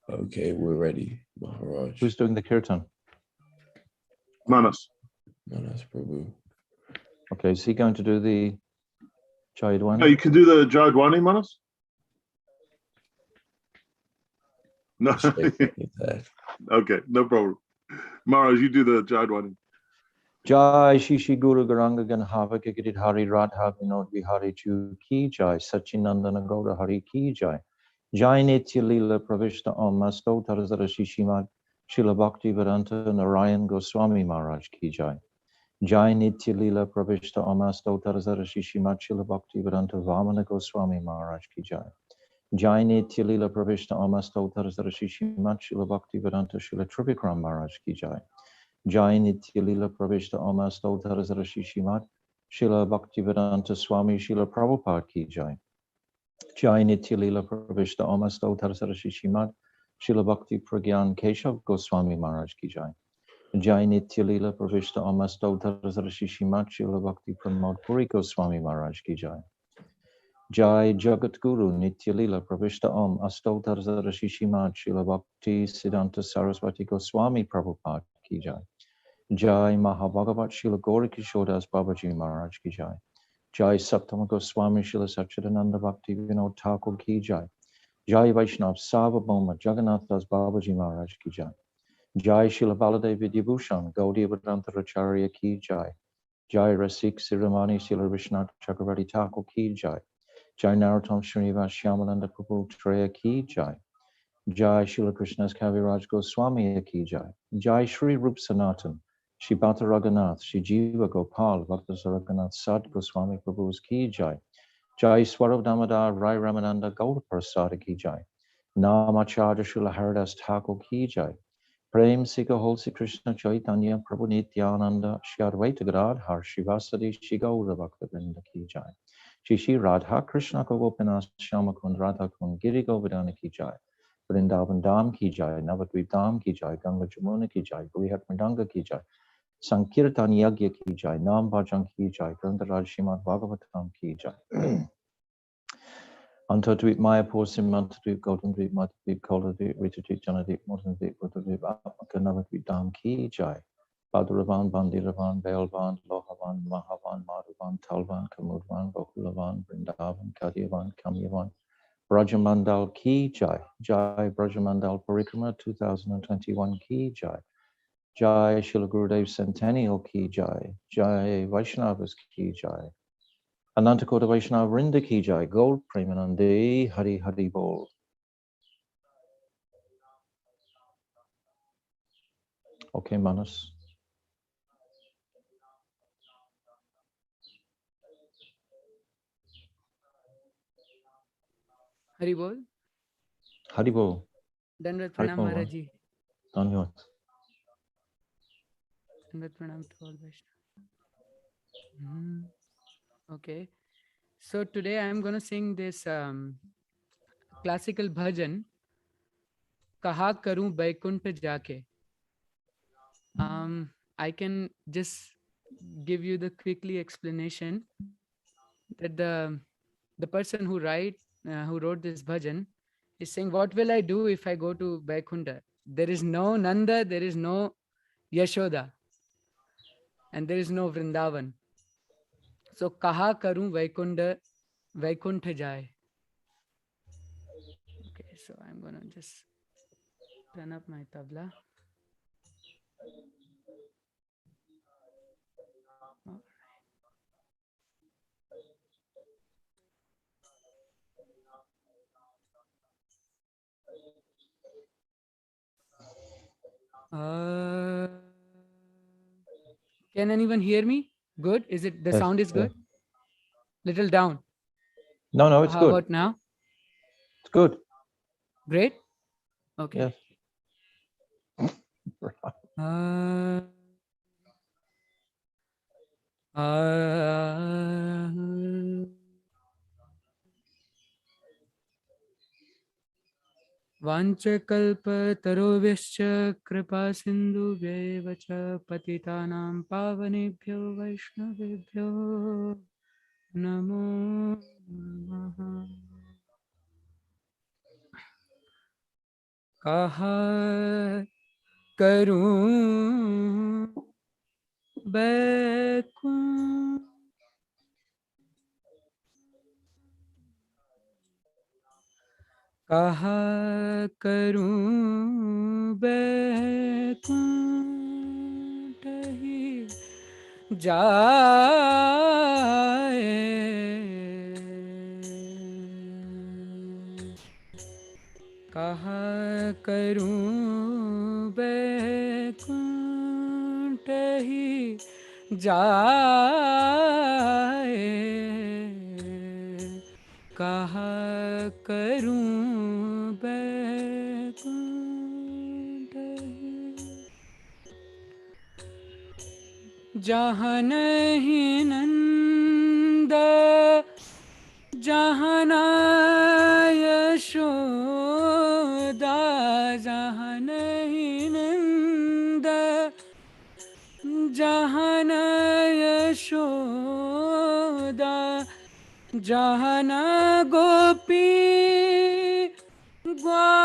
Okay, we're ready, Maharaj. Who's doing the kirtan? Manas. Manas Prabhu. Okay, is he going to do the Jaidwani? No, you can do the Jadwani, Manas. No. Okay, no problem. Maharaj, you do the Jadwani. Jai Shishi Guru Garanga Ganhava Kikidit Hari Radha Vinod Vihari Chu Ki Jai Sachinandana Gaura Hari Ki Jai Jai Nitya Lila Pravishta Om Masto Tarazara Shishimad Shila Bhakti Vedanta Narayan Goswami Maharaj Ki Jai Jai Nitya Lila Pravishta Om Masto Tarazara Shishimad Shila Bhakti Vedanta Vamana Goswami Maharaj Ki Jai Jai Nitya Lila Pravishta Om Masto Tarazara Shishimad Shila Bhakti Vedanta Shila Tripikram Maharaj Ki Jai Jai Nitya Lila Pravishta Oma Stautar Shishimat Shila Bhaktivedanta Swami Shila Prabhupada Ki Jai Jai Nitya Lila Pravishta Oma Stautar Shishimat Shila Bhakti Pragyan Keshav Goswami Maharaj Ki Jai Jai Nitya Lila Pravishta Oma Stautar Shishimat Shila Bhakti Pramod Puri Goswami Maharaj Ki Jai Jai Jagat Guru Nitya Lila Pravishta Om Astautar Shishimat Shila Bhakti Siddhanta Saraswati Goswami Prabhupada Ki Jai Jai Mahabhagavat Srila Gaura Kishodas Babaji Maharaj Ki Jai Jai Saptama Goswami Srila Satchidananda Bhakti Vinod Thakur Ki Jai Jai Vaishnav Sarvabhauma Jagannath Das Babaji Maharaj Ki Jai Jai Srila Baladev Vidyabhushan Gaudiya Vedanta Acharya Ki Jai Jai Rasik Siramani Srila Vishnath Chakravarti Thakur Ki Jai Jai Narottam Srinivas Shyamalanda Prabhu Treya Ki Jai Jai Srila Krishna's Kaviraj Goswami Ki Jai Jai Shri Rup Sanatan Shri Bhata Raghunath, Shri Jiva Gopal, Bhakta Raghunath Sad Goswami Prabhu's Ki Jai, Jai Swarav Damodar Rai Ramananda Gaur Prasada Ki Jai, Namacharya Srila Haridas Thakur Ki Jai, Prem Sika Holsi Krishna Chaitanya Prabhu Nityananda, Shri Advaita Gadadhar Shivasadi Shri Gaura Bhakta Vrinda Ki Jai, Shri Shri Radha Krishna Gopinath Shama Kund Radha Kund Giri Govardhana Ki Jai, Vrindavan Dham Ki Jai, Navadvip Dham Ki Jai, Ganga Jamuna Ki Jai, Brihat Mridanga Ki Jai, Sankirtan Yagya Ki Jai, Nam Bhajan Ki Jai, Grandaraj Srimad Bhagavatam Ki Jai. Antadvip Mayapur Simantadvip Gautandvip Matadvip Koladvip Ritadvip Janadvip Motandvip Buddhadvip Atmaka Navadvip Dham Ki Jai. Baduravan, Bandiravan, Bailvan, Lohavan, Mahavan, Madhuvan, Talvan, Kamudvan, Bakulavan, Vrindavan, Kadyavan, Kamyavan, Vraja-mandala Ki Jai. Jai Vraja-mandala parikrama 2021 Ki Jai. Jai Srila Gurudev Centennial Ki Jai, Jai Vaishnavas Ki Jai, Anantakota Vaishnava Vrinda Ki Jai, Gold Premanandi, Hari Hari Bol. Okay, Manas. Hari Bol. Hari Bol. Dandavat Pranam Maharaj Ji. Dhanyavad. Dandavat Pranam to all Vaishnavas. Okay. So today I am going to sing this classical bhajan, Kaha Karu Vaikuntha Jaake. I can just give you the quickly explanation that the person who wrote this bhajan is saying, what will I do if I go to Vaikuntha? There is no Nanda, there is no Yashoda, and there is no Vrindavan. So Kaha Karu Vaikuntha Jaye. Okay, so I'm gonna just turn up my tabla. Can anyone hear me? Good? Is it the sound is good? Little down. No, it's How good. about now? It's good. Great? Okay. Yes. वाञ्छकल्पतरुभ्यश्च कृपा सिन्धुभ्यैव च पतितानां पावनेभ्यो वैष्णवेभ्यो नमो नमः। कहा करूं बैकुंठ कहा करूं बैकुंठ ही जाए कहा करूं बैकुंठ ही जाए कहा करूं बैकुंठ ही जहाँ नहीं नंद जहाँ न यशोदा जहाँ नहीं नंद जहाँ न यशोदा जहाँ न गोपी ग्वालन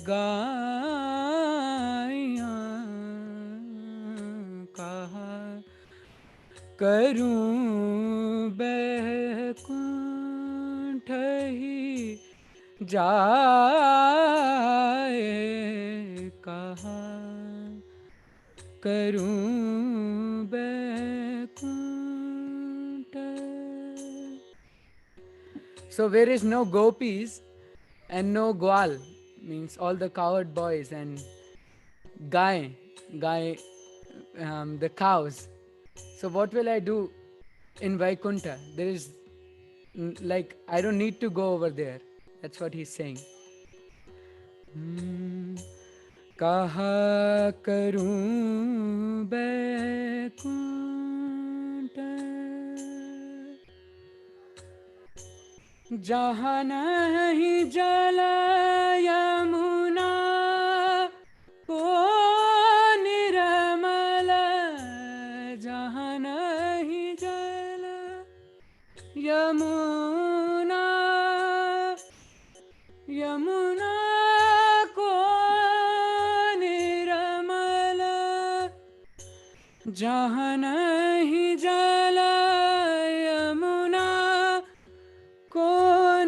गाया कहा करूं बैकुंठ ही जाए कहा करूं Baikunth. So where is no gopis and no gwal, means all the cowherd boys, and Gai, the cows. So what will I do in Vaikuntha? There is, like, I don't need to go over there. That's what he's saying. Kaha karun Vaikuntha जहाँ नहीं जल यमुना को निर्मल जहाँ नहीं जल यमुना यमुना को निर्मल जहाँ नहीं जल यमुना को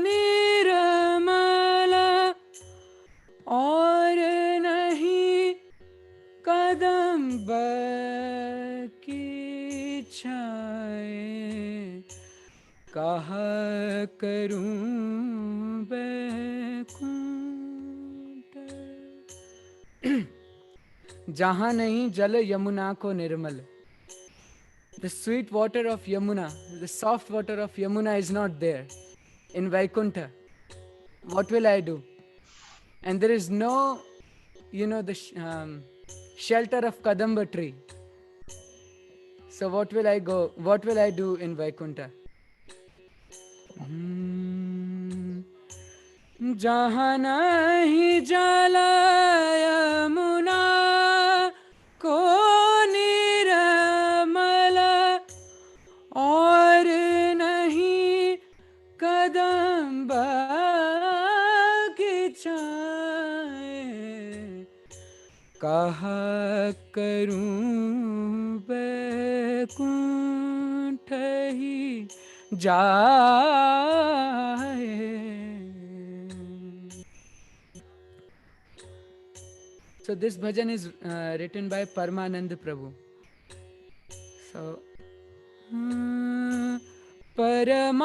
निर्मल और नहीं कदम्ब की छाए कहा करूं बैकुंठ जहाँ नहीं जल यमुना को निर्मल. The sweet water of Yamuna, the soft water of Yamuna is not there in Vaikuntha. What will I do? And there is no, the shelter of Kadamba tree. So what will I do in Vaikuntha? Jahan nahi jala Yamuna ko और नहीं कदम की छाए कहा करूं बैकुंठ ही जाए. So this bhajan is written by Paramanand Prabhu. So परमानंद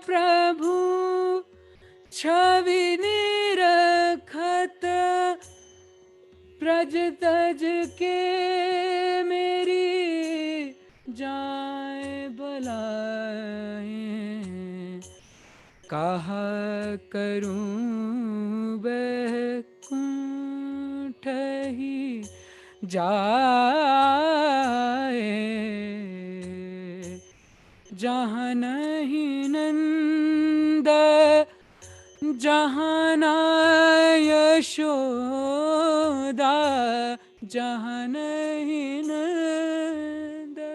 प्रभु छवि निरखत ब्रज तज के मेरी जाए बुलाए कहा करूं बैकुंठ ही जाए जहाँ नहीं नंदा जहाँ ना यशोदा जहाँ नहीं नंदा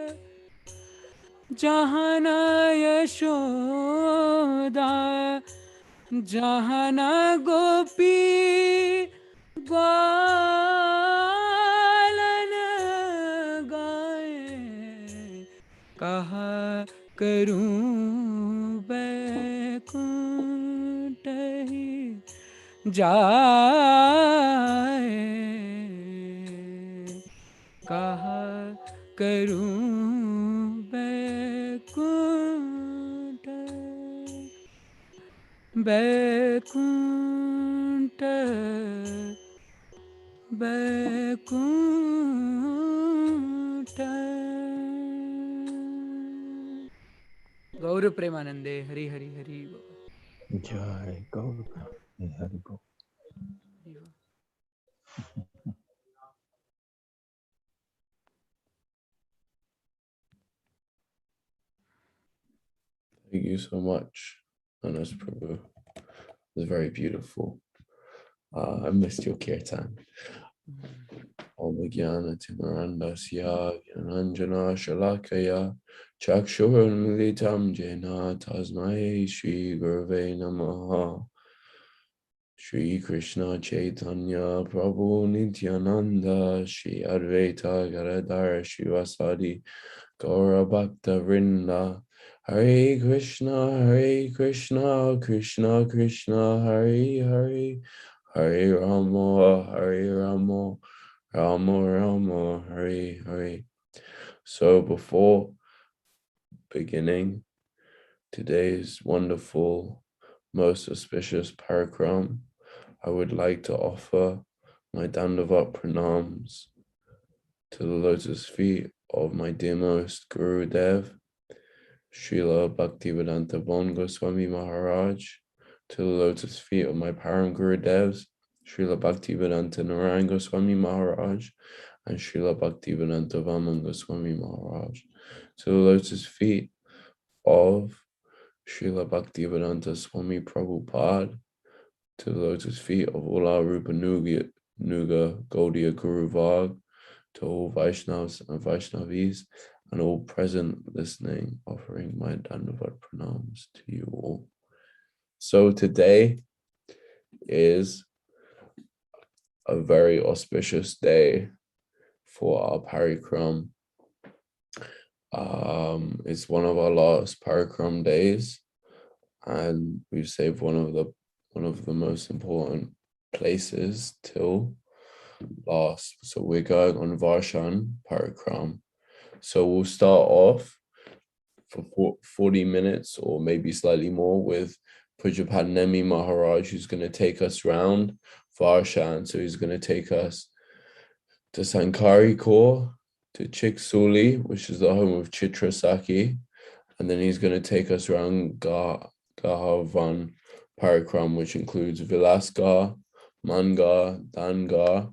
जहाँ ना यशोदा जहाँ ना गोपी ग्वालन गाए कहा करूं बैकुंठ ही जाए कहा करूं बैकुंठ बैकुंठ बैकुंठ गौर प्रेमानंदे हरि हरि हरि बोल। Jai Gaur. Hari Bol. Hari बोल। Thank you so much, Manas Prabhu. It was very beautiful. I missed your kirtan. Om Jnana Timarandasya Jnananjana Shalakaya Chakshurunmilitam Jena Tasmai Shri Gurave Namaha. Shri Krishna Chaitanya Prabhu Nityananda Shri Advaita Gadadhara Shivasadi Gaura Bhakta Vrinda Hare Krishna Krishna Krishna Hare Hare Hare Rama Hare Rama Rama Rama Hare Hare. So before beginning today's wonderful, most auspicious parikram, I would like to offer my Dandavat pranams to the lotus feet of my dearmost Guru Dev, Srila Bhaktivedanta Bon Goswami Maharaj, to the lotus feet of my Param Guru Devs, Srila Bhaktivedanta Narayan Goswami Maharaj, and Srila Bhaktivedanta Vaman Goswami Maharaj, to the lotus feet of Srila Bhaktivedanta Swami Prabhupada, to the lotus feet of all our Rupa Nuga Gaudiya Guru Varg, to all Vaishnavas and Vaishnavis, and all present listening, offering my Dandavat pranams to you all. So today is a very auspicious day for our parikram. It's one of our last parikram days, and we've saved one of the most important places till last. So we're going on Varsana parikram. So we'll start off for 40 minutes or maybe slightly more with Pujapad Nemi Maharaj, who's going to take us round Varsana. So he's going to take us to Sankiri Khora, to Cikasauli, which is the home of Chitrasaki, and then he's going to take us around Gahvaravana parikrama, which includes Vilasa-gharha, Mana-garha, Dana-garha,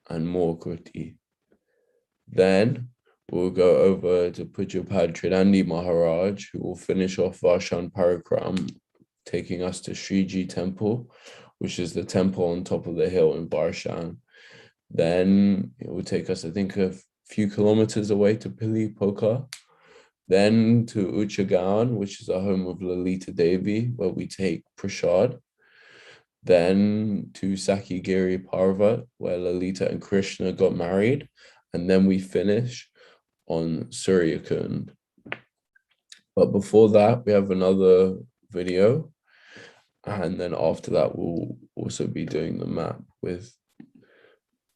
and Mor-kuti. Then we'll go over to Pujapad Tridandi Maharaj, who will finish off Varsana parikrama, taking us to Sriji Temple, which is the temple on top of the hill in Varsana. Then it will take us, I think, a few kilometers away to Pili-pokhara. Then to Uchagaon, which is a home of Lalita Devi, where we take prasad. Then to Sakhigiri-parvata, where Lalita and Krishna got married. And then we finish on Suryakunda. But before that, we have another video. And then after that, we'll also be doing the map with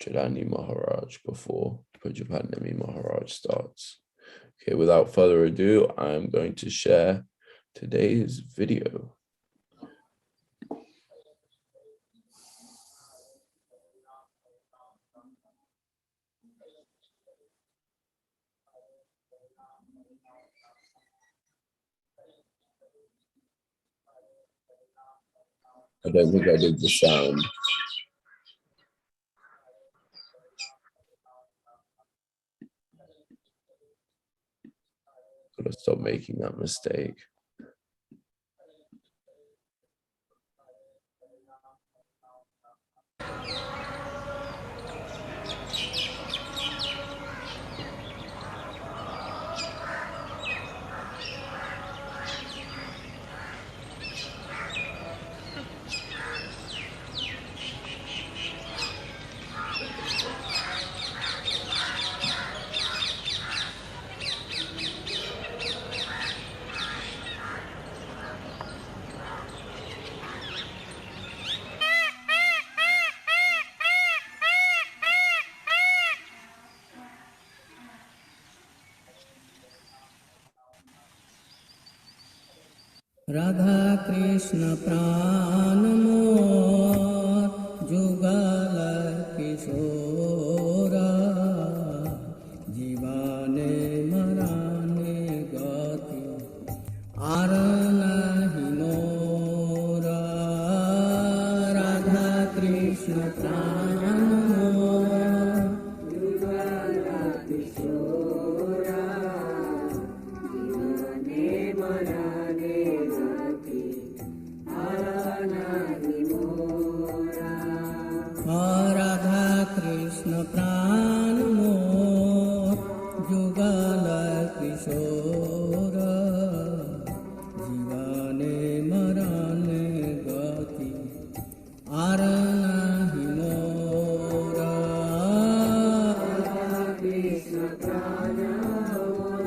Chidani Maharaj before Pujapad Nemi Maharaj starts. Okay, without further ado, I'm going to share today's video. I don't think I did the sound. But to stop making that mistake. Radha Krishna Pran Mor Jugala Kishora Jivane Marane Gati Arana Hinora Radha Krishna Pran Mor Jugala Kishora Jivane Marane Radha Krishna Pran Mor Jugala Kishora Jivane Marane Gati Arana Hinora Radha Krishna Pran Mor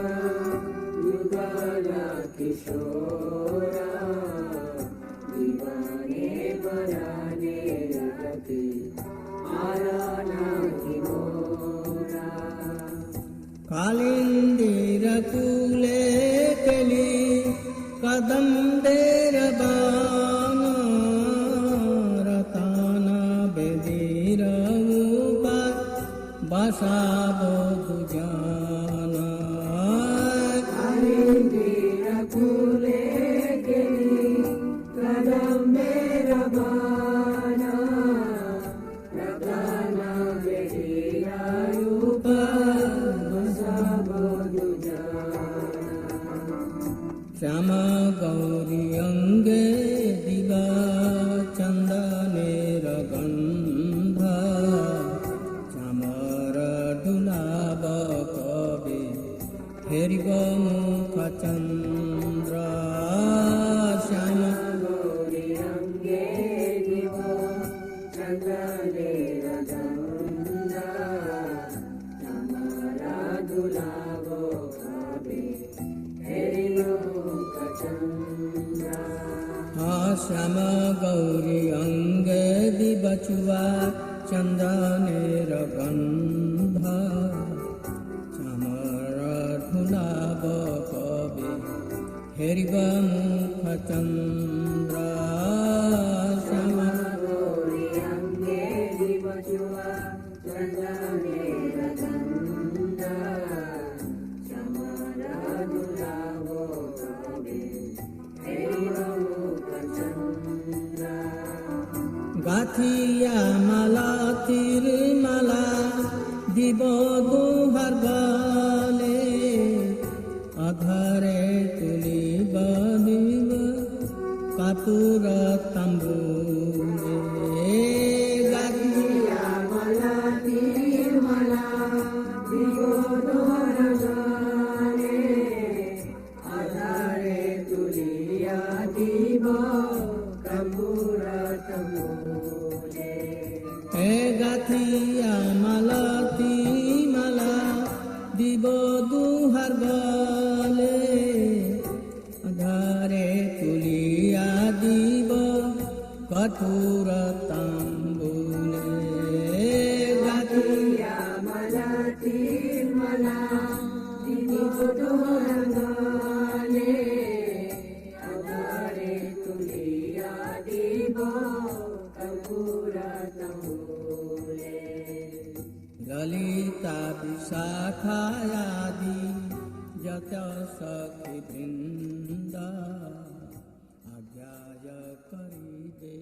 Jugala Kishora Jivane Marane Gati Kalindira Kule Keli Kadambera Bana Ratana Bedira Upa Basabo Dujana Kalindira Kule Keli Kadambera Bana Ratana Bedira Upa Shama Gauri Ange Diva Chandane Ragandha Chamara Dulaba Kabe Heriva Mukha Chandra Shama Gauri Ange Diva Chandane Ragandha Chamara Dulaba Kabe Shama Gauri Ange Dibachuva Chandane Ragandha Chamara Dhulaba Kabe Heriva Mukha Chandra Shama Gauri Ange Dibachuva Chandane Ragandha Chamara Dhulaba Kabe Heriva Gathiya mala tir mala dibo duhar gale adhare tuli badiba kapura tambule Gathiya mala tir mala dibo duhar gale adhare tuli adiba kapura Gathiya malati mala dibo duhar gale adhare tuliya dibo kathura tambule Gathiya malati mala dibo duhar gale adhare tuliya dibo kathura Lalita Visakha-yadi Jata Sakhi Vrinda Ajaya Karibe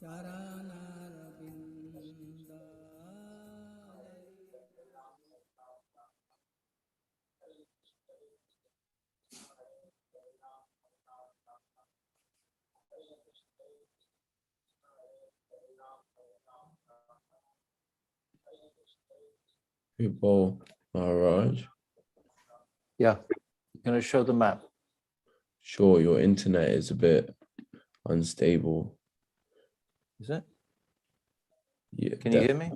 Charana Ravinda People, Maharaj. Yeah, you're going to show the map. Sure, your internet is a bit unstable. Is it? Yeah, Can you hear me?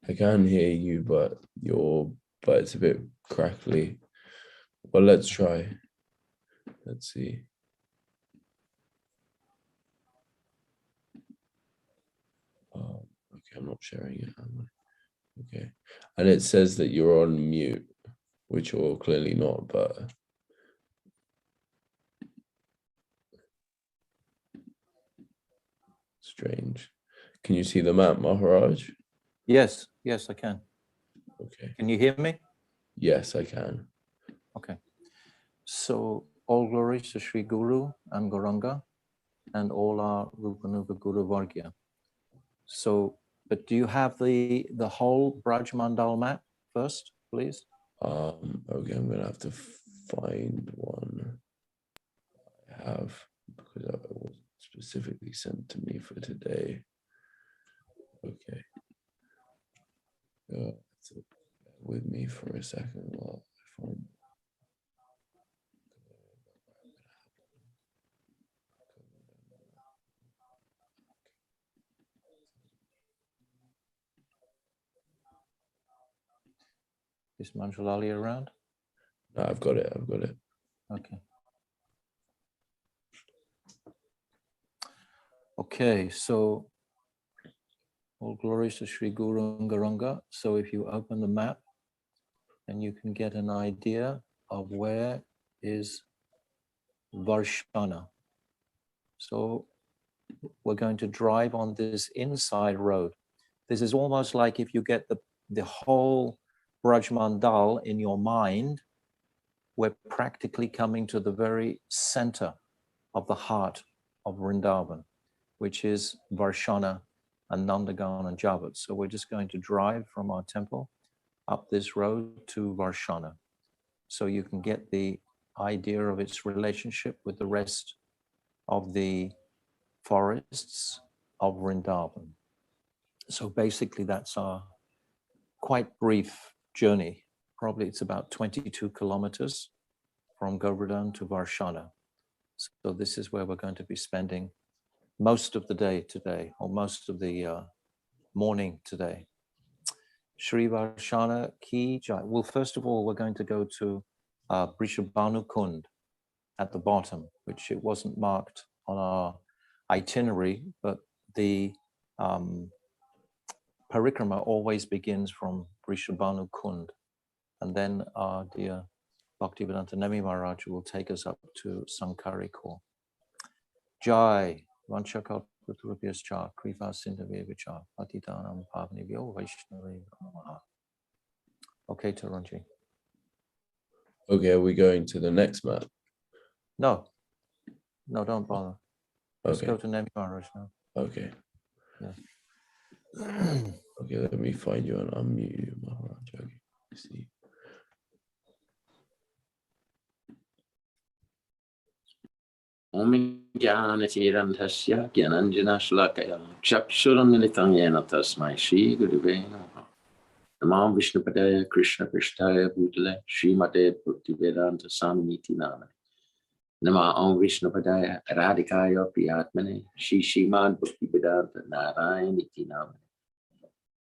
I can hear you, but it's a bit crackly. Well, let's try. Let's see. Okay, I'm not sharing it, am I? Okay. And it says that you're on mute, which you're clearly not, but strange. Can you see the map, Maharaj? Yes, yes, I can. Okay. Can you hear me? Yes, I can. Okay. So all glories to Sri Guru and Gauranga and all our Rupanuga Guru Vargya. So, but do you have the whole Vraja-mandala map first, please? Okay, I'm gonna have to find one I have because it was specifically sent to me for today. Okay. So bear with me for a second while I find. Is Manjulali around? No, I've got it. I've got it. Okay. Okay, so all glories to Sri Guru and Gauranga. So if you open the map, and you can get an idea of where is Varsana. So we're going to drive on this inside road. This is almost like if you get the whole Braj-mandal in your mind, we're practically coming to the very center of the heart of Vrindavan, which is Varsana and Nandagaon and Javat. So we're just going to drive from our temple up this road to Varsana. So you can get the idea of its relationship with the rest of the forests of Vrindavan. So basically that's our quite brief journey. Probably it's about 22 kilometers from Govardhan to Varsana. So this is where we're going to be spending most of the day today, or most of the morning today. Shri Varsana Ki Jai. Well, first of all, we're going to go to Brishbanu Kund at the bottom, which it wasn't marked on our itinerary, but the parikrama always begins from Brishbanu Kund. And then our dear Bhaktivedanta Nemi Maharaj will take us up to Sankiri Khora. Jai, Vanchakal Putrupyascha, Kriva Sindhavevicha, Patitanam Pavnivyo Vaishnavi. Okay, Taranji. Okay, are we going to the next map? No, don't bother. Let's Okay. go to Nemi Maharaj now. Okay. Yeah. Okay, let me find you and unmute you, Maharaj. Okay, let's see. Om Jnana-tirandhasya Gyananjana-shlakaya Chakshuram-militam yena tasmai Shri Guruve Namaha. Namah Vishnupadaya Krishna Prishtaya Bhutale Srimate Bhaktivedanta Swamiti Namane. Namah Om Vishnupadaya Radhikaya Priyatmane Shri Srimad Bhaktivedanta Narayana-iti Namane.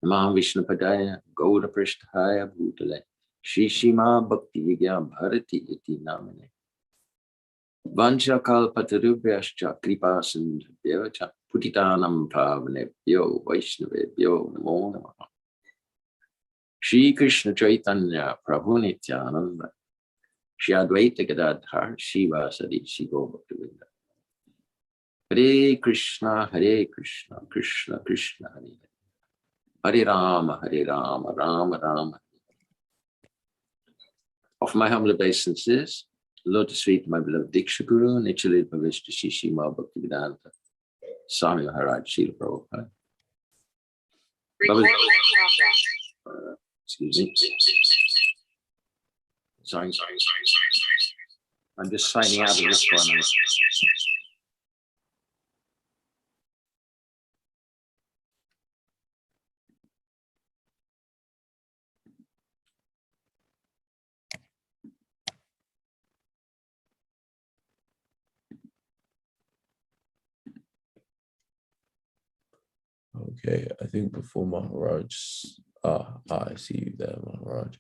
Namah Vishnupadaya Gaura Prishtaya Bhutale Shri Srimad Bhakti-Vigyan Bharati-iti Namane. Vanchakalpatarubhyascha kripa sindhubhyacha putitanam pavanebhyo vaishnavebhyo namo namaha. Shri Krishna Chaitanya Prabhu Nityananda Shri Advaita Gadadhar Shivasadi Shri Bhaktivedanta. Hare Krishna, Krishna Krishna, Hare Hare Rama, Rama Rama. Of my humble obeisances, Lotus feet, my beloved Diksha Guru, Nichali Bhavishta Shishi Ma Bhaktivedanta, Swami Maharaj, Srila Prabhupada. Excuse me. Sorry. I'm just signing out of this one. Okay, I think before Maharaj, I see you there, Maharaj.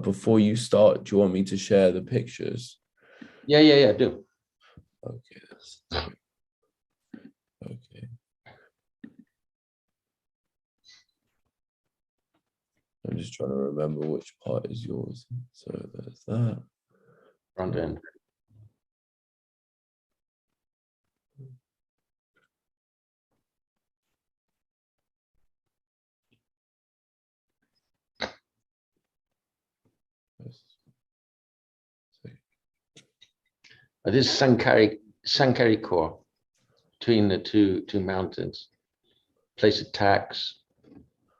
Before you start, do you want me to share the pictures? Yeah, do. Okay, okay. I'm just trying to remember which part is yours. So there's that. Front end. This is Sankiri Khora, between the two mountains. Place of tax,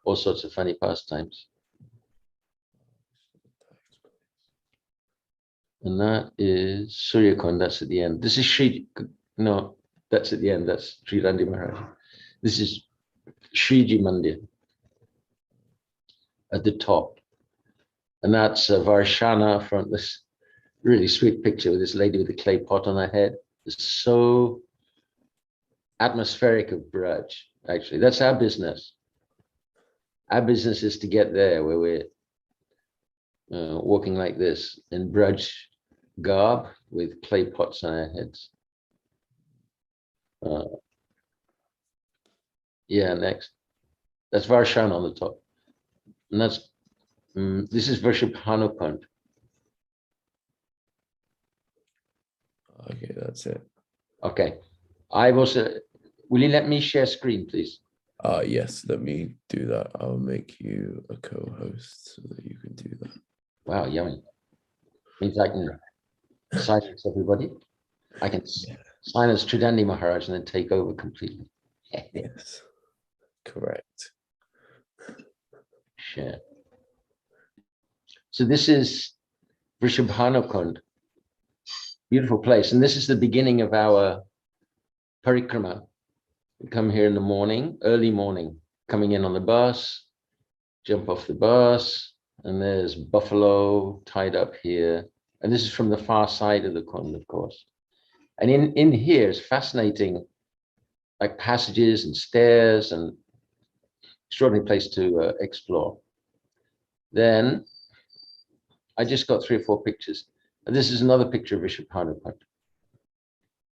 all sorts of funny pastimes. And that is Suryakunda, that's at the end. This is no, that's at the end, that's Sri Randi Maharaj. This is Sriji Mandir at the top. And that's Varsana from this really sweet picture with this lady with a clay pot on her head. It's so atmospheric of Braj, actually. That's our business. Our business is to get there where we're walking like this in Braj garb with clay pots on our heads. Yeah, next. That's Varsana on the top. And that's, this is Vrishbanu. Okay, that's it. Okay. I've also, will you let me share screen, please? Yes, let me do that. I'll make you a co-host so that you can do that. Wow, yummy. Means I can silence everybody. I can silence Tridandi Maharaj and then take over completely. Yes, correct. Share. So this is Vrishabhanu, beautiful place. And this is the beginning of our parikrama. We come here in the morning, early morning, coming in on the bus, jump off the bus, and there's buffalo tied up here. And this is from the far side of the Kund, of course. And in here is fascinating, like passages and stairs, and extraordinary place to explore. Then I just got 3 or 4 pictures. And this is another picture of Vishnu.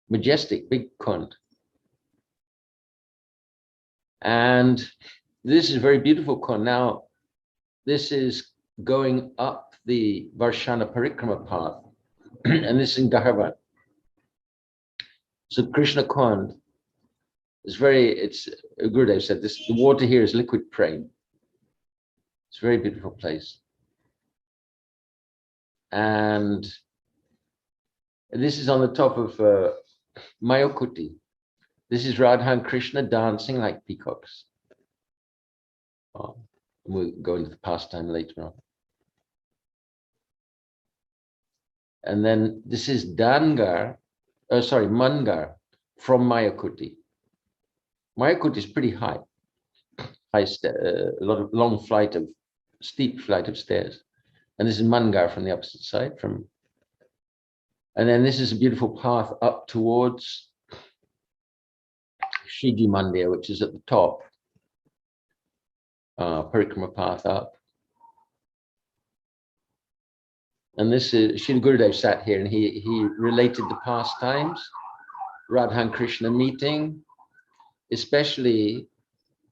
Majestic, big Kund. And this is a very beautiful Kund. Now, this is going up the Varshana parikrama path, and this is in Gahvaravana. So Krishna Kund is Gurudev said this, the water here is liquid prem. It's a very beautiful place. And this is on the top of Mor-kuti. This is Radha and Krishna dancing like peacocks. We'll go into the pastime later on. And then this is Dana-garha, Mana-garha from Mor-kuti. Mor-kuti is pretty high, a lot of steep flight of stairs. And this is Mana-garha from the opposite side. And then this is a beautiful path up towards Sriji Mandir, which is at the top. Parikrama path up. And this is, Srila Gurudev sat here and he related the pastimes, Radha and Krishna meeting, especially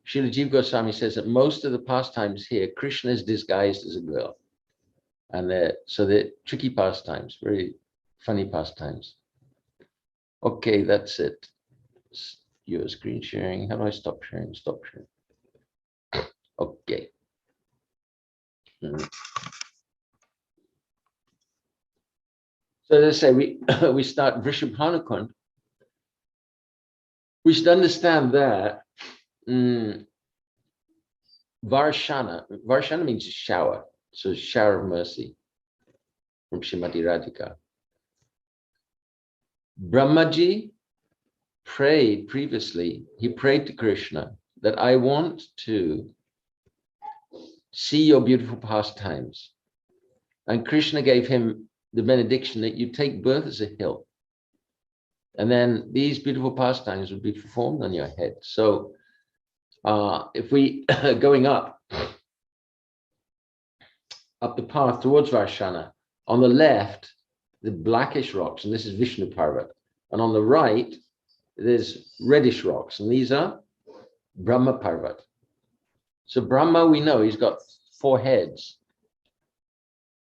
Srila Jiva Goswami says that most of the pastimes here, Krishna is disguised as a girl. And they're tricky pastimes, very funny pastimes. Okay, that's it. Your screen sharing. How do I stop sharing? Stop sharing. Okay. So as I say, we start Vrishabhanu. We should understand that Varsana means shower, so shower of mercy from Srimati Radhika. Brahmaji prayed previously, he prayed to Krishna that I want to see your beautiful pastimes. And Krishna gave him the benediction that you take birth as a hill. And then these beautiful pastimes would be performed on your head. So If we going up the path towards Varsana, on the left, the blackish rocks, and this is Vishnu Pyramid, and on the right, there's reddish rocks, and these are Brahma Parvat. So Brahma, we know he's got 4 heads.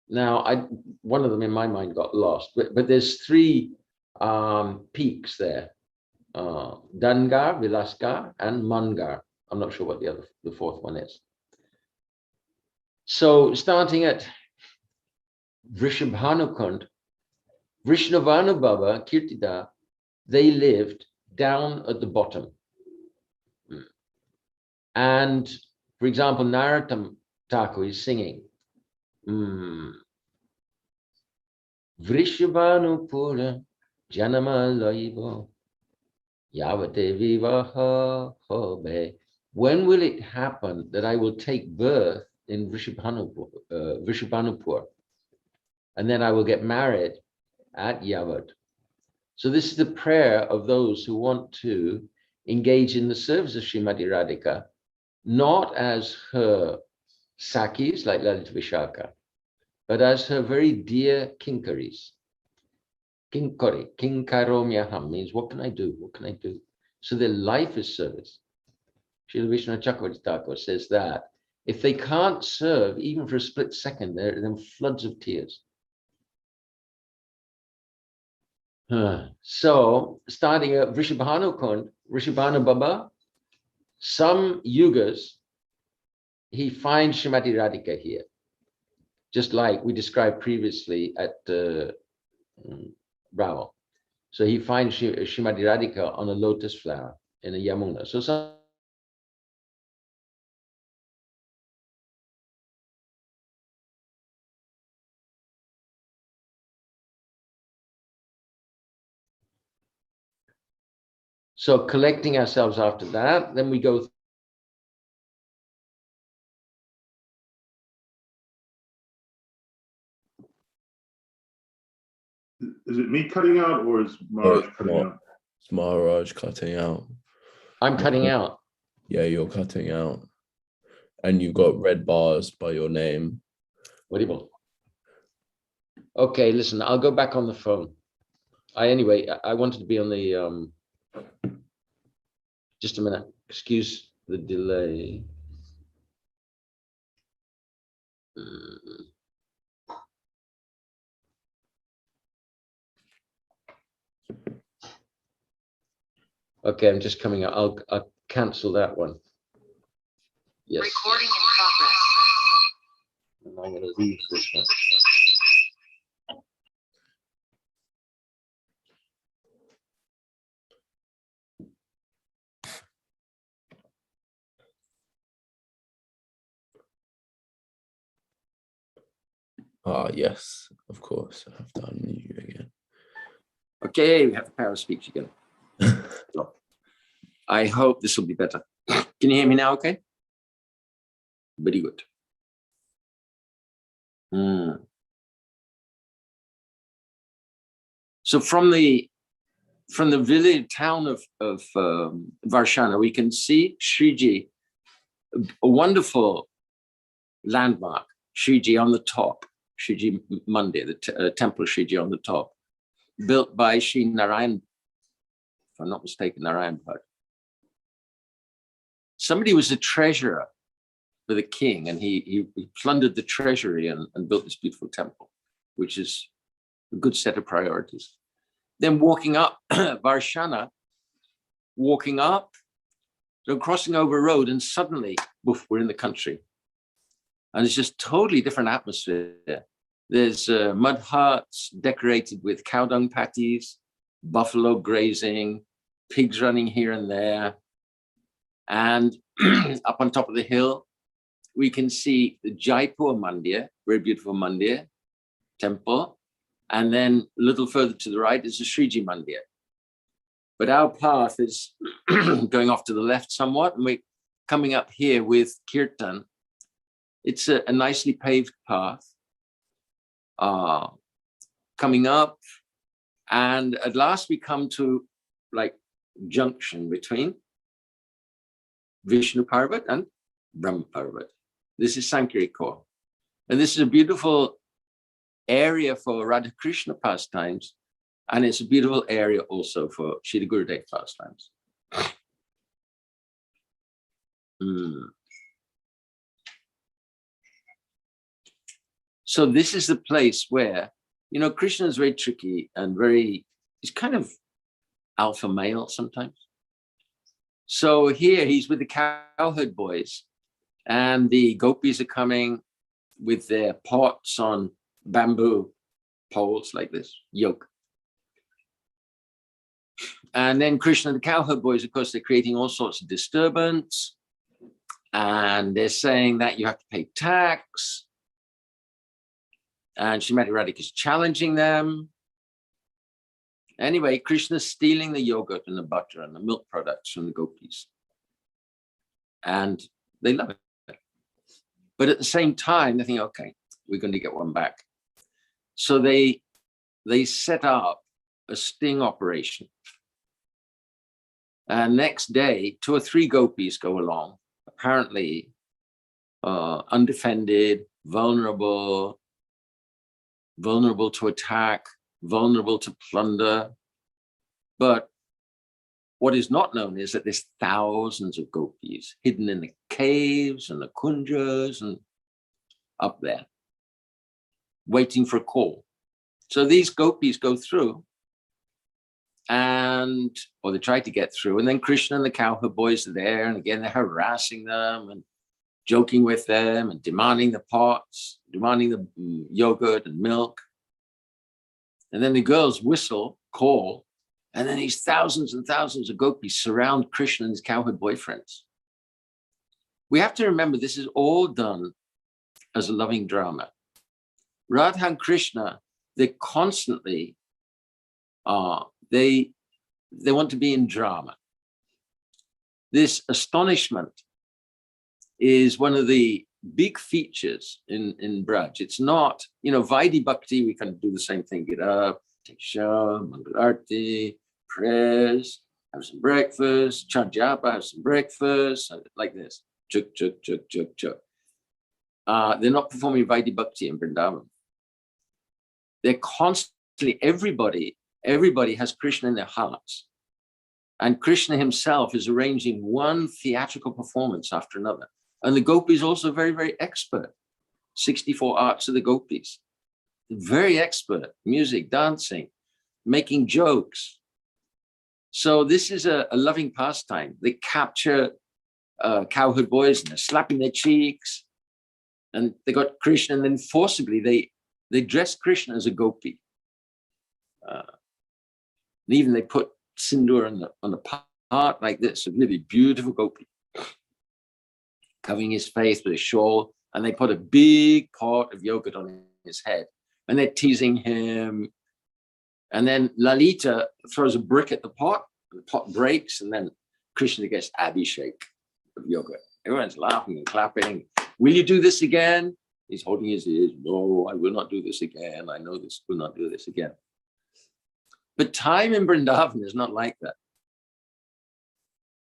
Now, one of them in my mind got lost, but there's 3 peaks there: Dana-garha, Vilasa-garha, and Mana-garha. I'm not sure what the 4th one is. So, starting at Vrishabhanu-kund, Vrindavan Baba, Kirtida, they lived down at the bottom. And, for example, Narottam Thakur is singing, Vrishabhanu pura janama laiva yavate vivaha hobe. When will it happen that I will take birth in Vrishabhanupur, and then I will get married at Yavat? So this is the prayer of those who want to engage in the service of Srimati Radhika, not as her Sakis like Lalita Vishaka, but as her very dear kinkaris. Kinkari, kinkaromyaham means what can I do? What can I do? So their life is service. Srila Vishnu Chakravarti Thakur says that if they can't serve even for a split second, they're in floods of tears. So starting at Vrishabhanu-kund, Vrishabhanu Baba, some yugas, he finds Srimati Radhika here, just like we described previously at Brahma. So he finds Srimati Radhika on a lotus flower in a Yamuna. So collecting ourselves after that, then we go. Is it me cutting out or is Maharaj cutting out? It's Maharaj cutting out. I'm cutting out. Yeah, you're cutting out. And you've got red bars by your name. What do you want? Okay, listen, I'll go back on the phone. Anyway, I wanted to be on the, just a minute, excuse the delay. Okay, I'm just coming out. I'll cancel that one. Yes. Recording in progress. And I'm going to leave this one. Yes, of course. I have to unmute you again. Okay, we have the power of speech again. So, I hope this will be better. Can you hear me now? Okay. Very good. So from the village town of Varsana, we can see Sriji, a wonderful landmark. Sriji on the top, Sriji Mandir, the temple Sriji on the top, built by Sri Narayan, if I'm not mistaken, Narayan Bhatt. Somebody was a treasurer for the king, and he plundered the treasury and built this beautiful temple, which is a good set of priorities. Then walking up Varsana, walking up, so crossing over a road, and suddenly, woof, we're in the country. And it's just totally different atmosphere. There's mud huts decorated with cow dung patties, buffalo grazing, pigs running here and there. And up on top of the hill, we can see the Jaipur Mandir, very beautiful Mandir, temple. And then a little further to the right is the Sriji Mandir. But our path is going off to the left somewhat, and we're coming up here with Kirtan. It's a nicely paved path, coming up, and at last we come to like junction between Vishnu Pyramid and Brahma Pyramid. This is Sankiri Khora. And this is a beautiful area for Radha Krishna pastimes. And it's a beautiful area also for Srila Gurudev pastimes. So this is the place where, you know, Krishna is very tricky and he's kind of alpha male sometimes. So here he's with the cowherd boys, and the gopis are coming with their pots on bamboo poles like this, yoke. And then Krishna and the cowherd boys, of course, they're creating all sorts of disturbance. And they're saying that you have to pay tax. And Srimati Radhika is challenging them. Anyway, Krishna's stealing the yogurt and the butter and the milk products from the gopis. And they love it. But at the same time, they think, okay, we're going to get one back. So they set up a sting operation. And next day, 2 or 3 gopis go along, apparently undefended, vulnerable to attack, vulnerable to plunder. But what is not known is that there's thousands of gopis hidden in the caves and the kunjas and up there, waiting for a call. So these gopis go through, or they try to get through, and then Krishna and the cowherd boys are there, and again they're harassing them and joking with them and demanding the pots, demanding the yogurt and milk. And then the girls call, and then these thousands and thousands of gopis surround Krishna and his cowherd boyfriends. We have to remember this is all done as a loving drama. Radha and Krishna, they constantly they want to be in drama. This astonishment is one of the big features in Braj. It's not, you know, Vaidhi Bhakti, we can do the same thing, get up, take shah, Mangal Arti, prayers, have some breakfast, chant japa, have some breakfast, like this, chuk, chuk, chuk, chuk, chuk. They're not performing Vaidhi Bhakti in Vrindavan. They're constantly, everybody has Krishna in their hearts. And Krishna himself is arranging one theatrical performance after another. And the gopis also very, very expert. 64 arts of the gopis. Very expert. Music, dancing, making jokes. So this is a loving pastime. They capture cowherd boys and they're slapping their cheeks. And they got Krishna, and then forcibly they dress Krishna as a gopi. And even they put sindoor on the part like this, a really beautiful gopi, covering his face with a shawl, and they put a big pot of yogurt on his head, and they're teasing him. And then Lalita throws a brick at the pot breaks, and then Krishna gets abhishek of yogurt. Everyone's laughing and clapping. Will you do this again? He's holding his ears. No, I will not do this again. I know this, will not do this again. But time in Vrindavan is not like that.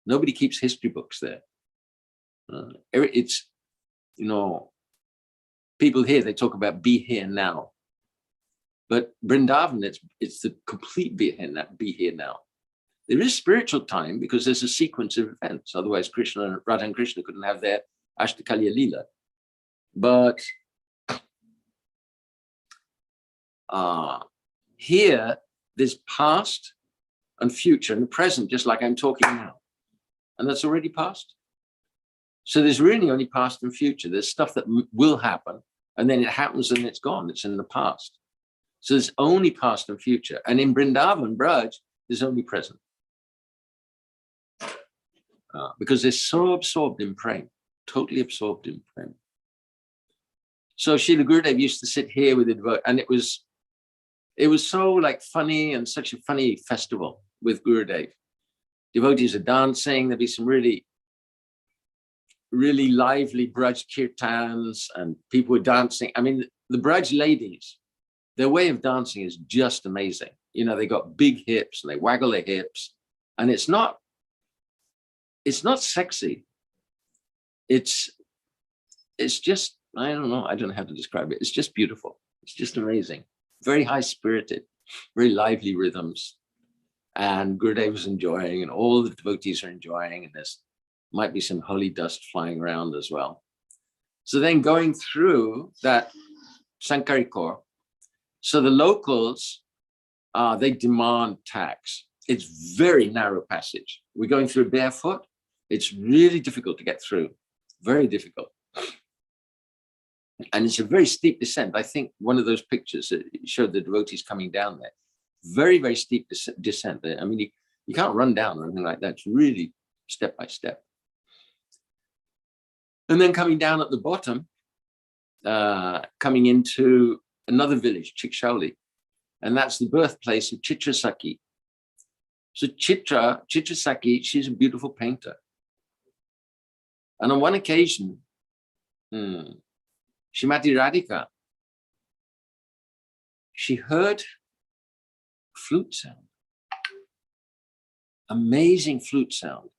Nobody keeps history books there. It's, you know, people here, they talk about be here now. But Vrindavan, it's the complete be here now. There is spiritual time because there's a sequence of events. Otherwise, Radha and Krishna couldn't have their Ashtakalya Leela. But here, there's past and future and the present, just like I'm talking now. And that's already past. So there's really only past and future. There's stuff that will happen, and then it happens and it's gone. It's in the past. So there's only past and future. And in Vrindavan, Braj, there's only present. Because they're so absorbed in prem, totally absorbed in prem. So Srila Gurudev used to sit here with the devotee, and it was so like funny, and such a funny festival with Gurudev. Devotees are dancing. There'll be some really, really lively Braj kirtans, and people were dancing. I mean, the Braj ladies, their way of dancing is just amazing. You know, they got big hips and they waggle their hips, and it's not sexy. it's just, I don't know how to describe it. It's just beautiful. It's just amazing. Very high spirited, very lively rhythms. And Gurudev is enjoying, and all the devotees are enjoying, and there's might be some holy dust flying around as well. So then going through that Sankiri Khora, so the locals, they demand tax. It's very narrow passage. We're going through barefoot. It's really difficult to get through, very difficult. And it's a very steep descent. I think one of those pictures that showed the devotees coming down there. Very, very steep descent. I mean, you can't run down or anything like that. It's really step by step. And then coming down at the bottom, coming into another village, Cikasauli, and that's the birthplace of Chitrasaki. So Chitrasaki, she's a beautiful painter. And on one occasion, Srimati Radhika, she heard flute sound, amazing flute sound.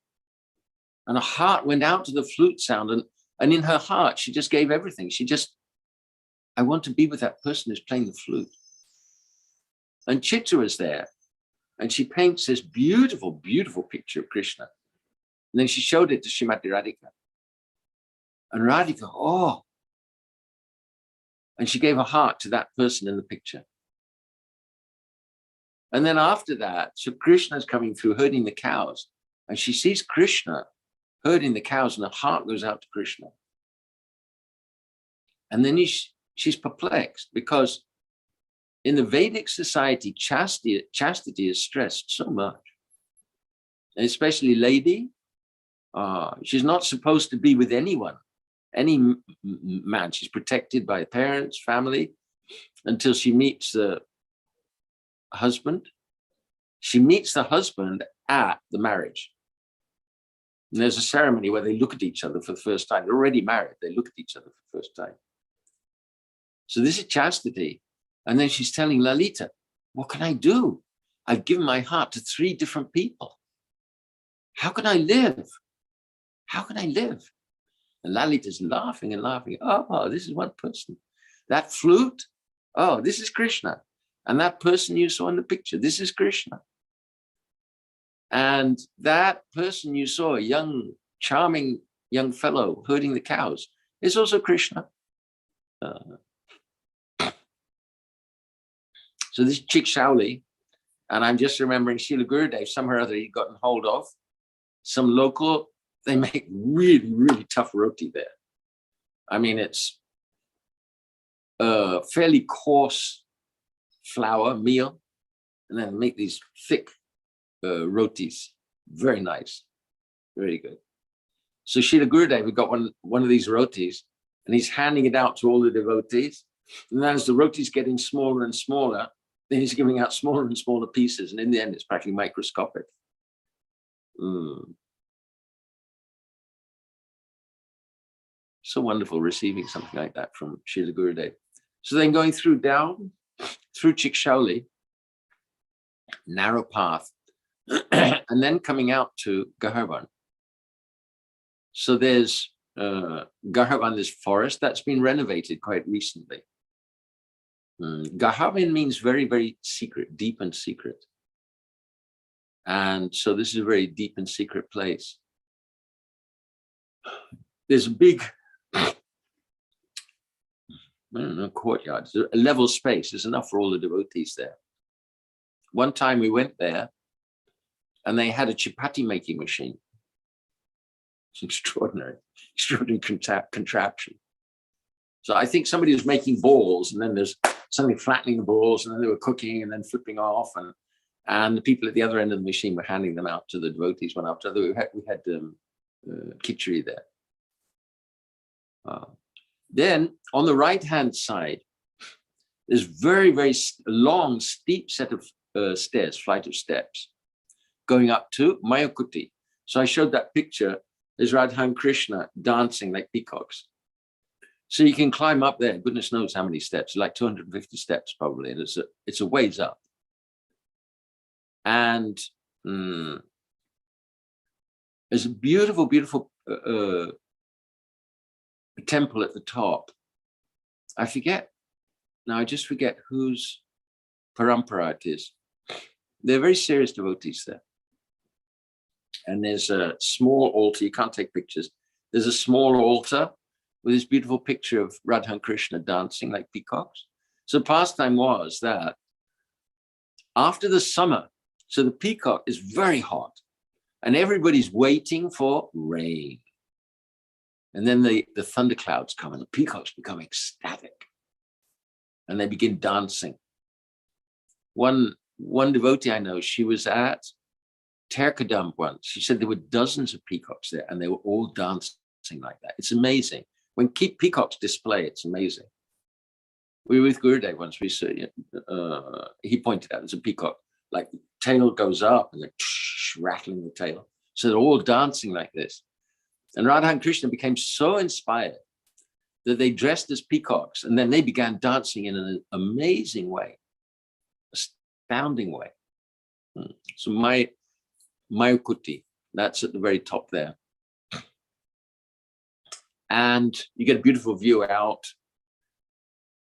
And her heart went out to the flute sound, and in her heart, she just gave everything. I want to be with that person who's playing the flute. And Chitra is there, and she paints this beautiful, beautiful picture of Krishna. And then she showed it to Srimati Radhika. And Radhika, oh, and she gave her heart to that person in the picture. And then after that, so Krishna's coming through herding the cows, and she sees Krishna herding the cows, and her heart goes out to Krishna. And then she's perplexed, because in the Vedic society, chastity is stressed so much. And especially lady, she's not supposed to be with anyone, any man. She's protected by parents, family, until she meets the husband. She meets the husband at the marriage. And there's a ceremony where they look at each other for the first time. They're already married. They look at each other for the first time. So this is chastity. And then she's telling Lalita, what can I do? I've given my heart to 3 different people. How can I live? How can I live? And Lalita's laughing and laughing. Oh, this is one person. That flute, oh, this is Krishna. And that person you saw in the picture, this is Krishna. And that person you saw, a young, charming young fellow herding the cows, is also Krishna. So this Cikasauli, and I'm just remembering Srila Gurudev, somehow or other he'd gotten hold of, some local, they make really, really tough roti there. I mean, it's fairly coarse flour, meal, and then make these thick rotis. Very nice, very good. So Srila Gurudev, we got one of these rotis, and he's handing it out to all the devotees. And then as the roti's getting smaller and smaller, then he's giving out smaller and smaller pieces, and in the end, it's practically microscopic. So wonderful receiving something like that from Srila Gurudev. So then going through down, through Cikasauli, narrow path, and then coming out to Gahvaravana. So there's Gahvaravana, this forest that's been renovated quite recently. Gahvaravana means very, very secret, deep and secret. And so this is a very deep and secret place. There's a big, I don't know, courtyard, a level space. There's enough for all the devotees there. One time we went there and they had a chapati making machine. It's extraordinary contraption. So I think somebody was making balls, and then there's something flattening the balls, and then they were cooking and then flipping off, and the people at the other end of the machine were handing them out to the devotees one after the other. We had khichdi there. Then on the right-hand side, there's very, very long, steep set of stairs, flight of steps, going up to Mor-kuti. So I showed that picture. There's Radha and Krishna dancing like peacocks. So you can climb up there. Goodness knows how many steps, like 250 steps probably. And it's a ways up. And there's a beautiful, beautiful temple at the top. I forget. Now I just forget whose parampara it is. They're very serious devotees there. And there's a small altar. You can't take pictures. There's a small altar with this beautiful picture of Radha and Krishna dancing like peacocks. So the pastime was that after the summer, so the peacock is very hot and everybody's waiting for rain. And then the thunderclouds come and the peacocks become ecstatic and they begin dancing. One devotee I know, she was at Terkadam once. She said there were dozens of peacocks there and they were all dancing like that. It's amazing. When peacocks display, it's amazing. We were with Gurudev once. We saw, he pointed out there's a peacock, like the tail goes up and they're rattling the tail. So they're all dancing like this. And Radha and Krishna became so inspired that they dressed as peacocks and then they began dancing in an amazing way, astounding way. So Mor-kuti, that's at the very top there. And you get a beautiful view out.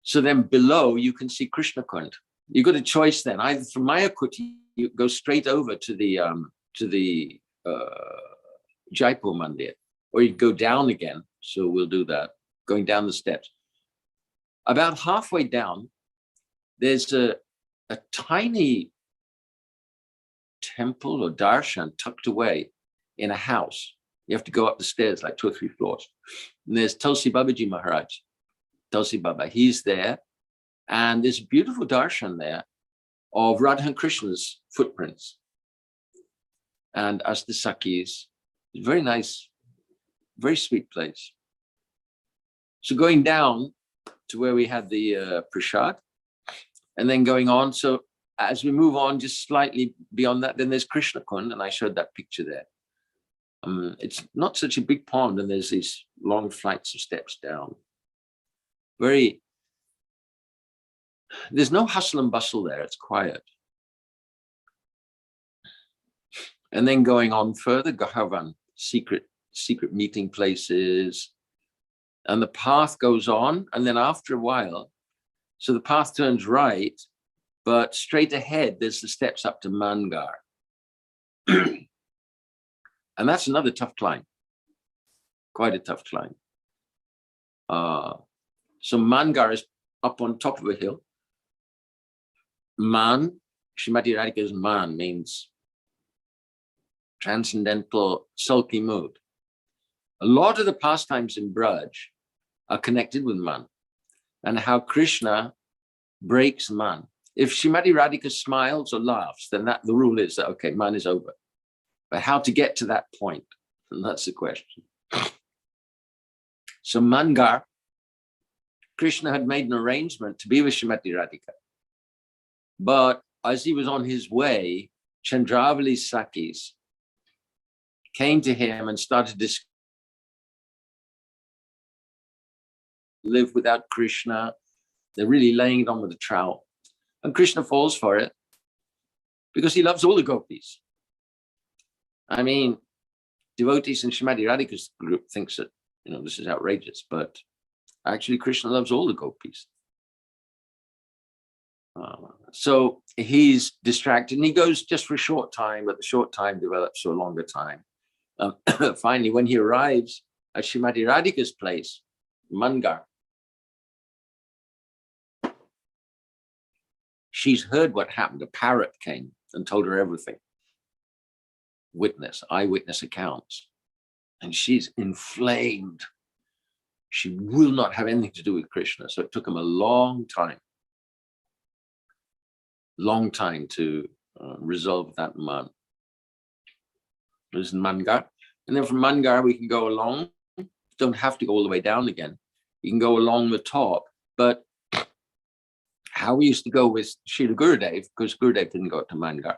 So then below you can see Krishna Kund. You've got a choice then, either from Mor-kuti, you go straight over to the Jaipur Mandir, or you go down again. So we'll do that, going down the steps. About halfway down, there's a tiny temple or darshan tucked away in a house. You have to go up the stairs like 2 or 3 floors. And there's Tulsi Babaji Maharaj, Tulsi Baba, he's there. And there's a beautiful darshan there of Radha and Krishna's footprints and Astasakis. Very nice, very sweet place. So going down to where we had the prasad and then going on. So as we move on, just slightly beyond that, then there's Krishna Kund, and I showed that picture there. It's not such a big pond, and there's these long flights of steps down. There's no hustle and bustle there, it's quiet. And then going on further, Gahvaravana, secret meeting places. And the path goes on, and then after a while, so the path turns right, but straight ahead, there's the steps up to Mana-garha. And that's another tough climb, quite a tough climb. So Mana-garha is up on top of a hill. Man, Srimati Radhika's man means transcendental sulky mood. A lot of the pastimes in Braj are connected with man and how Krishna breaks man. If Srimati Radhika smiles or laughs, then the rule is that, okay, man is over. But how to get to that point, and that's the question. So Mana-garha, Krishna had made an arrangement to be with Srimati Radhika. But as he was on his way, Chandravali's Sakis came to him and started to live without Krishna. They're really laying it on with a trowel. And Krishna falls for it because he loves all the gopis. I mean, devotees in Srimati Radhika's group thinks that, this is outrageous, but actually Krishna loves all the gopis. So he's distracted and he goes just for a short time, but the short time develops to a longer time. Finally, when he arrives at Srimati Radhika's place, Mana-garha, she's heard what happened. A parrot came and told her everything. Eyewitness accounts. And she's inflamed. She will not have anything to do with Krishna. So it took him a long time to resolve that man. There's Mana-garha. And then from Mana-garha, we can go along. Don't have to go all the way down again. You can go along the top. But how we used to go with Srila Gurudev, because Gurudev didn't go up to Mana-garha.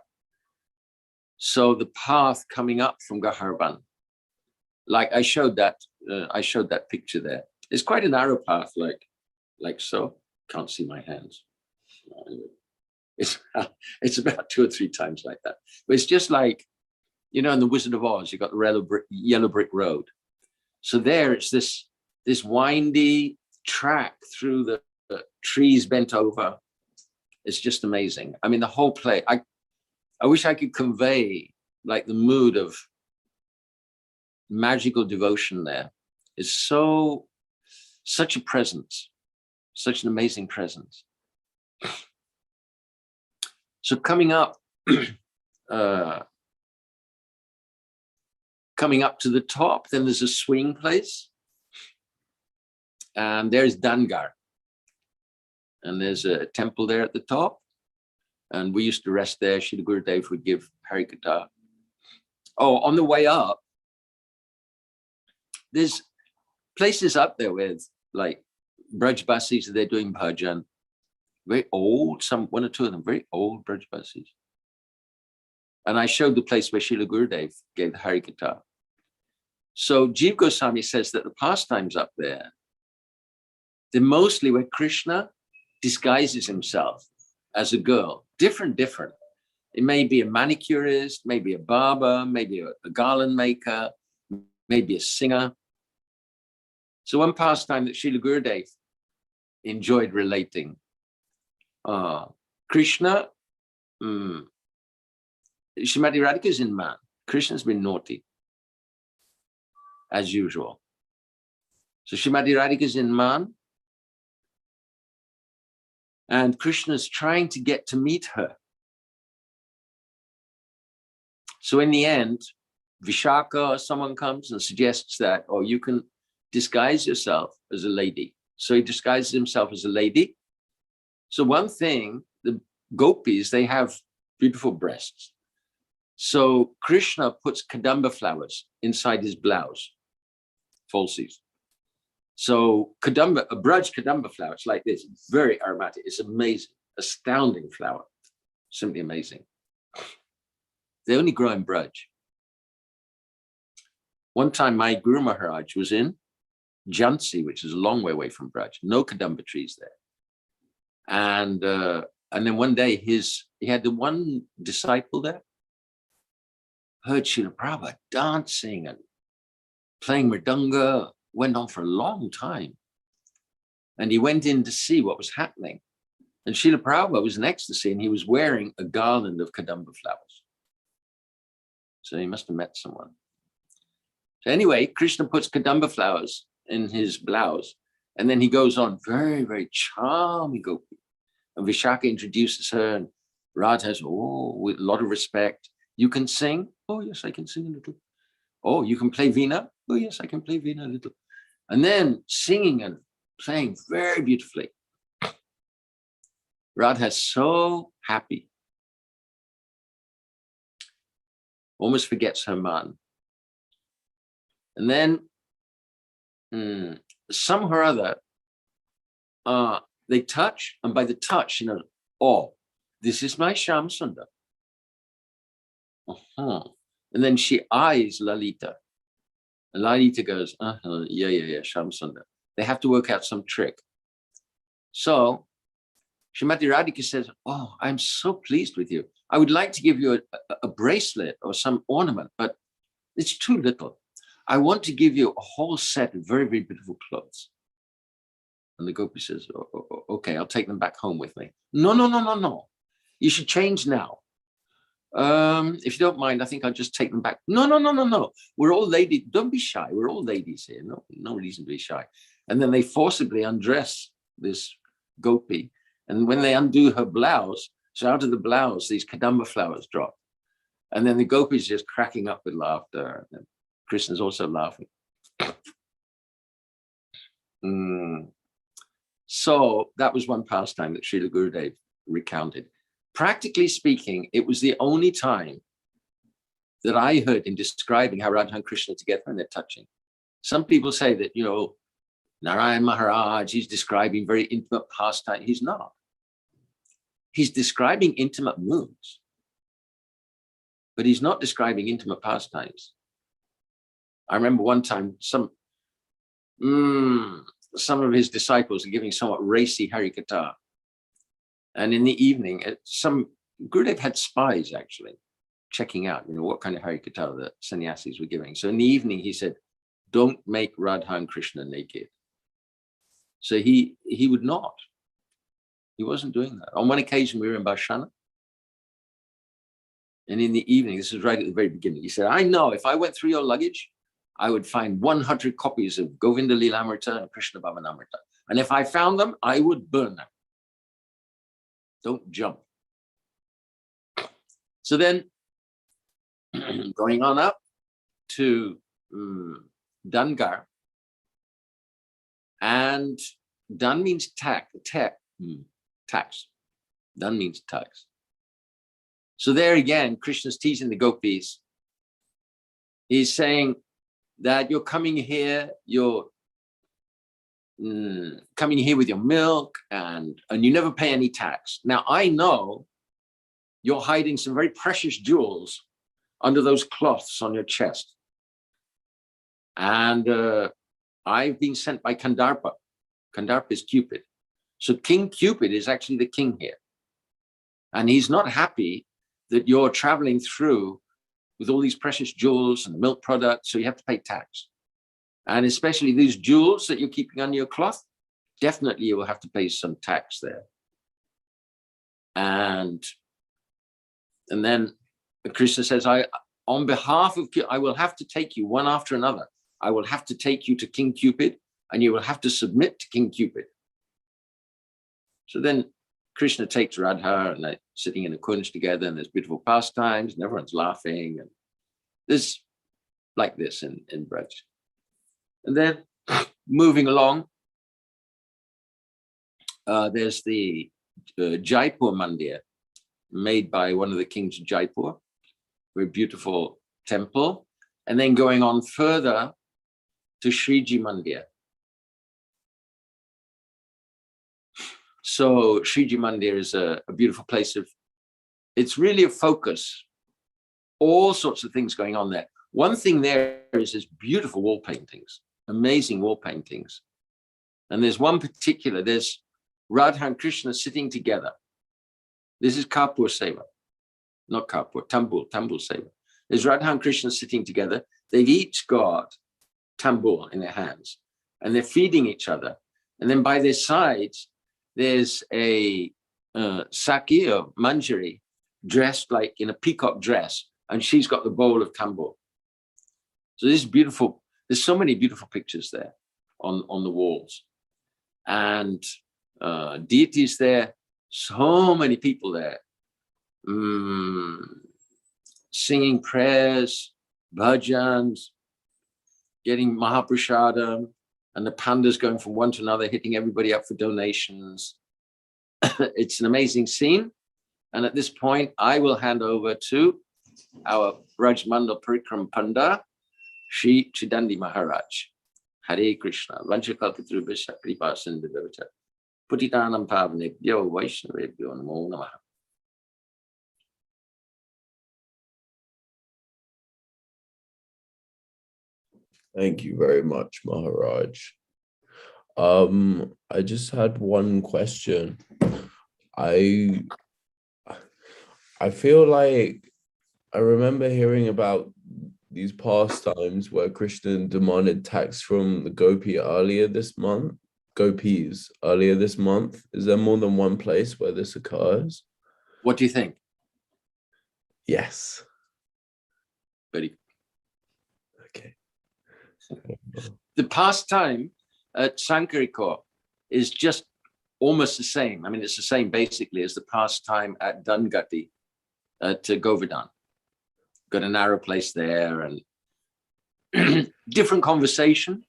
So the path coming up from Gahvaravana, like I showed that picture there. It's quite a narrow path, like so. Can't see my hands. It's about 2 or 3 times like that. But it's just like, in the Wizard of Oz, you got the yellow brick road. So there it's this this windy track through the trees bent over. It's just amazing. I mean, the whole place, I wish I could convey like the mood of magical devotion there. It's such a presence, such an amazing presence. So coming up to the top, then there's a swing place, and there's Dana-garha, and there's a temple there at the top, and we used to rest there. Srila Gurudev would give Harikatha. Oh, on the way up, there's places up there with like Brajbasis, they're doing bhajan. Very old, one or two of them, very old Brajbasis. And I showed the place where Srila Gurudev gave the Harikatha. So Jiva Goswami says that the pastimes up there, they're mostly where Krishna disguises himself as a girl. Different. It may be a manicurist, maybe a barber, maybe a garland maker, maybe a singer. So one pastime that Srila Gurudev enjoyed relating, Krishna, Srimati Radhika is in man. Krishna's been naughty, as usual. So Srimati Radhika is in man, and Krishna's trying to get to meet her. So in the end, Vishaka or someone comes and suggests that, oh, you can disguise yourself as a lady. So he disguises himself as a lady. So one thing, the gopis, they have beautiful breasts. So Krishna puts kadamba flowers inside his blouse, falsies. So kadamba, a Braj kadamba flower, it's like this, very aromatic. It's amazing, astounding flower, simply amazing. They only grow in Braj. One time my Guru Maharaj was in Jhansi, which is a long way away from Braj, no kadamba trees there. And then one day he had the one disciple there, heard Srila Prabhupada dancing and playing mridanga, went on for a long time. And he went in to see what was happening. And Srila Prabhupada was in ecstasy, and he was wearing a garland of kadamba flowers. So he must have met someone. So anyway, Krishna puts kadamba flowers in his blouse, and then he goes on, very, very charming gopi. And Vishaka introduces her, and Radha says, oh, with a lot of respect, you can sing? Oh, yes, I can sing a little. Oh, you can play veena? Oh, yes, I can play veena a little. And then singing and playing very beautifully. Radha is so happy. Almost forgets her man. And then somehow or other, they touch, and by the touch, oh, this is my Shyam Sundar. And then she eyes Lalita. And Lalita goes, yeah, Shyam Sundar. They have to work out some trick. So Srimati Radhika says, oh, I'm so pleased with you. I would like to give you a bracelet or some ornament, but it's too little. I want to give you a whole set of very, very beautiful clothes. And the gopi says, okay, I'll take them back home with me. No. You should change now. If you don't mind, I think I'll just take them back. No. We're all ladies. Don't be shy. We're all ladies here. No reason to be shy. And then they forcibly undress this gopi. And when they undo her blouse, so out of the blouse, these kadamba flowers drop. And then the gopi is just cracking up with laughter. And Krishna's also laughing. So that was one pastime that Srila Gurudev recounted. Practically speaking, it was the only time that I heard him describing how Radha and Krishna are together and they're touching. Some people say that, Narayan Maharaj, he's describing very intimate pastime. He's not. He's describing intimate moods, but he's not describing intimate pastimes. I remember one time some of his disciples are giving somewhat racy Harikatha. And in the evening, Gurudev had spies actually checking out, what kind of Harikatha the sannyasis were giving. So in the evening, he said, don't make Radha and Krishna naked. So he would not. He wasn't doing that. On one occasion, we were in Varsana, and in the evening, this is right at the very beginning, he said, I know if I went through your luggage, I would find 100 copies of Govinda Lilamrita and Krishna Bhavanamrita. And if I found them, I would burn them. Don't jump. So then, going on up to Dana-garha, and Dan means tax. Dan means tax. So there again, Krishna's teasing the gopis. He's saying that you're coming here, you're coming here with your milk, and you never pay any tax. Now I know you're hiding some very precious jewels under those cloths on your chest. And I've been sent by Kandarpa. Kandarpa is Cupid. So King Cupid is actually the king here. And he's not happy that you're traveling through with all these precious jewels and milk products, so you have to pay tax. And especially these jewels that you're keeping under your cloth, definitely you will have to pay some tax there. And then Krishna says, on behalf of, I will have to take you one after another. I will have to take you to King Cupid, and you will have to submit to King Cupid. So then Krishna takes Radha, and they're sitting in a kunj together, and there's beautiful pastimes, and everyone's laughing. And there's like this in Braj. And then moving along, there's the Jaipur Mandir, made by one of the kings of Jaipur, very beautiful temple. And then going on further to Sriji Mandir. So Sriji Mandir is a beautiful place it's really a focus, all sorts of things going on there. One thing there is there's beautiful wall paintings, amazing wall paintings. And there's one particular, there's Radha and Krishna sitting together. This is Kapur Seva, not Kapur, Tambul Seva. There's Radha and Krishna sitting together. They've each got tambul in their hands, and they're feeding each other. And then by their sides, there's a Saki or Manjari dressed like in a peacock dress, and she's got the bowl of tambul. So this is beautiful. There's so many beautiful pictures there on the walls. And deities there, so many people there, singing prayers, bhajans, getting Mahaprasadam, and the pandas going from one to another, hitting everybody up for donations. It's an amazing scene. And at this point, I will hand over to our Vraja-mandala parikrama Panda, Shri Chidandi Maharaj. Hare Krishna. Vanchakalpatarubhasya kripa sindhuvavata. Putitanam pavanebhyo vaishnavebhyo namo namaha. Thank you very much, Maharaj. I just had one question. I feel like I remember hearing about these pastimes where Krishna demanded tax from the gopis earlier this month. Is there more than one place where this occurs? What do you think? Yes. Very okay. The pastime at Sankiri Khora is just almost the same. I mean, it's the same basically as the pastime at Dungati at Govardhan. Got a narrow place there, and different conversation.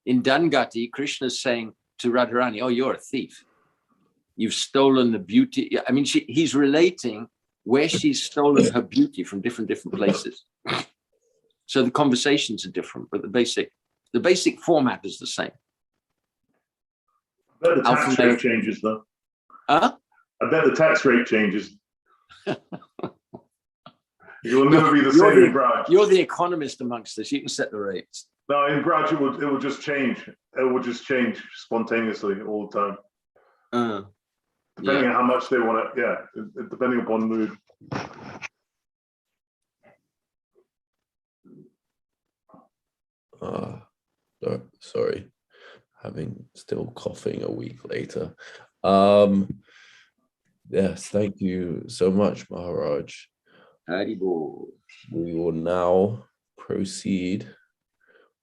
In Dungati, Krishna's saying to Radharani, oh, you're a thief. You've stolen the beauty. I mean, he's relating where she's stolen her beauty from different places. So the conversations are different, but the basic format is the same. I bet the tax rate changes, though. Huh? I bet the tax rate changes. It will never be the same in Braj. You're the economist amongst us. You can set the rates. No, in Braj, it will just change. It will just change spontaneously all the time. Depending on how much they want to, depending upon mood. Sorry, still coughing a week later. Yes, thank you so much, Maharaj. Haribol. We will now proceed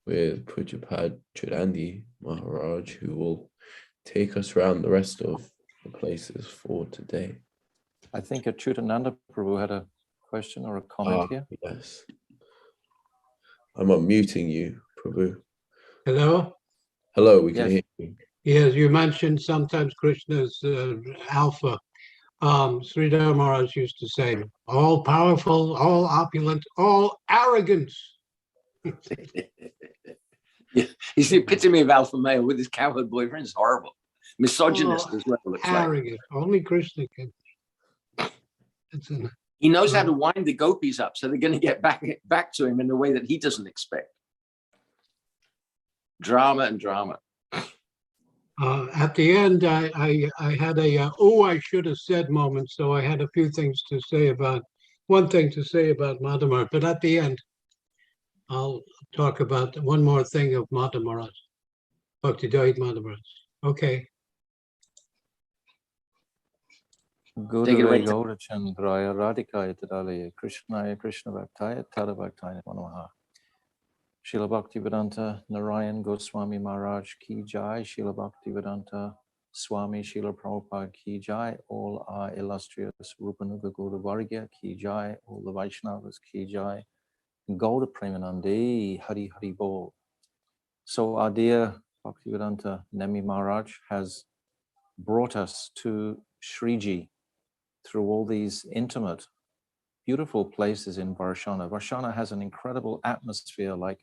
with Pujapad Chudandi Maharaj, who will take us around the rest of the places for today. I think Achutananda Prabhu had a question or a comment here. Yes. I'm unmuting you, Prabhu. Hello? Hello, we can hear you. Yes, you mentioned sometimes Krishna's alpha. Sridhar Maharaj used to say, all powerful, all opulent, all arrogant. Yeah, he's the epitome of alpha male with his cowherd boyfriend. It's horrible. Misogynist as well. Looks like. Arrogant. Only Krishna can. He knows how to wind the gopis up, so they're going to get back to him in a way that he doesn't expect. Drama and drama. At the end, I had a oh, I should have said moment, so I had a few things to say about, one thing to say about Madhumar, but at the end, I'll talk about one more thing of Madhumar, Bhakti Dait Madhumar. Okay. Guruvai Gaurachandraya Radhika Yatadalaya Krishnaya Krishna Bhaktaya Tada Bhaktaya Manoha. Srila Bhaktivedanta Narayan Goswami Maharaj Ki Jai, Srila Bhaktivedanta Swami Srila Prabhupada Ki Jai, all our illustrious Rupanuga Guru Vargya Ki Jai, all the Vaishnavas Ki Jai, Gauda Premanandi Hari Hari Bol. So our dear Bhaktivedanta Nemi Maharaj has brought us to Sriji through all these intimate, beautiful places in Varsana. Varsana has an incredible atmosphere like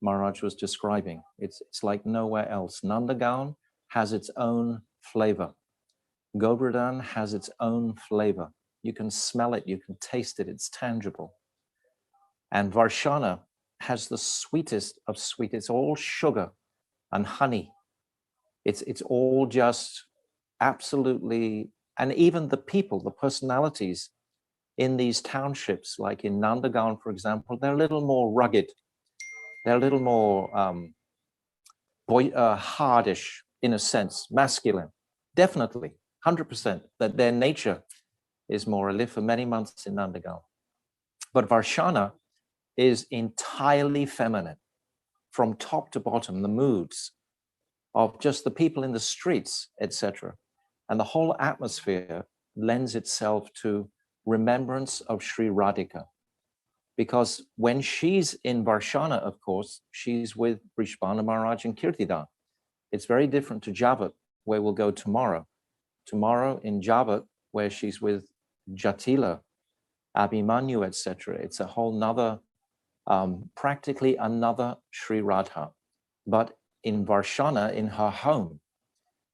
Maharaj was describing. It's like nowhere else. Nanda-garha has its own flavor. Govardhan has its own flavor. You can smell it, you can taste it, it's tangible. And Varsana has the sweetest of sweet. It's all sugar and honey. It's all just absolutely, and even the people, the personalities in these townships, like in Nanda-garha, for example, they're a little more rugged. They're a little more hardish in a sense, masculine. Definitely, 100%, that their nature is more. I lived for many months in Nanda-garha. But Varsana is entirely feminine, from top to bottom, the moods of just the people in the streets, etc. And the whole atmosphere lends itself to remembrance of Sri Radhika. Because when she's in Varsana, of course, she's with Brishbanu Maharaj and Kirtidan. It's very different to Javat, where we'll go tomorrow. Tomorrow in Javat, where she's with Jatila, Abhimanyu, etc. It's a whole nother, practically another Sri Radha. But in Varsana, in her home,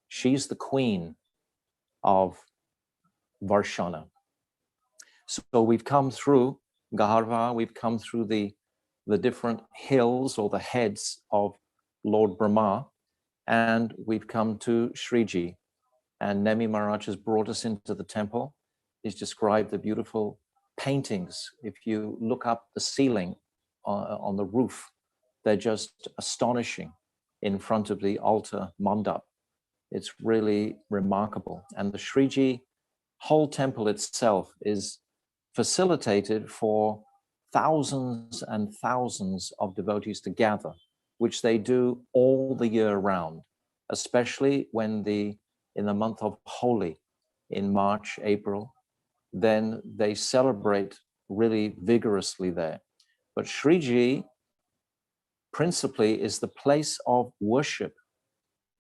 she's the queen of Varsana. So we've come through Gahvaravana, we've come through the different hills or the heads of Lord Brahma, and we've come to Sriji. And Nemi Maharaj has brought us into the temple. He's described the beautiful paintings. If you look up the ceiling on the roof, they're just astonishing in front of the altar mandap. It's really remarkable. And the Sriji whole temple itself is facilitated for thousands and thousands of devotees to gather, which they do all the year round, especially when in the month of Holi, in March, April, then they celebrate really vigorously there. But Sriji principally is the place of worship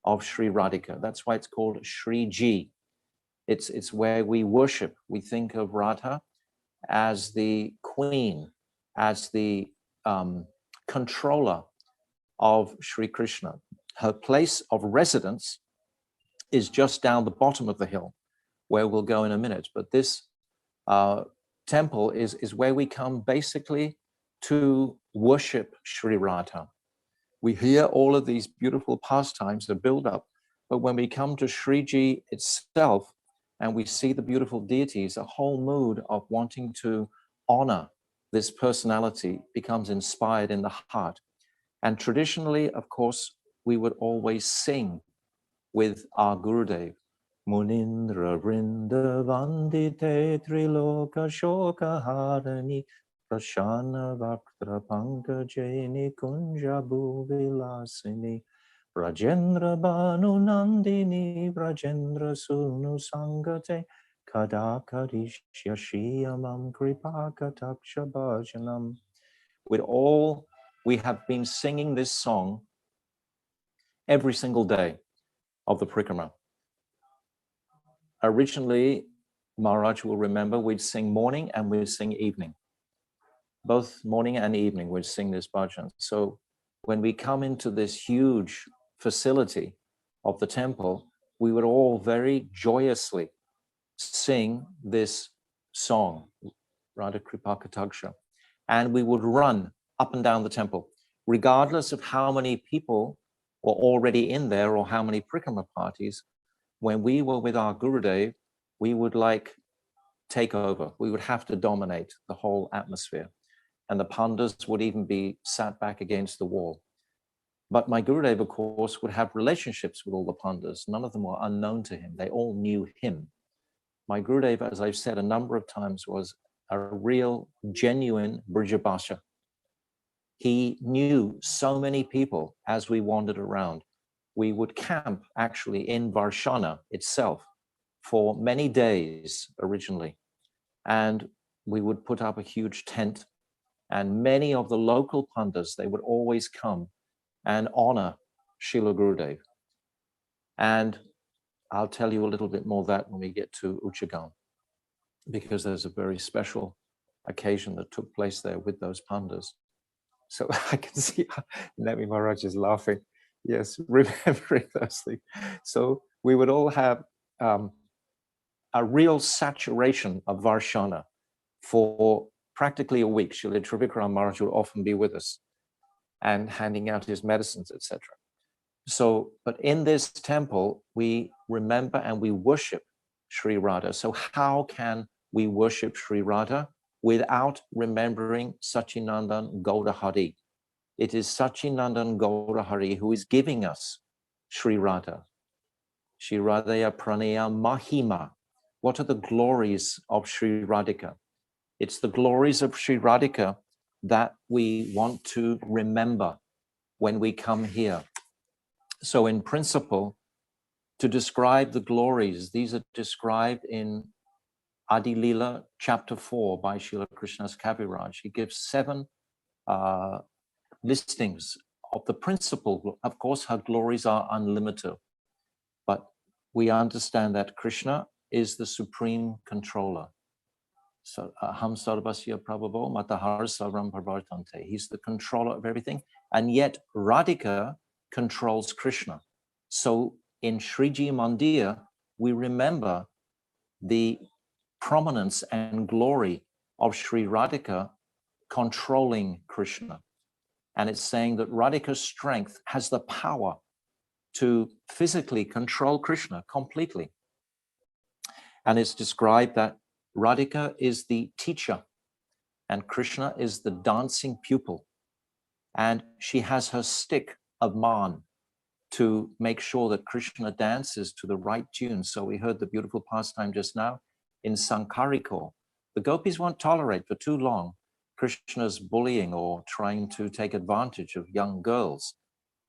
of Sri Radhika. That's why it's called Sriji. It's where we worship. We think of Radha as the queen, as the controller of Sri Krishna. Her place of residence is just down the bottom of the hill, where we'll go in a minute. But this temple is where we come basically to worship Sri Radha. We hear all of these beautiful pastimes, the build up, but when we come to Sriji itself and we see the beautiful deities, a whole mood of wanting to honor this personality becomes inspired in the heart. And traditionally, of course, we would always sing with our Gurudev. Munindra Vrindavandite Triloka Shoka Harani Prashana Vaktra Pankajeni Kunjabu Vilasini Rajendra Banu Nandini Rajendra Sunu Sangate Kadakarishya Shiyamam Kripakataksha Bhajanam. With all, we have been singing this song every single day of the parikrama. Originally, Maharaj will remember, we'd sing morning and we'd sing evening. Both morning and evening, we'd sing this bhajan. So when we come into this huge facility of the temple, we would all very joyously sing this song, Radha Kripakataksha, and we would run up and down the temple, regardless of how many people were already in there or how many parikrama parties. When we were with our Gurudev, we would like take over. We would have to dominate the whole atmosphere. And the pandas would even be sat back against the wall. But my Gurudev, of course, would have relationships with all the pandas. None of them were unknown to him. They all knew him. My Gurudev, as I've said a number of times, was a real, genuine Brijabhasha. He knew so many people as we wandered around. We would camp actually in Varsana itself for many days originally. And we would put up a huge tent, and many of the local pandas, they would always come and honor Srila Gurudev. And I'll tell you a little bit more of that when we get to Uchagaon, because there's a very special occasion that took place there with those pandas. So I can see Nemi Maharaj is laughing. Yes, remembering those things. So we would all have a real saturation of Varsana for practically a week. Srila Trivikram Maharaj would often be with us and handing out his medicines, etc. So, but in this temple, we remember and we worship Sri Radha. So how can we worship Sri Radha without remembering Sachinandan Gaurahari? It is Sachinandan Gaurahari who is giving us Sri Radha. Sri Radhaya Pranaya Mahima. What are the glories of Sri Radhika? It's the glories of Sri Radhika that we want to remember when we come here. So in principle, to describe the glories, these are described in Adi Lila chapter 4 by Srila Krishnadas Kaviraj. He gives 7 listings of the principle. Of course, her glories are unlimited, but we understand that Krishna is the supreme controller. So Ham Sarvasya Prabhavo Matahar Sarvam Parvartante. He's the controller of everything, and yet Radhika controls Krishna. So in Sriji Mandir, we remember the prominence and glory of Sri Radhika controlling Krishna. And it's saying that Radhika's strength has the power to physically control Krishna completely. And it's described that Radhika is the teacher and Krishna is the dancing pupil. And she has her stick of man to make sure that Krishna dances to the right tune. So we heard the beautiful pastime just now in Sankiri Khora. The gopis won't tolerate for too long Krishna's bullying or trying to take advantage of young girls.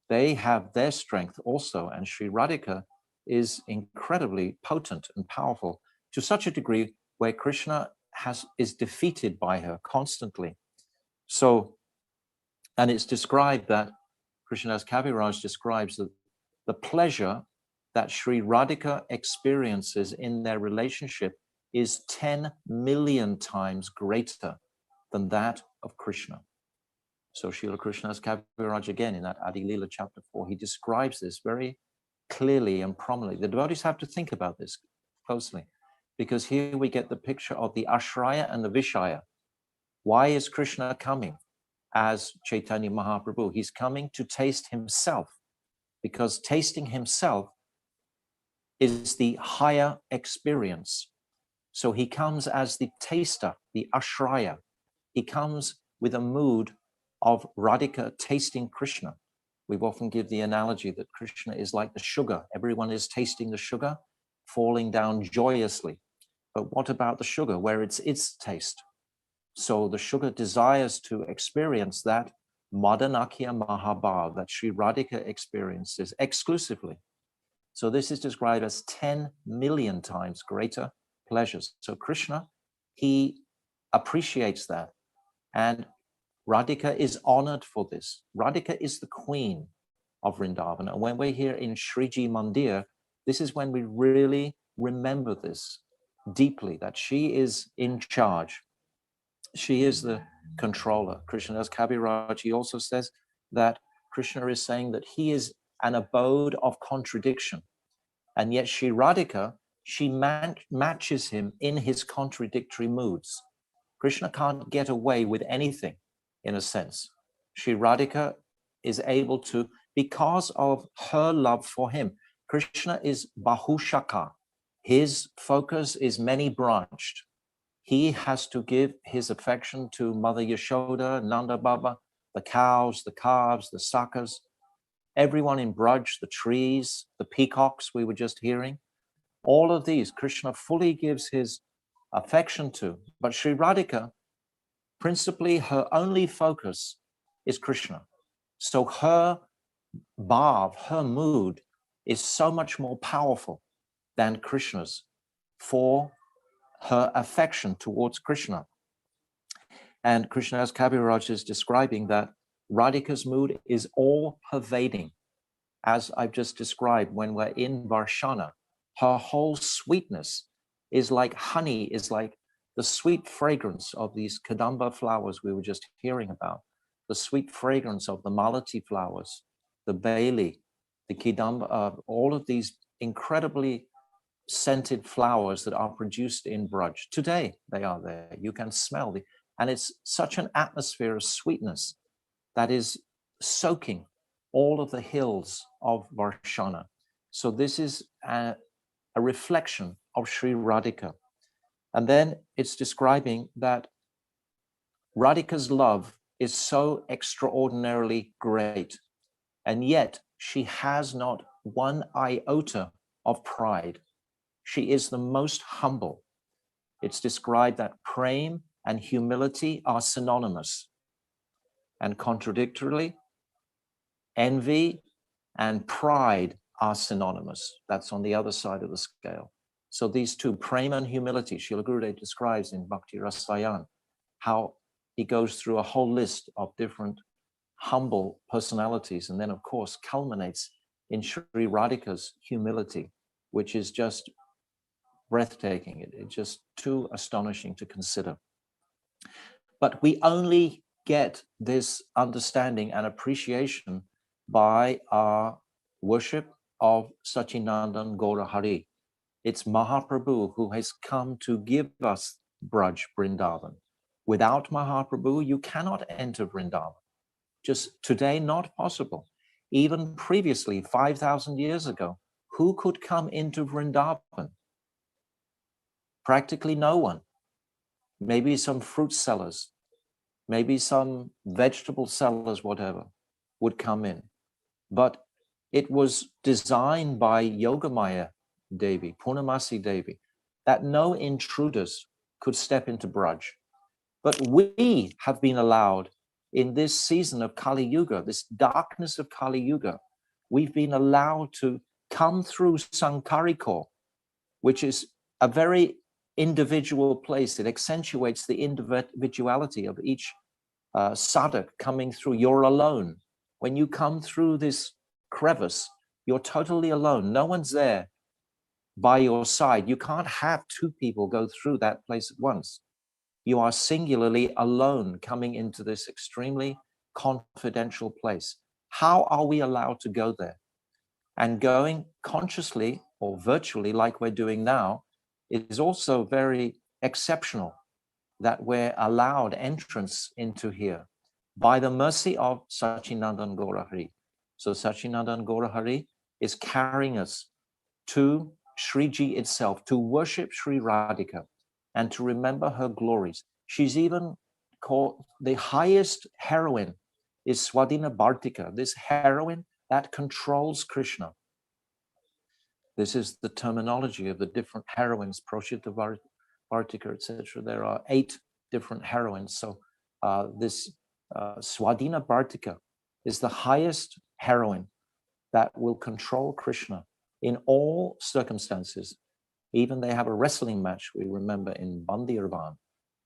They have their strength also, and Sri Radhika is incredibly potent and powerful to such a degree where Krishna is defeated by her constantly. So, and it's described that Krishnadas Kaviraj describes that the pleasure that Sri Radhika experiences in their relationship is 10 million times greater than that of Krishna. So Srila Krishnadas Kaviraj, again, in that Adi Lila chapter 4, he describes this very clearly and prominently. The devotees have to think about this closely, because here we get the picture of the Ashraya and the Vishaya. Why is Krishna coming as Chaitanya Mahaprabhu? He's coming to taste himself, because tasting himself is the higher experience. So he comes as the taster, the Ashraya. He comes with a mood of Radhika tasting Krishna. We've often give the analogy that Krishna is like the sugar. Everyone is tasting the sugar, falling down joyously. But what about the sugar, where it's its taste? So the sugar desires to experience that Madanakya Mahabhav, that Sri Radhika experiences exclusively. So this is described as 10 million times greater pleasures. So Krishna, he appreciates that. And Radhika is honored for this. Radhika is the queen of Vrindavan. And when we're here in Sriji Mandir, this is when we really remember this deeply, that she is in charge. She is the controller. Krishnadas Kaviraj, he also says that Krishna is saying that he is an abode of contradiction. And yet Sri Radhika, she matches him in his contradictory moods. Krishna can't get away with anything, in a sense. Sri Radhika is able to, because of her love for him. Krishna is Bahushaka. His focus is many-branched. He has to give his affection to Mother Yashoda, Nanda Baba, the cows, the calves, the sakas, everyone in Braj, the trees, the peacocks we were just hearing. All of these, Krishna fully gives his affection to. But Sri Radhika, principally her only focus is Krishna. So her bhav, her mood, is so much more powerful than Krishna's for her affection towards Krishna. And Krishnadas Kaviraj is describing that Radhika's mood is all-pervading. As I've just described, when we're in Varsana, her whole sweetness is like honey, is like the sweet fragrance of these kadamba flowers we were just hearing about, the sweet fragrance of the malati flowers, the baili, the kidamba, all of these incredibly scented flowers that are produced in Braj. Today they are there. You can smell the, and it's such an atmosphere of sweetness that is soaking all of the hills of Varsana. So this is a reflection of Sri Radhika. And then it's describing that Radhika's love is so extraordinarily great, and yet she has not one iota of pride. She is the most humble. It's described that prem and humility are synonymous, and contradictorily, envy and pride are synonymous. That's on the other side of the scale. So these two, prema and humility, Srila Gurudev describes in Bhakti Rasayan, how he goes through a whole list of different humble personalities, and then of course culminates in Sri Radhika's humility, which is just breathtaking. It's just too astonishing to consider. But we only get this understanding and appreciation by our worship of Sachinandan Gaura Hari. It's Mahaprabhu who has come to give us Braj Vrindavan. Without Mahaprabhu, you cannot enter Vrindavan. Just today, not possible. Even previously, 5,000 years ago, who could come into Vrindavan? Practically no one. Maybe some fruit sellers, maybe some vegetable sellers, whatever, would come in. But it was designed by Yogamaya Devi, Purnamasi Devi, that no intruders could step into Braj. But we have been allowed in this season of Kali Yuga, this darkness of Kali Yuga, we've been allowed to come through Sankiri Khora, which is a very individual place. It accentuates the individuality of each sadhak coming through. You're alone. When you come through this crevice, you're totally alone. No one's there by your side. You can't have two people go through that place at once. You are singularly alone coming into this extremely confidential place. How are we allowed to go there? And going consciously or virtually like we're doing now is also very exceptional, that we're allowed entrance into here by the mercy of Sachinandan Gaura Hari. So Sachinandan Gaura Hari is carrying us to Sriji itself, to worship Sri Radhika and to remember her glories. She's even called the highest heroine is Swadina Bhartika, this heroine that controls Krishna. This is the terminology of the different heroines, Proshita Bhartika, etc. There are 8 different heroines. So this Swadina Bhartika is the highest heroine that will control Krishna in all circumstances. Even they have a wrestling match, we remember, in Bandirvan.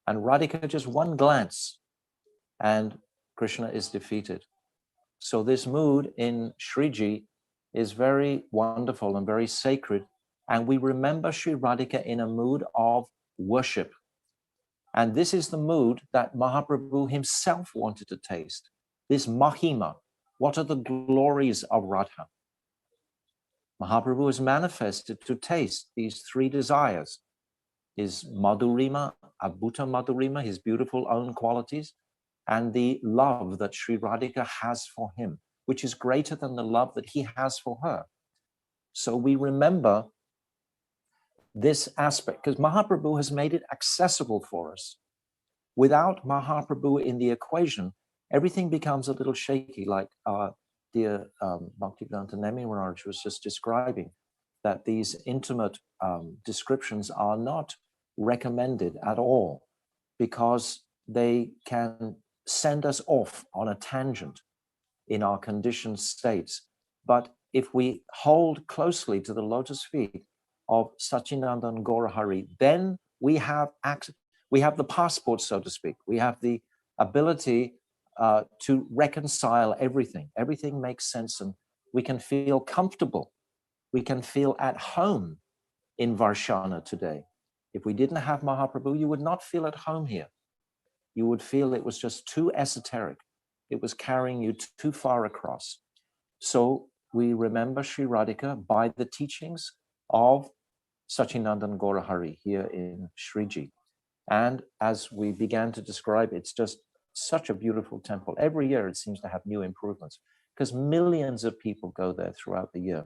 And Radhika, just one glance, and Krishna is defeated. So this mood in Sriji is very wonderful and very sacred. And we remember Sri Radhika in a mood of worship. And this is the mood that Mahaprabhu himself wanted to taste. This Mahima. What are the glories of Radha? Mahaprabhu is manifested to taste these 3 desires. His Madhurima, Abhuta Madhurima, his beautiful own qualities, and the love that Sri Radhika has for him, which is greater than the love that he has for her. So we remember this aspect, because Mahaprabhu has made it accessible for us. Without Mahaprabhu in the equation, everything becomes a little shaky, like dear Bhaktivedanta Nemi Maharaj was just describing, that these intimate descriptions are not recommended at all, because they can send us off on a tangent in our conditioned states. But if we hold closely to the lotus feet of Sachinandan Gaurahari, then we have the passport, so to speak. We have the ability to reconcile everything. Everything makes sense, and we can feel comfortable. We can feel at home in Varsana today. If we didn't have Mahaprabhu, you would not feel at home here. You would feel it was just too esoteric. It was carrying you too far across. So we remember Sri Radhika by the teachings of Sachinandan Gaurahari here in Sriji. And as we began to describe, it's just such a beautiful temple. Every year it seems to have new improvements, because millions of people go there throughout the year.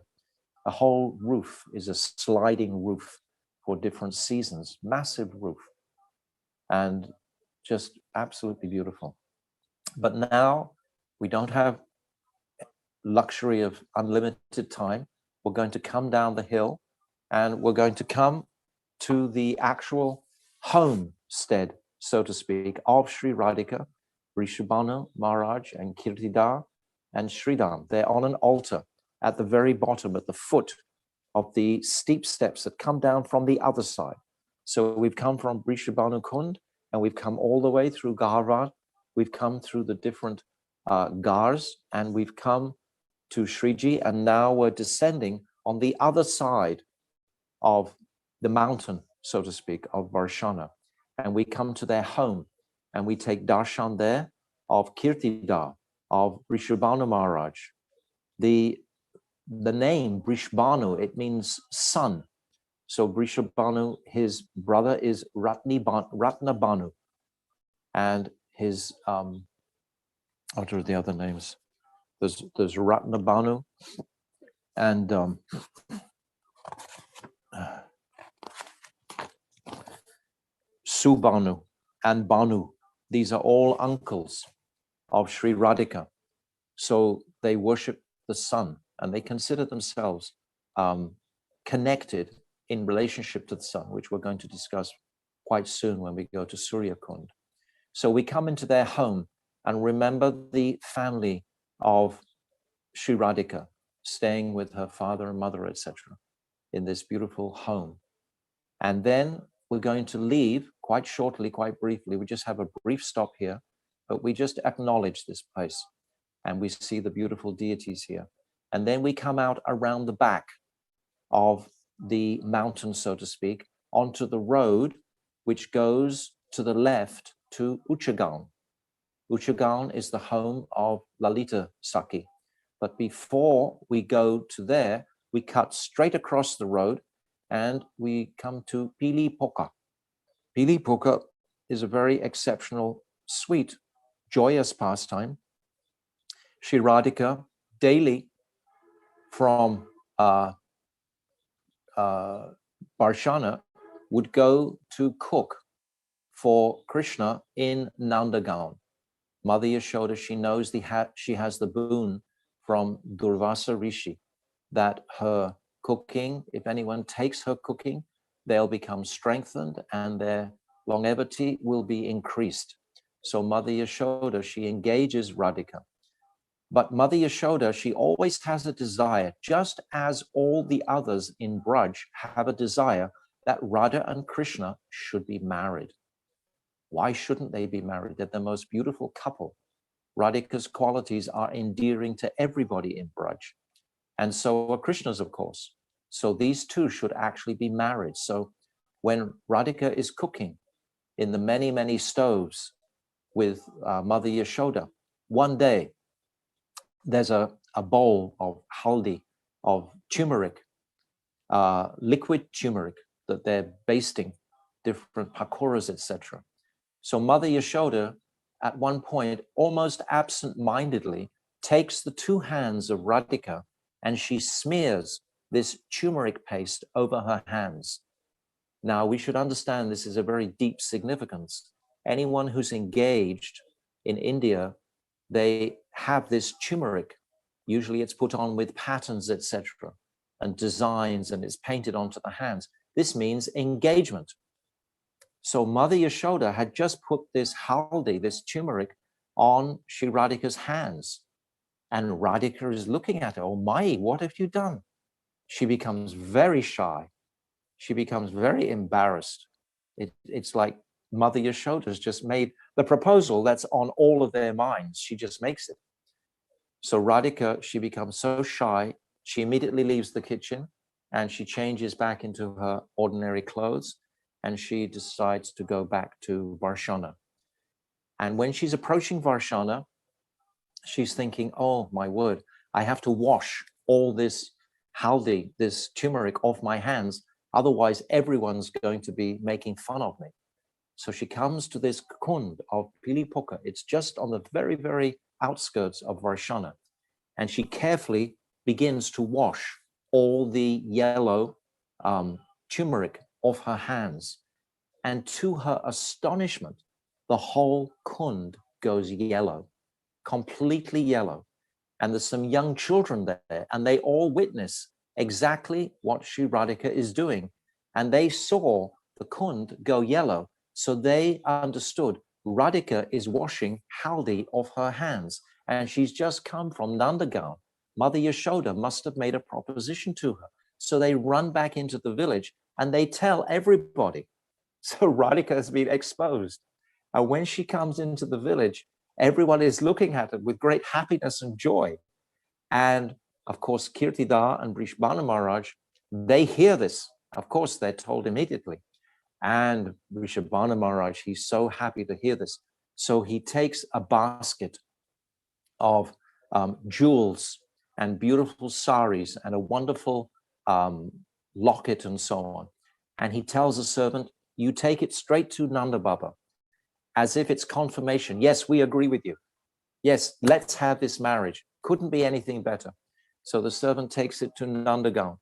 A whole roof is a sliding roof for different seasons, massive roof, and just absolutely beautiful. But now we don't have luxury of unlimited time. We're going to come down the hill, and we're going to come to the actual homestead, so to speak, of Sri Radhika, Brishbanu Maharaj and Kirtidar and Sridham. They're on an altar at the very bottom, at the foot of the steep steps that come down from the other side. So we've come from Brishbanu Kund, and we've come all the way through Gahvaravana. We've come through the different Ghars, and we've come to Sriji, and now we're descending on the other side of the mountain, so to speak, of Varsana. And we come to their home, and we take darshan there of Kirtidar, of Brishbanu Maharaj. The name Brishbanu, it means son. So Brishbanu, his brother is Ratnabanu, and his what are the other names? There's Ratnabanu and Subanu and Banu. These are all uncles of Sri Radhika. So they worship the sun, and they consider themselves connected in relationship to the sun, which we're going to discuss quite soon when we go to Suryakunda. So we come into their home and remember the family of Sri Radhika staying with her father and mother, etc., in this beautiful home. And then we're going to leave quite shortly, quite briefly. We just have a brief stop here, but we just acknowledge this place, and we see the beautiful deities here. And then we come out around the back of the mountain, so to speak, onto the road which goes to the left to Uchagaon. Uchagaon is the home of Lalitasaki. But before we go to there, we cut straight across the road and we come to Pili-pokhara. Pili-pokhara is a very exceptional, sweet, joyous pastime. Sri Radhika daily from Varsana would go to cook for Krishna in Nandagaon. Mother Yashoda, she knows she has the boon from Durvasa Rishi that her cooking, if anyone takes her cooking, they'll become strengthened and their longevity will be increased. So Mother Yashoda, she engages Radhika. But Mother Yashoda, she always has a desire, just as all the others in Braj have a desire that Radha and Krishna should be married. Why shouldn't they be married? They're the most beautiful couple. Radhika's qualities are endearing to everybody in Braj. And so are Krishna's, of course. So these two should actually be married. So when Radhika is cooking in the many, many stoves with Mother Yashoda, one day there's a bowl of haldi, of turmeric, liquid turmeric that they're basting different pakoras, etc. So Mother Yashoda, at one point, almost absent-mindedly, takes the two hands of Radhika and she smears this turmeric paste over her hands. Now, we should understand this is a very deep significance. Anyone who's engaged in India, they have this turmeric. Usually it's put on with patterns, etc., and designs, and it's painted onto the hands. This means engagement. So Mother Yashoda had just put this haldi, this turmeric, on Shri Radhika's hands. And Radhika is looking at her. Oh my, what have you done? She becomes very shy. She becomes very embarrassed. It's like Mother Yashoda's just made the proposal that's on all of their minds. She just makes it. So Radhika, she becomes so shy. She immediately leaves the kitchen and she changes back into her ordinary clothes and she decides to go back to Varsana. And when she's approaching Varsana, she's thinking, oh my word, I have to wash all this haldi, this turmeric off my hands. Otherwise, everyone's going to be making fun of me. So she comes to this kund of Pili-pokhara. It's just on the very, very outskirts of Varsana. And she carefully begins to wash all the yellow turmeric off her hands. And to her astonishment, the whole kund goes yellow, completely yellow. And there's some young children there, and they all witness exactly what Shri Radhika is doing. And they saw the kund go yellow. So they understood Radhika is washing haldi off her hands. And she's just come from Nandagaon. Mother Yashoda must have made a proposition to her. So they run back into the village and they tell everybody. So Radhika has been exposed. And when she comes into the village, everyone is looking at her with great happiness and joy. And of course, Kirtidar and Brishbanu Maharaj, they hear this. Of course, they're told immediately. And Brishbanu Maharaj, he's so happy to hear this. So he takes a basket of jewels and beautiful saris and a wonderful locket and so on. And he tells the servant, you take it straight to Nanda Baba, as if it's confirmation. Yes, we agree with you. Yes, let's have this marriage. Couldn't be anything better. So the servant takes it to Nandagaon.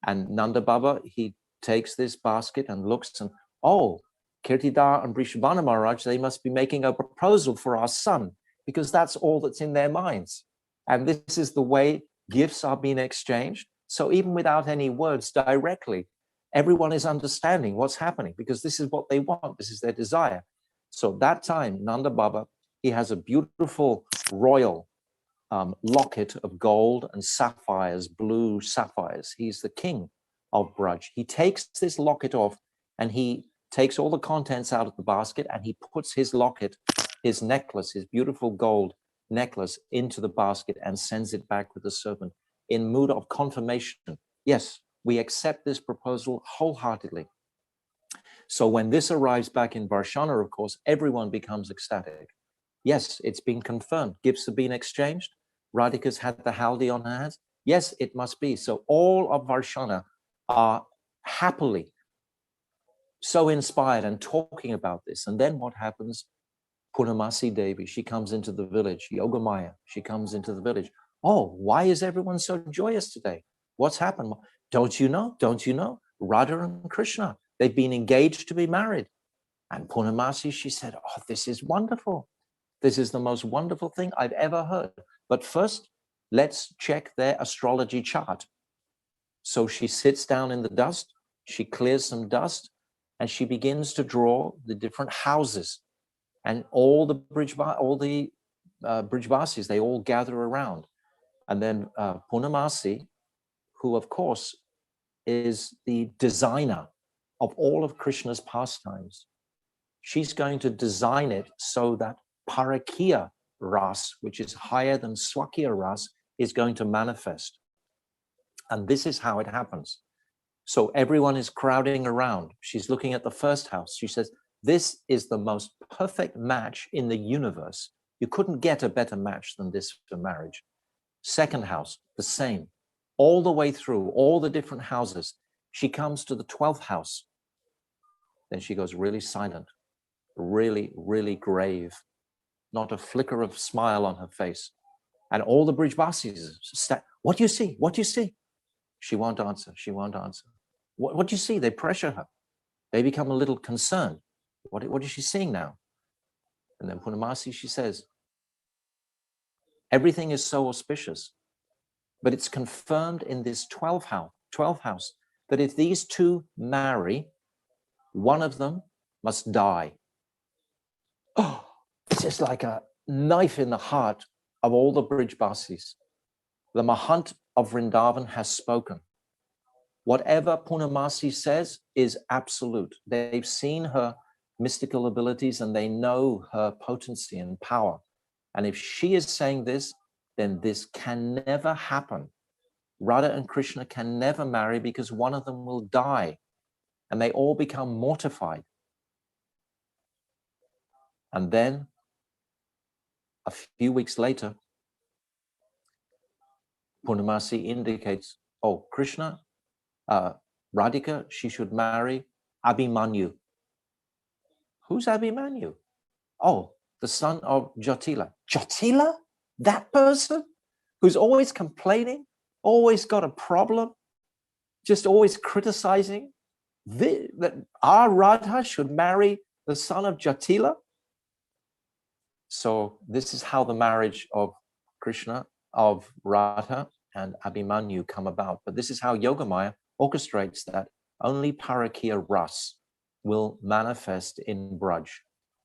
And Nanda Baba, he takes this basket and looks and, oh, Kirtidar and Brishbanu Maharaj, they must be making a proposal for our son, because that's all that's in their minds. And this is the way gifts are being exchanged. So even without any words directly, everyone is understanding what's happening, because this is what they want. This is their desire. So that time, Nanda Baba, he has a beautiful royal locket of gold and sapphires, blue sapphires. He's the king of Braj. He takes this locket off and he takes all the contents out of the basket and he puts his locket, his necklace, his beautiful gold necklace into the basket and sends it back with the servant in mood of confirmation. Yes, we accept this proposal wholeheartedly. So when this arrives back in Varsana, of course, everyone becomes ecstatic. Yes, it's been confirmed. Gifts have been exchanged. Radhika's had the haldi on her hands. Yes, it must be. So all of Varsana are happily so inspired and talking about this. And then what happens? Purnamasi Devi, she comes into the village. Yogamaya, she comes into the village. Oh, why is everyone so joyous today? What's happened? Don't you know? Don't you know? Radha and Krishna, they've been engaged to be married. And Purnamasi, she said, oh, this is wonderful. This is the most wonderful thing I've ever heard. But first, let's check their astrology chart. So she sits down in the dust, she clears some dust, and she begins to draw the different houses. And all the Brijbasis, they all gather around. And then Purnamasi, who of course is the designer of all of Krishna's pastimes, she's going to design it so that Parakiya Ras, which is higher than Swakiya Ras, is going to manifest. And this is how it happens. So everyone is crowding around. She's looking at the first house. She says, this is the most perfect match in the universe. You couldn't get a better match than this for marriage. Second house, the same. All the way through, all the different houses. She comes to the 12th house. Then she goes really silent, really, really grave. Not a flicker of smile on her face. And all the Brijbasis, what do you see? What do you see? She won't answer. She won't answer. What do you see? They pressure her. They become a little concerned. What is she seeing now? And then Purnamasi, she says, everything is so auspicious, but it's confirmed in this 12th house that if these two marry, one of them must die. Oh, it's just like a knife in the heart of all the Brijbasis. The Mahant of Vrindavan has spoken. Whatever Purnamasi says is absolute. They've seen her mystical abilities and they know her potency and power. And if she is saying this, then this can never happen. Radha and Krishna can never marry because one of them will die and they all become mortified. And then a few weeks later, Purnamasi indicates, oh, Krishna, Radhika, she should marry Abhimanyu. Who's Abhimanyu? Oh, the son of Jatila. Jatila? That person who's always complaining, always got a problem, just always criticizing that our Radha should marry the son of Jatila? So this is how the marriage of Krishna, of Radha and Abhimanyu come about. But this is how Yogamaya orchestrates that only Parakiya Ras will manifest in Braj.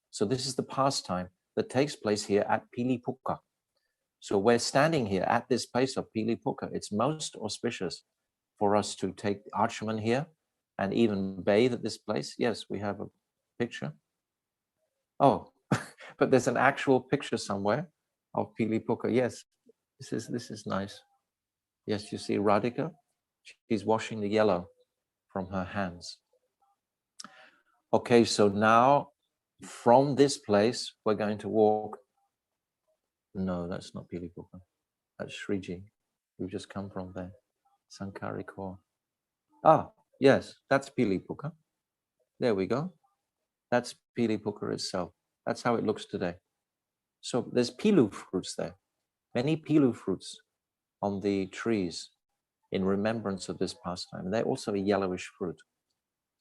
So this is the pastime that takes place here at Pili-pokhara. So we're standing here at this place of Pili-pokhara. It's most auspicious for us to take Archaman here and even bathe at this place. Yes, we have a picture. Oh, but there's an actual picture somewhere of Pili-pokhara. Yes, this is nice. Yes, you see Radhika, she's washing the yellow from her hands. Okay, so now from this place, we're going to walk. No, that's not Pili-pokhara. That's Sriji. We've just come from there. Sankiri Khora. Ah, yes, that's Pili-pokhara. There we go. That's Pili-pokhara itself. That's how it looks today. So there's pilu fruits there. Many pilu fruits on the trees in remembrance of this pastime. And they're also a yellowish fruit.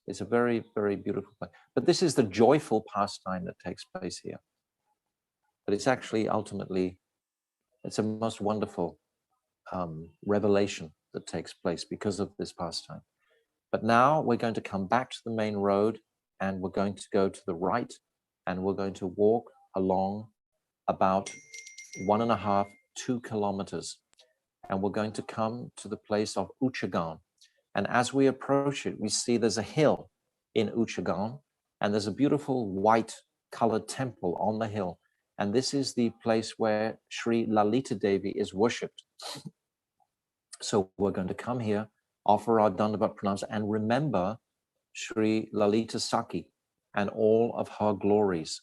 It's a very, very beautiful place. But this is the joyful pastime that takes place here. But it's actually ultimately, it's a most wonderful revelation that takes place because of this pastime. But now we're going to come back to the main road and we're going to go to the right and we're going to walk along about 1.5 to 2 kilometers. And we're going to come to the place of Uchagaon. And as we approach it, we see there's a hill in Uchagaon and there's a beautiful white colored temple on the hill. And this is the place where Sri Lalita Devi is worshipped. So we're going to come here, offer our Dandavat pranams, and remember Sri Lalitasaki and all of her glories.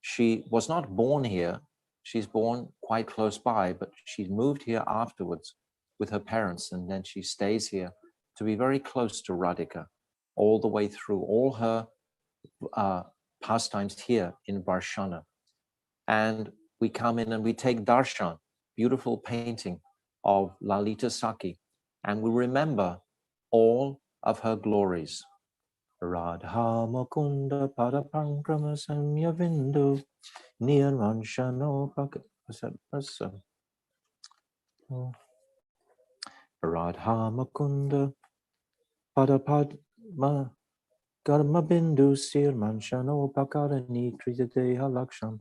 She was not born here. She's born quite close by, but she moved here afterwards with her parents, and then she stays here to be very close to Radhika all the way through all her pastimes here in Varsana. And we come in and we take darshan, beautiful painting of Lalitasaki, and we remember all of her glories. Radha Mukunda Padapankrama Samya Vindu Nirvanshano Pakasapasa. Radha Mukunda Padapadma Karma Bindu Sir Manshano Pakarani Kritadeha Laksham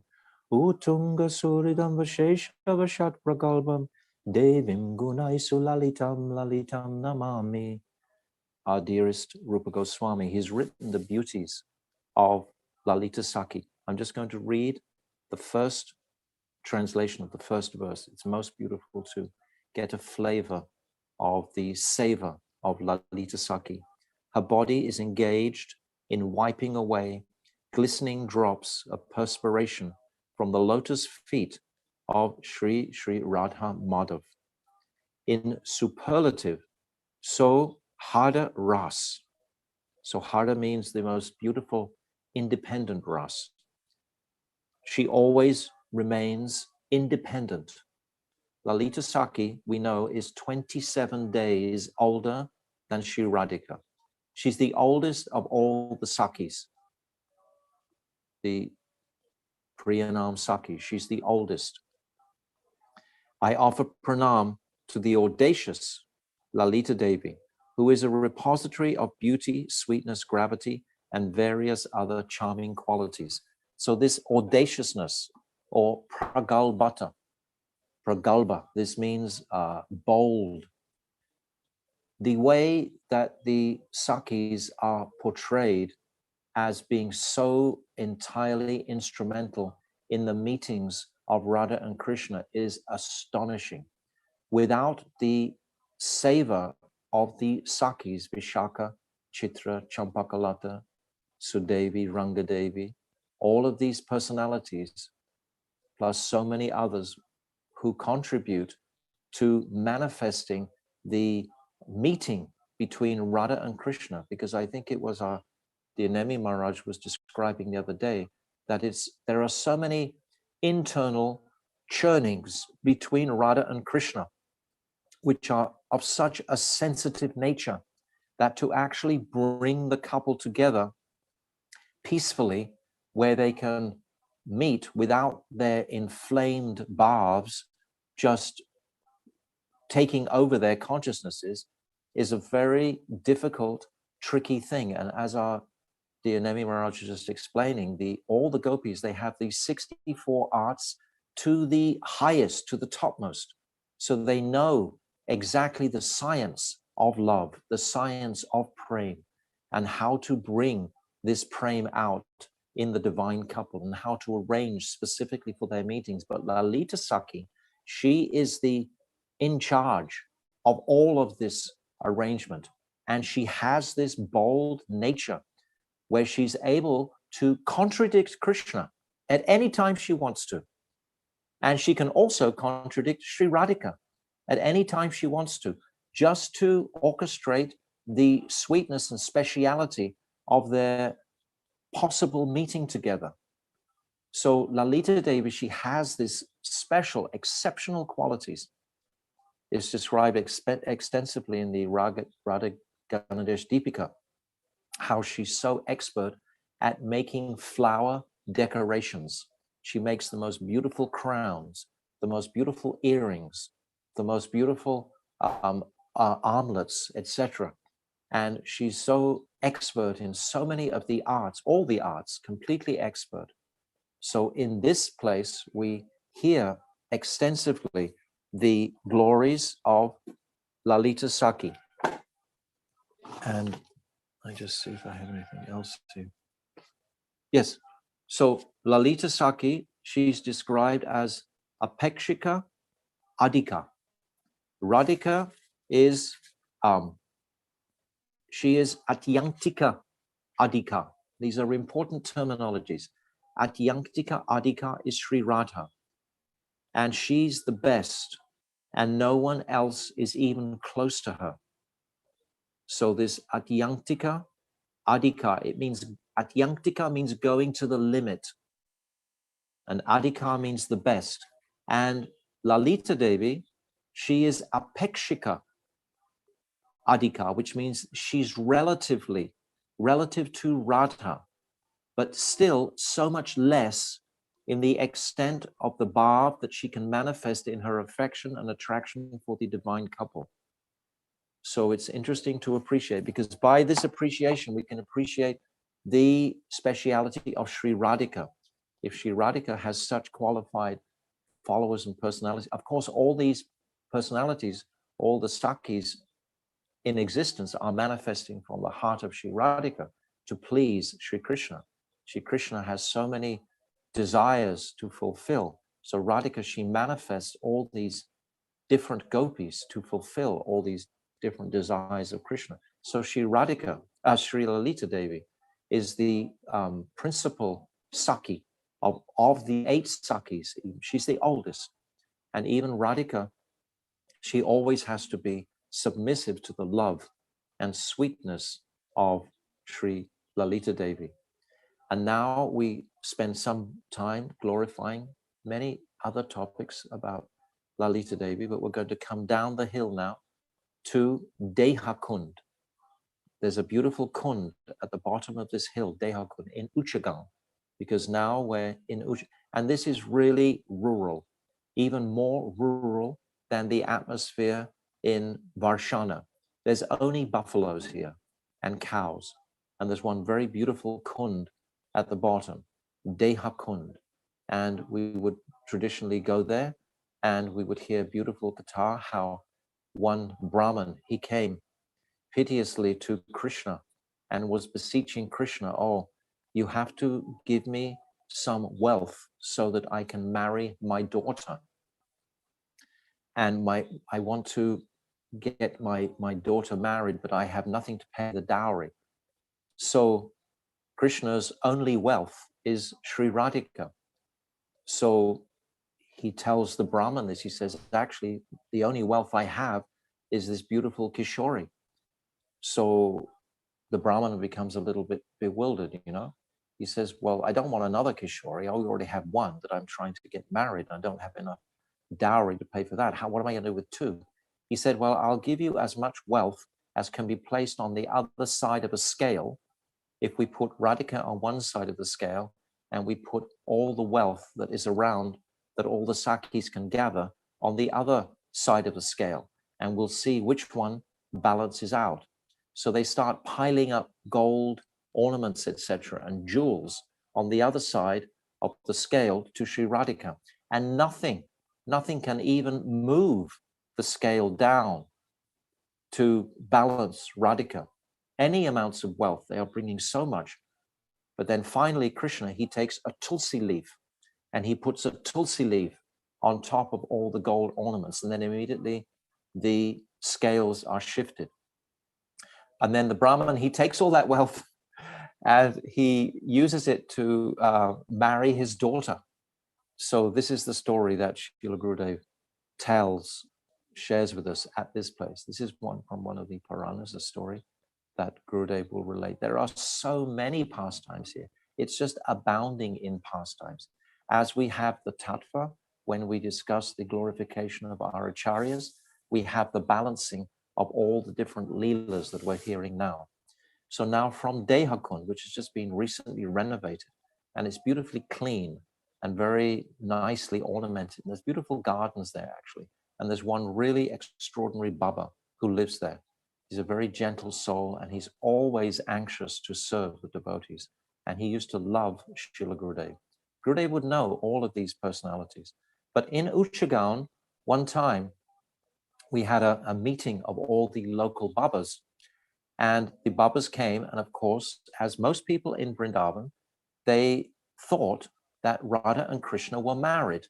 Utunga Suridam Vashesha Vashat Pragalbam Devim Gunai Sulalitam Lalitam Namami. Our dearest Rupa Goswami, he's written the beauties of Lalitasaki. I'm just going to read the first translation of the first verse. It's most beautiful to get a flavor of the savor of Lalitasaki. Her body is engaged in wiping away glistening drops of perspiration from the lotus feet of Sri Radha Madhav. In superlative, so Hada Ras. So Hada means the most beautiful, independent Ras. She always remains independent. Lalitasaki, we know, is 27 days older than Sri Radhika. She's the oldest of all the Sakis, the Priyanam Saki. She's the oldest. I offer pranam to the audacious Lalita Devi, who is a repository of beauty, sweetness, gravity, and various other charming qualities. So this audaciousness, or pragalbata, pragalba, this means bold. The way that the Sakis are portrayed as being so entirely instrumental in the meetings of Radha and Krishna is astonishing. Without the savor of the Sakis, Vishaka, Chitra, Champakalata, Sudevi, Rangadevi, all of these personalities, plus so many others who contribute to manifesting the meeting between Radha and Krishna, because I think it was the Anemi Maharaj was describing the other day, that there are so many internal churnings between Radha and Krishna, which are of such a sensitive nature that to actually bring the couple together peacefully, where they can meet without their inflamed bhavs just taking over their consciousnesses, is a very difficult, tricky thing. And as the Anemi Maharaj was just explaining, all the gopis, they have these 64 arts to the highest, to the topmost. So they know exactly the science of love, the science of prema, and how to bring this prema out in the divine couple, and how to arrange specifically for their meetings. But Lalitasaki, she is in charge of all of this arrangement. And she has this bold nature where she's able to contradict Krishna at any time she wants to. And she can also contradict Sri Radhika at any time she wants to, just to orchestrate the sweetness and speciality of their possible meeting together. So Lalita Devi, she has this special, exceptional qualities. It's described extensively in the Radha Ganadesh Deepika, how she's so expert at making flower decorations. She makes the most beautiful crowns, the most beautiful earrings, the most beautiful armlets, etc. And she's so expert in so many of the arts, all the arts, completely expert. So in this place, we hear extensively the glories of Lalitasaki. And I just see if I have anything else to. Yes. So Lalitasaki, she's described as Apekshika Adhika. Radhika is, she is Atyantika Adhika. These are important terminologies. Atyantika Adhika is Sri Radha. And she's the best. And no one else is even close to her. So this Atyantika Adhika, it means, Atyantika means going to the limit. And Adhika means the best. And Lalita Devi, she is Apekshika Adhika, which means she's relatively relative to Radha, but still so much less in the extent of the bhav that she can manifest in her affection and attraction for the divine couple. So it's interesting to appreciate, because by this appreciation, we can appreciate the speciality of Sri Radhika. If Sri Radhika has such qualified followers and personalities, of course, all these personalities, all the Sakhis in existence are manifesting from the heart of Sri Radhika to please Sri Krishna. Sri Krishna has so many desires to fulfill. So Radhika, she manifests all these different gopis to fulfill all these different desires of Krishna. So Sri Radhika, Sri Lalita Devi is the principal Sakhi of the 8 Sakhis. She's the oldest. And even Radhika, she always has to be submissive to the love and sweetness of Sri Lalita Devi. And now we spend some time glorifying many other topics about Lalita Devi, but we're going to come down the hill now to Deha Kund. There's a beautiful kund at the bottom of this hill, Deha Kund, in Uchagaon, because now we're in Uchagaon. And this is really rural, even more rural than the atmosphere in Varsana. There's only buffaloes here and cows. And there's one very beautiful kund at the bottom, Deha Kund. And we would traditionally go there and we would hear beautiful katha, how one Brahman, he came piteously to Krishna and was beseeching Krishna, oh, you have to give me some wealth so that I can marry my daughter. And I want to get my daughter married, but I have nothing to pay the dowry. So Krishna's only wealth is Sri Radhika. So he tells the Brahman this, he says, actually, the only wealth I have is this beautiful Kishori. So the Brahman becomes a little bit bewildered, you know. He says, well, I don't want another Kishori. I already have one that I'm trying to get married. I don't have enough dowry to pay for that. What am I going to do with 2? He said, well, I'll give you as much wealth as can be placed on the other side of a scale. If we put Radhika on one side of the scale and we put all the wealth that is around that all the Sakhis can gather on the other side of the scale, and we'll see which one balances out. So they start piling up gold, ornaments, etc., and jewels on the other side of the scale to Sri Radhika. And nothing can even move the scale down to balance Radhika. Any amounts of wealth, they are bringing so much. But then finally, Krishna, he takes a tulsi leaf and he puts a tulsi leaf on top of all the gold ornaments. And then immediately the scales are shifted. And then the Brahman, he takes all that wealth and he uses it to marry his daughter. So this is the story that Srila Gurudev shares with us at this place. This is one from one of the Puranas, a story that Gurudev will relate. There are so many pastimes here. It's just abounding in pastimes. As we have the tattva, when we discuss the glorification of our acharyas, we have the balancing of all the different leelas that we're hearing now. So now from Deha Kund, which has just been recently renovated, and it's beautifully clean and very nicely ornamented. And there's beautiful gardens there, actually. And there's one really extraordinary Baba who lives there. He's a very gentle soul, and he's always anxious to serve the devotees. And he used to love Srila Gurudev. Gurudev would know all of these personalities. But in Uchagaon, one time, we had a meeting of all the local Babas. And the Babas came, and of course, as most people in Vrindavan, they thought that Radha and Krishna were married.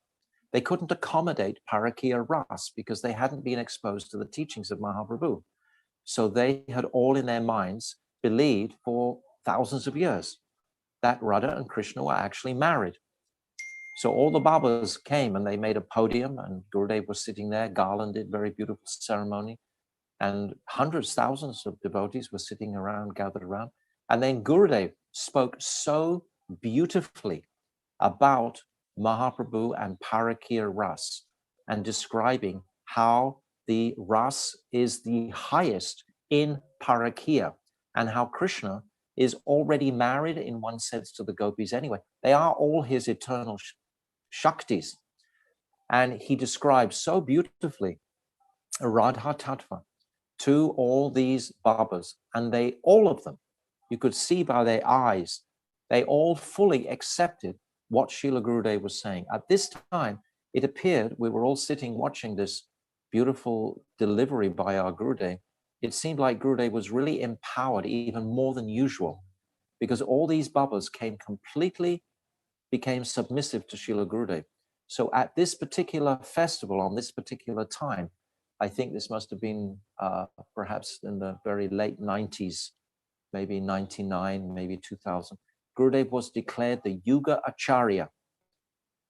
They couldn't accommodate Parakiya Ras because they hadn't been exposed to the teachings of Mahaprabhu. So they had all in their minds believed for thousands of years that Radha and Krishna were actually married. So all the Babas came and they made a podium, and Gurudev was sitting there, garlanded, very beautiful ceremony. And hundreds, thousands of devotees were sitting around, gathered around. And then Gurudev spoke so beautifully about Mahaprabhu and Parakiya Ras, and describing how the Ras is the highest in Parakiya, and how Krishna is already married in one sense to the gopis anyway. They are all his eternal Shaktis. And he describes so beautifully a Radha Tattva to all these Babas, and they, all of them, you could see by their eyes, they all fully accepted what Srila Gurudev was saying. At this time, it appeared, we were all sitting watching this beautiful delivery by our Gurudev. It seemed like Gurudev was really empowered even more than usual, because all these Babas became submissive to Srila Gurudev. So at this particular festival, on this particular time, I think this must have been perhaps in the very late 90s, maybe 99, maybe 2000. Gurudev was declared the Yuga Acharya.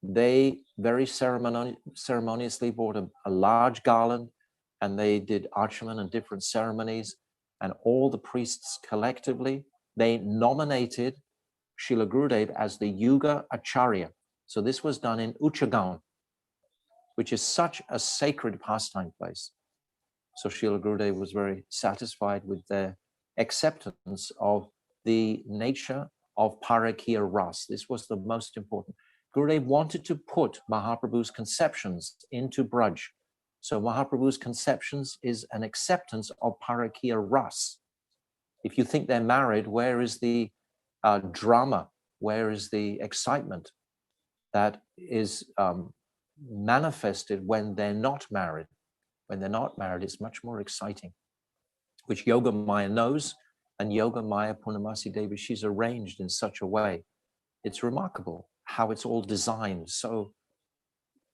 They very ceremoniously brought a large garland, and they did archaman and different ceremonies, and all the priests collectively, they nominated Srila Gurudev as the Yuga Acharya. So this was done in Uchagaon, which is such a sacred pastime place. So Srila Gurudev was very satisfied with their acceptance of the nature of Parakya Ras. This was the most important. Gurudev wanted to put Mahaprabhu's conceptions into Braj. So Mahaprabhu's conceptions is an acceptance of Parakya Ras. If you think they're married, where is the drama? Where is the excitement that is manifested when they're not married? When they're not married, it's much more exciting, which Yoga Maya knows, and Yoga Maya Purnamasi Devi, she's arranged in such a way. It's remarkable how it's all designed so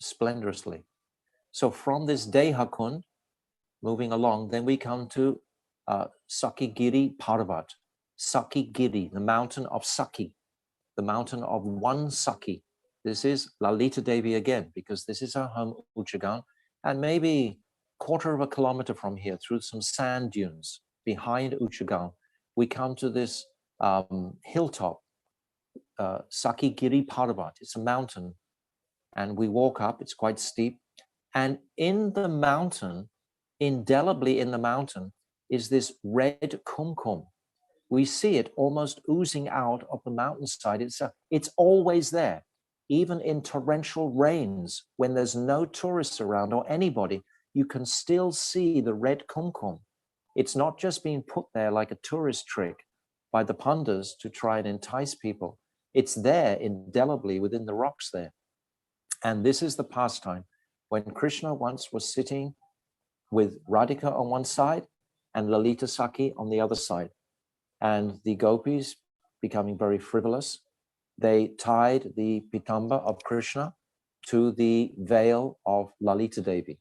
splendorously. So from this Dehakund, moving along, then we come to Sakhigiri-parvata. Sakhigiri, the mountain of Sakhi, the mountain of one Sakhi. This is Lalita Devi again, because this is her home, Uchagaon, and maybe quarter of a kilometer from here, through some sand dunes behind Uchagaon, we come to this hilltop, Sakhigiri-parvata. It's a mountain, and we walk up. It's quite steep, and in the mountain, indelibly in the mountain, is this red kumkum. We see it almost oozing out of the mountainside itself. It's always there, even in torrential rains, when there's no tourists around or anybody, you can still see the red kumkum. It's not just being put there like a tourist trick by the pandas to try and entice people. It's there indelibly within the rocks there. And this is the pastime when Krishna once was sitting with Radhika on one side and Lalitasaki on the other side. And the gopis, becoming very frivolous, they tied the pitamba of Krishna to the veil of Lalita Devi.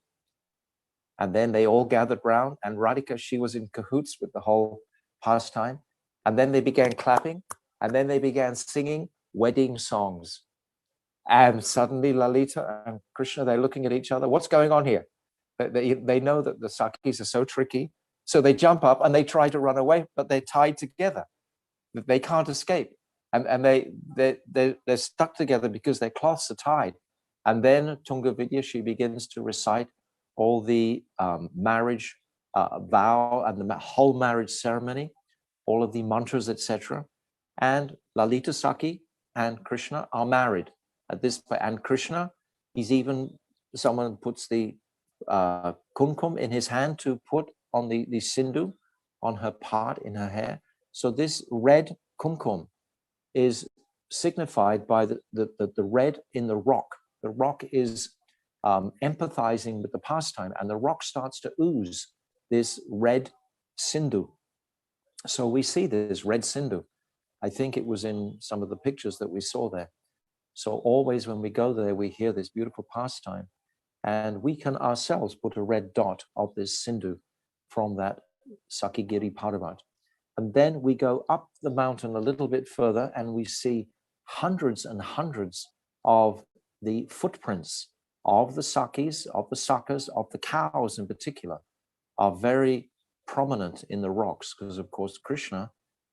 And then they all gathered round, and Radhika, she was in cahoots with the whole pastime. And then they began clapping, and then they began singing wedding songs. And suddenly Lalita and Krishna, they're looking at each other. What's going on here? They know that the Sakhis are so tricky. So they jump up and they try to run away, but they're tied together. They can't escape. And they're stuck together because their cloths are tied. And then Tunga Vidya, she begins to recite all the marriage vow and the whole marriage ceremony, all of the mantras, etc. And Lalita Sakhi and Krishna are married at this point. And Krishna, he's even, someone puts the kumkum in his hand to put on the sindhu on her part in her hair. So this red kumkum is signified by the red in the rock. The rock is empathizing with the pastime, and the rock starts to ooze this red sindhu. So we see this red sindhu. I think it was in some of the pictures that we saw there. So always when we go there, we hear this beautiful pastime, and we can ourselves put a red dot of this sindhu from that Sakhigiri-parvata. And then we go up the mountain a little bit further, and we see hundreds and hundreds of the footprints of the Sakhis, of the Sakas, of the cows in particular, are very prominent in the rocks, because of course Krishna,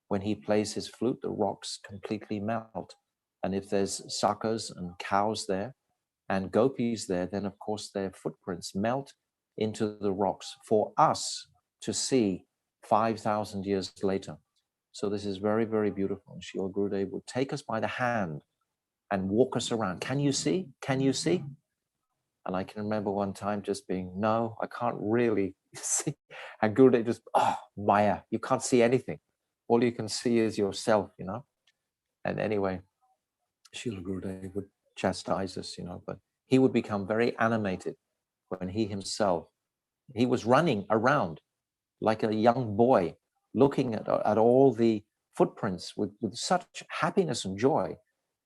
when he plays his flute, the rocks completely melt. And if there's Sakas and cows there and gopis there, then of course their footprints melt into the rocks for us to see 5,000 years later. So this is very, very beautiful. And Srila Gurudev would take us by the hand and walk us around. Can you see? Can you see? And I can remember one time just being, no, I can't really see. And Gurudev just, oh, Maya, you can't see anything. All you can see is yourself, you know. And anyway, Srila Gurudev would chastise us, you know, but he would become very animated when he himself, he was running around like a young boy, looking at all the footprints with such happiness and joy.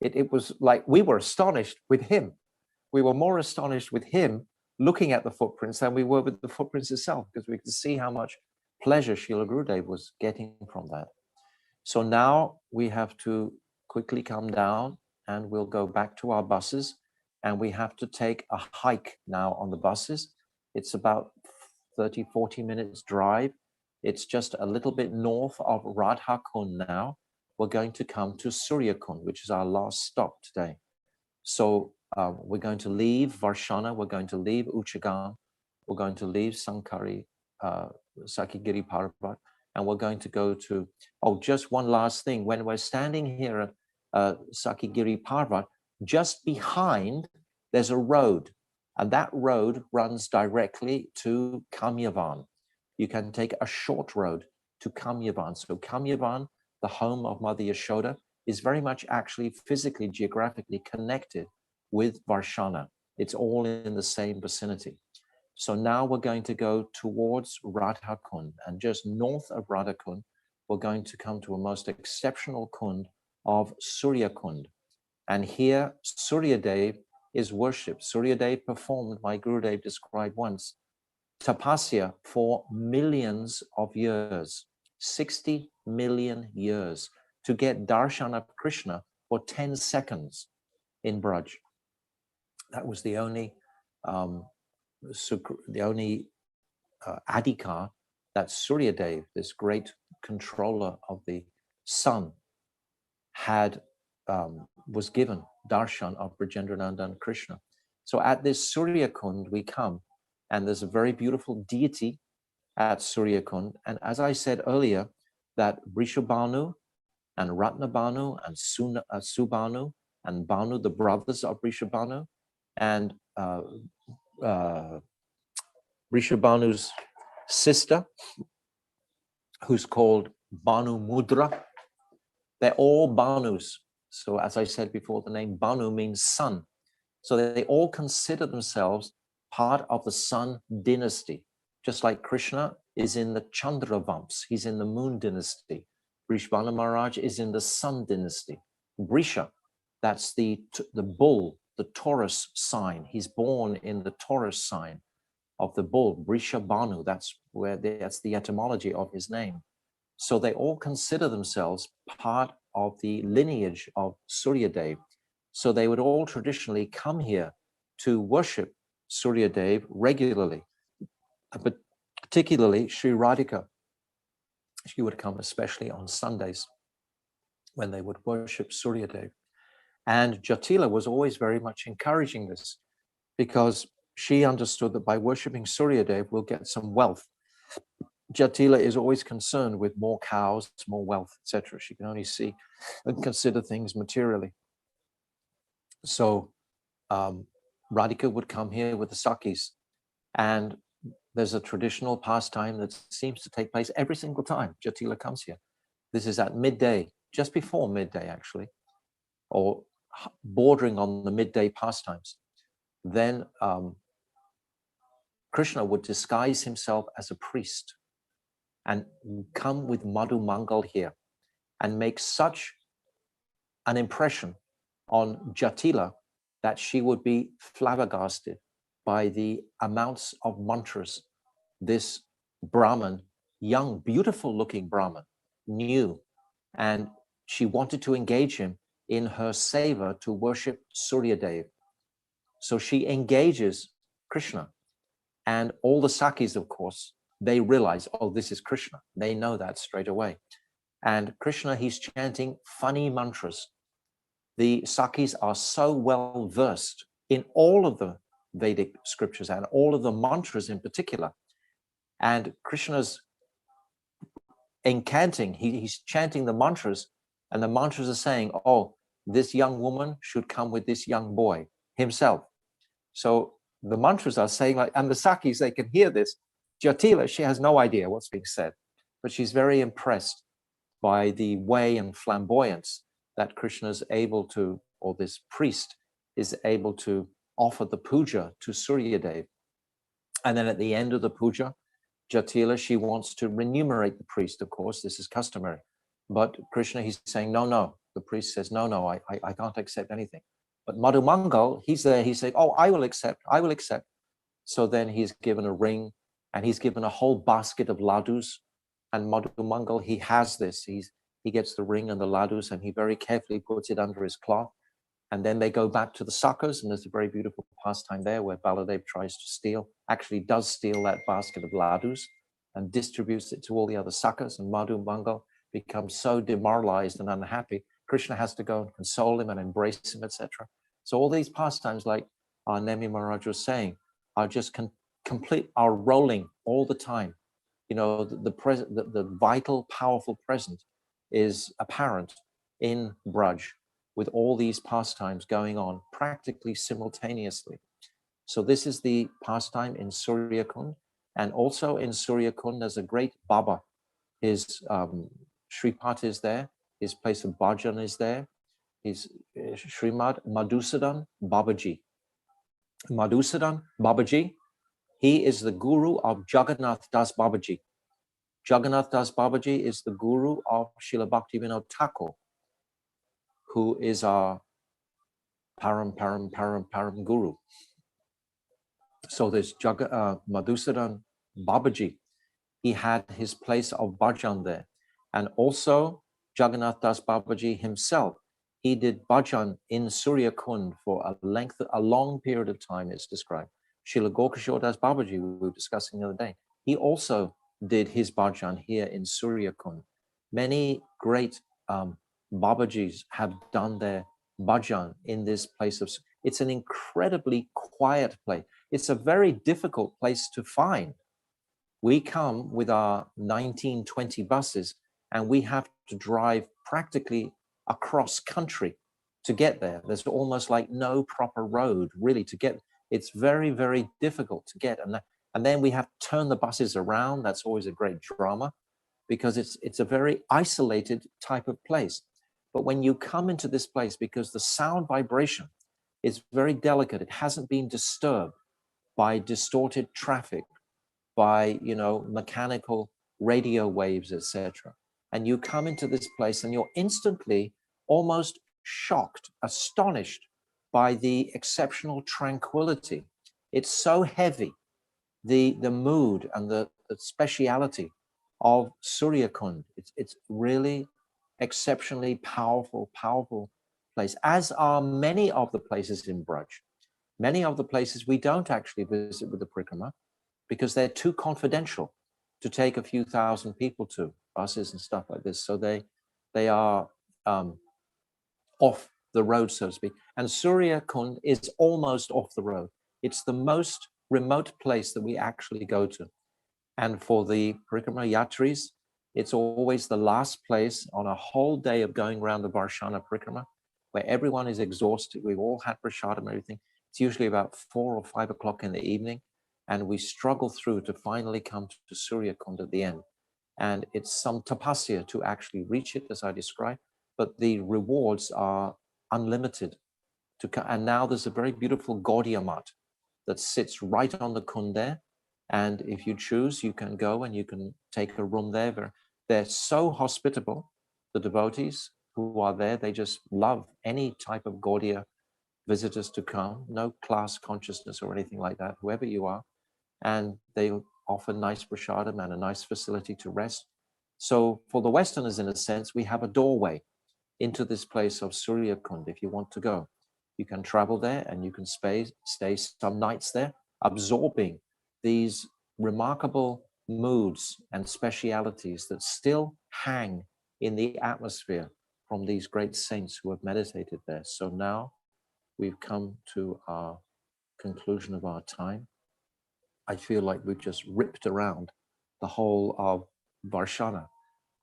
It was like we were astonished with him. We were more astonished with him looking at the footprints than we were with the footprints itself, because we could see how much pleasure Srila Gurudev was getting from that. So now we have to quickly come down and we'll go back to our buses, and we have to take a hike now on the buses. It's about 30, 40 minutes drive. It's just a little bit north of Radhakund now. We're going to come to Suryakunda, which is our last stop today. So we're going to leave Varsana, we're going to leave Uchagaon, we're going to leave Sakhigiri-parvata, and we're going to go to, oh, just one last thing. When we're standing here at Sakhigiri-parvata, just behind, there's a road, and that road runs directly to Kamyavan. You can take a short road to Kamyavan. So Kamyavan, the home of Mother Yashoda, is very much actually physically, geographically connected with Varsana. It's all in the same vicinity. So now we're going to go towards Radhakund, and just north of Radhakund, we're going to come to a most exceptional kund of Suryakunda. And here, Suryadev is worshipped. Suryadev performed, my Gurudev described once, tapasya for millions of years, 60 million years, to get darshan of Krishna for 10 seconds in Braj. That was the only adhikar that Suryadev, this great controller of the sun, had was given darshan of Brajendranandan Krishna. So at this Suryakund we come, and there's a very beautiful deity at Suryakund. And as I said earlier, that Brishbanu and Ratnabanu and Subanu and Banu, the brothers of Brishbanu, and Brishbanu's sister, who's called Banu Mudra, they're all Banus. So as I said before, the name Banu means sun. So they all consider themselves part of the sun dynasty, just like Krishna is in the Chandra Vamps, he's in the moon dynasty. Brishbanu Maharaj is in the sun dynasty. Brisha, that's the bull, the Taurus sign. He's born in the Taurus sign of the bull, Brisha Banu. That's the etymology of his name. So they all consider themselves part of the lineage of Suryadev. So they would all traditionally come here to worship Suryadev regularly, but particularly Sri Radhika. She would come especially on Sundays when they would worship Suryadev. And Jatila was always very much encouraging this, because she understood that by worshipping Suryadev, we'll get some wealth. Jatila is always concerned with more cows, more wealth, etc. She can only see and consider things materially. So Radhika would come here with the Sakis, and there's a traditional pastime that seems to take place every single time Jatila comes here. This is at midday, just before midday actually, or bordering on the midday pastimes. Then Krishna would disguise himself as a priest and come with Madhu Mangal here and make such an impression on Jatila that she would be flabbergasted by the amounts of mantras this Brahman, young, beautiful looking Brahman, knew. And she wanted to engage him in her seva to worship Suryadev. So she engages Krishna, and all the Sakis, of course, they realize, oh, this is Krishna. They know that straight away. And Krishna, he's chanting funny mantras. The Sakis are so well versed in all of the Vedic scriptures and all of the mantras in particular. And Krishna's incanting, he's chanting the mantras, and the mantras are saying, oh, this young woman should come with this young boy himself. So the mantras are saying, like, and the Sakis, they can hear this. Jatila, she has no idea what's being said, but she's very impressed by the way and flamboyance that Krishna is able to, or this priest is able to offer the puja to Suryadev. And then at the end of the puja, Jatila, she wants to remunerate the priest, of course, this is customary. But Krishna, he's saying, no, no. The priest says, no, no, I can't accept anything. But Madhumangal, he's there, he's saying, oh, I will accept, I will accept. So then he's given a ring and he's given a whole basket of ladus. And Madhumangal, he has this, he gets the ring and the ladus and he very carefully puts it under his cloth. And then they go back to the suckers, and there's a very beautiful pastime there where Baladev tries to steal, actually does steal that basket of ladus and distributes it to all the other suckers. And Madhumangal becomes so demoralized and unhappy. Krishna has to go and console him and embrace him, etc. So all these pastimes, like our Nemi Maharaj was saying, are just complete, are rolling all the time. You know, the vital, powerful present is apparent in Braj, with all these pastimes going on practically simultaneously. So this is the pastime in Suryakund. And also in Suryakund, there's a great Baba. His Sripat is there. His place of bhajan is there. His Srimad Madhusudan Babaji. Madhusudan Babaji, he is the guru of Jagannath Das Babaji. Jagannath Das Babaji is the guru of Srila Bhaktivinoda Thakur, who is our param guru. So there's Madhusudan Babaji. He had his place of bhajan there. And also Jagannath Das Babaji himself, he did bhajan in Suryakund for a long period of time, it's described. Srila Gorkishore Das Babaji, we were discussing the other day, he also did his bhajan here in Suryakund. Many great Babajis have done their bhajan in this place of, it's an incredibly quiet place. It's a very difficult place to find. We come with our 1920 buses and we have to drive practically across country to get there. There's almost like no proper road really to get. It's very, very difficult to get. And then we have to turn the buses around. That's always a great drama because it's a very isolated type of place. But when you come into this place, because the sound vibration is very delicate, it hasn't been disturbed by distorted traffic, by, you know, mechanical radio waves, etc. And you come into this place and you're instantly almost shocked, astonished by the exceptional tranquility. It's so heavy, the mood and the speciality of Suryakund. It's really exceptionally powerful place, as are many of the places in Braj. Many of the places we don't actually visit with the parikrama because they're too confidential to take a few thousand people to, buses and stuff like this. So they are off the road, so to speak. And Suryakund is almost off the road. It's the most remote place that we actually go to. And for the parikrama yatris, it's always the last place on a whole day of going around the Varsana parikrama, where everyone is exhausted. We've all had prasadam and everything. It's usually about 4 or 5 o'clock in the evening, and we struggle through to finally come to Suryakund at the end. And it's some tapasya to actually reach it, as I described, but the rewards are unlimited. And now there's a very beautiful Gaudiya mat that sits right on the kund there. And if you choose, you can go and you can take a room there. They're so hospitable, the devotees who are there. They just love any type of Gaudiya visitors to come, no class consciousness or anything like that, whoever you are. And they offer nice prasadam and a nice facility to rest. So for the Westerners, in a sense, we have a doorway into this place of Suryakund. If you want to go, you can travel there and you can stay some nights there, absorbing these remarkable moods and specialities that still hang in the atmosphere from these great saints who have meditated there. So now we've come to our conclusion of our time. I feel like we've just ripped around the whole of Varsana.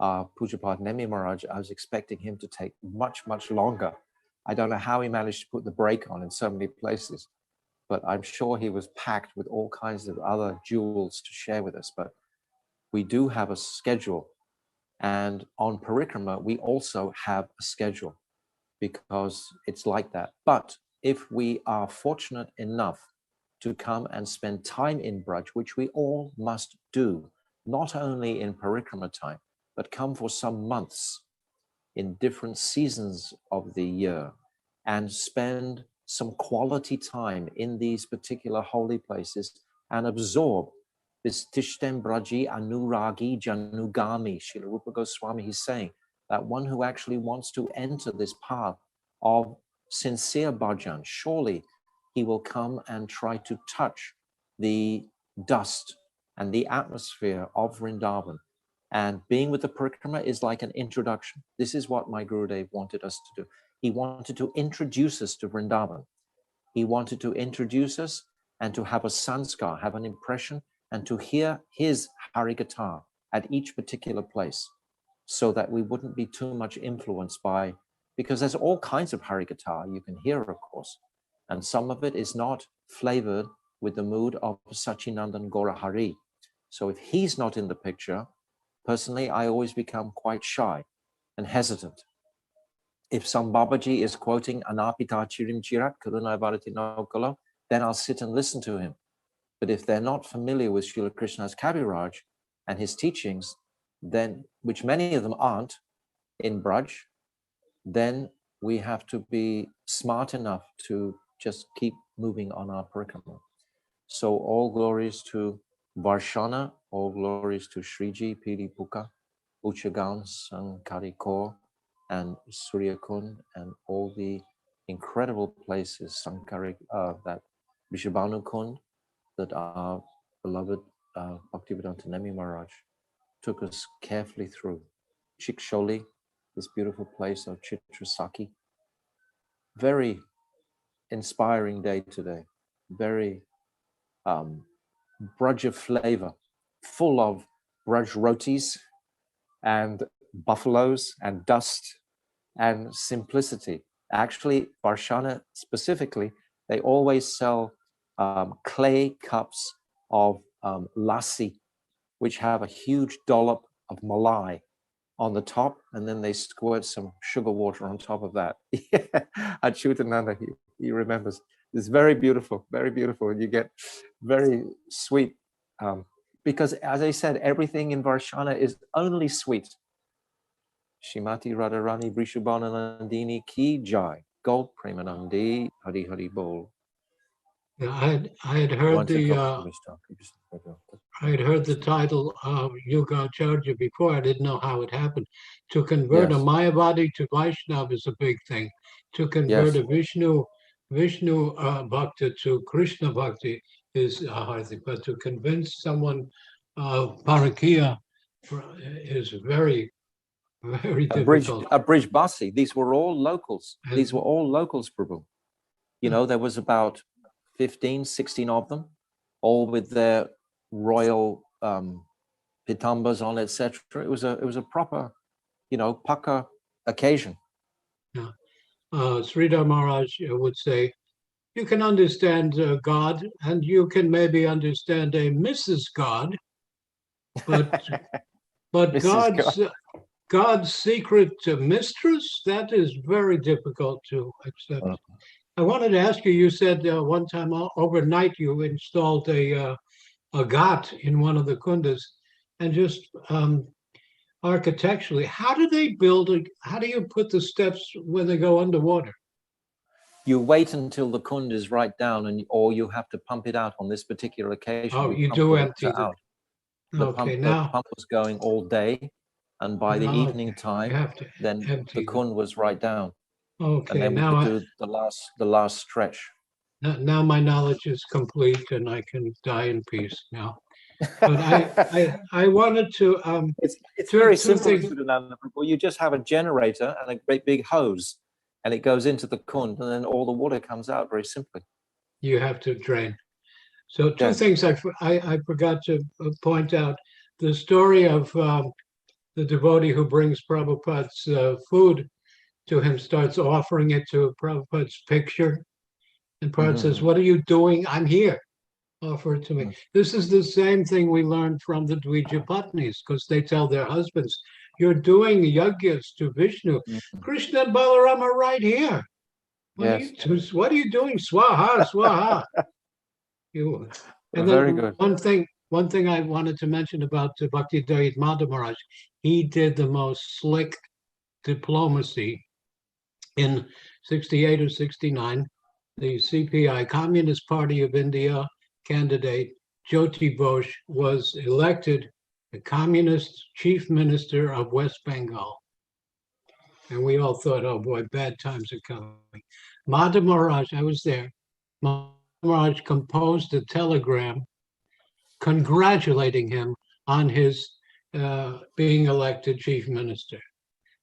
Pujapad Nemi Maharaj, I was expecting him to take much, much longer. I don't know how he managed to put the brake on in so many places, but I'm sure he was packed with all kinds of other jewels to share with us. But we do have a schedule. And on parikrama, we also have a schedule because it's like that. But if we are fortunate enough to come and spend time in Braj, which we all must do, not only in parikrama time, but come for some months in different seasons of the year and spend some quality time in these particular holy places and absorb this Tishtem Braji Anuragi Janugami. Srila Rupa Goswami, he's saying that one who actually wants to enter this path of sincere bhajan, surely he will come and try to touch the dust and the atmosphere of Vrindavan. And being with the parikrama is like an introduction. This is what my Gurudev wanted us to do. He wanted to introduce us to Vrindavan. He wanted to introduce us and to have a sanskar, have an impression, and to hear his Harikatha at each particular place so that we wouldn't be too much influenced by, because there's all kinds of Harikatha you can hear, of course, and some of it is not flavored with the mood of Sachinandan Gaura Hari. So if he's not in the picture, personally, I always become quite shy and hesitant. If some Babaji is quoting Anapita Chirim Chirat, Karuna Bharati Nokalo, then I'll sit and listen to him. But if they're not familiar with Srila Krishna's Kaviraj and his teachings, then, which many of them aren't in Braj, then we have to be smart enough to just keep moving on our parikrama. So all glories to Varsana, all glories to Sriji, Pili-pokhara, Uchagaon, Sankiri Khora, and Suryakunda, and all the incredible places, that Brishbanu Kund, that our beloved Bhaktivedanta Nemi Maharaj took us carefully through. Cikasauli, this beautiful place of Chitrasaki. Very inspiring day today. Very Braja flavor, full of Braj rotis and buffaloes and dust and simplicity. Actually, Varsana specifically, they always sell clay cups of lassi, which have a huge dollop of malai on the top, and then they squirt some sugar water on top of that. Achyutananda, he remembers. It's very beautiful, very beautiful. You get very sweet, because as I said, everything in Varsana is only sweet. Shrimati Radharani Brishbanu Nandini Ki Jai, Gold Premanandi Hari Hari Bol. Yeah, I had heard the title of Yoga-acharya before. I didn't know how it happened. To convert a Mayavadi to Vaishnava is a big thing. To convert a Vishnu Bhakta to Krishna Bhakti is a hard thing. But to convince someone of Parakya is very, very difficult. A bridge Basi. These were all locals. These were all locals, Prabhu. You know, there was about 15, 16 of them, all with their royal pitambas on, etc. It was a proper, paka occasion. Yeah. Sridhar Maharaj would say, you can understand God, and you can maybe understand a Mrs. God, but God's secret mistress, that is very difficult to accept. I wanted to ask you, you said one time overnight you installed a ghat in one of the kundas, and just architecturally, how do they build how do you put the steps when they go underwater? You wait until the kund is right down, or you have to pump it out on this particular occasion. Oh, you do empty it out. The pump was going all day, and by the evening time, then the kund was right down. Okay, and then now we do the last stretch. Now my knowledge is complete, and I can die in peace now. But I wanted to. It's very simple. You just have a generator and a great big hose, and it goes into the kund, and then all the water comes out very simply. You have to drain. So two things I forgot to point out: the story of the devotee who brings Prabhupada's food to him starts offering it to Prabhupada's picture. And Prabhupada says, "What are you doing? I'm here. Offer it to me." This is the same thing we learned from the Dvijapatnis, because they tell their husbands, "You're doing yagyas to Vishnu. Krishna and Balaram are right here. What are you doing? Swaha, swaha." And Very then good. One thing I wanted to mention about Bhakti Dayit Madhav Maharaj, he did the most slick diplomacy in 68 or 69. The CPI, Communist Party of India candidate, Jyoti Bose, was elected the Communist Chief Minister of West Bengal. And we all thought, oh boy, bad times are coming. Madhav Maharaj, I was there. Madhav Maharaj composed a telegram congratulating him on his being elected chief minister.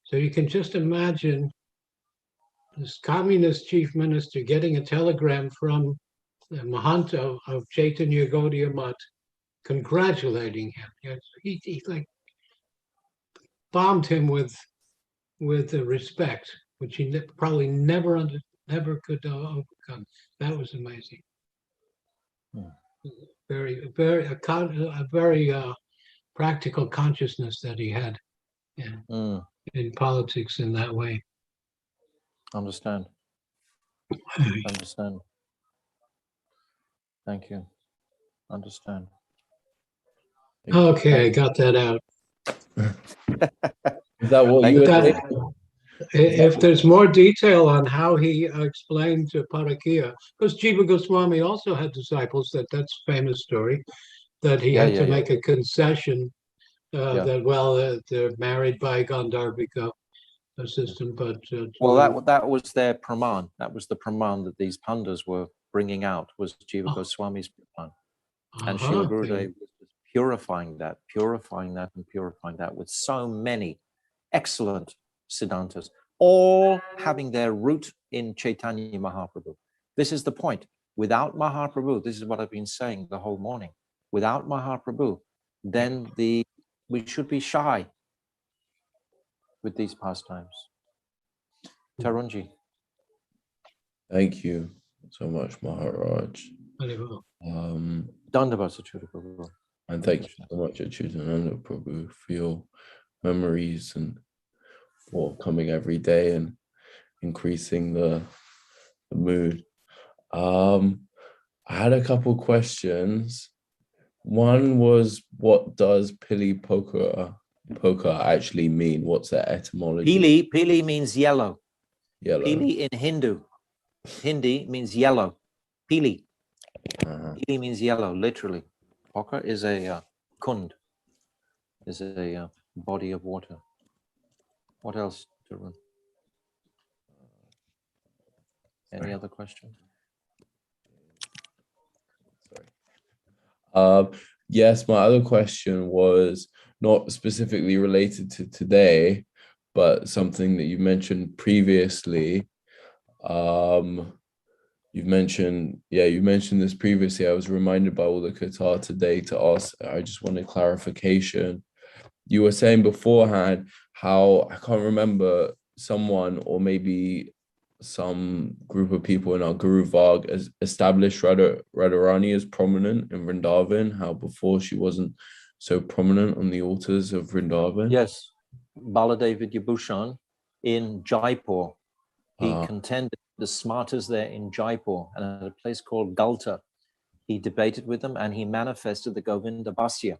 So you can just imagine this communist chief minister getting a telegram from the Mahanta of Chaitanya Gaudiya Math congratulating him. He like bombed him with respect, which he probably never could overcome. That was amazing. A very practical consciousness that he had in politics in that way. Understand. Understand. Thank you. Understand. Okay, I got that out. Is that what you were saying? If there's more detail on how he explained to Parakya, because Jiva Goswami also had disciples, that's a famous story, that he had to make a concession that, they're married by Gandharvika system, but... that was their praman. That was the praman that these pandas were bringing out, was Jiva Goswami's praman. And Srila Gurudev was purifying that with so many excellent Siddhantas, all having their root in Chaitanya Mahaprabhu. This is the point. Without Mahaprabhu, this is what I've been saying the whole morning. Without Mahaprabhu, then we should be shy with these pastimes. Tarunji. Thank you so much, Maharaj. Dandavasachura. And thank you so much, Achyutananda Prabhu, for your memories and for coming every day and increasing the mood. I had a couple questions. One was, what does Pili-pokhara actually mean? What's the etymology? Pili means yellow. Yellow. Pili in Hindi means yellow. Pili. Pili means yellow, literally. Pokhara is a kund, is a body of water. What else, Tarun? Any other questions? Sorry. Yes, my other question was not specifically related to today, but something that you mentioned previously. You mentioned this previously. I was reminded by all the Qatar today to ask. I just wanted clarification. You were saying beforehand how, I can't remember, someone or maybe some group of people in our Guru Varg as established Radharani as prominent in Vrindavan, how before she wasn't so prominent on the altars of Vrindavan. Yes, Baladev Vidyabhushan in Jaipur. He contended the smarters there in Jaipur and at a place called Galta. He debated with them and he manifested the Govinda Bhasya,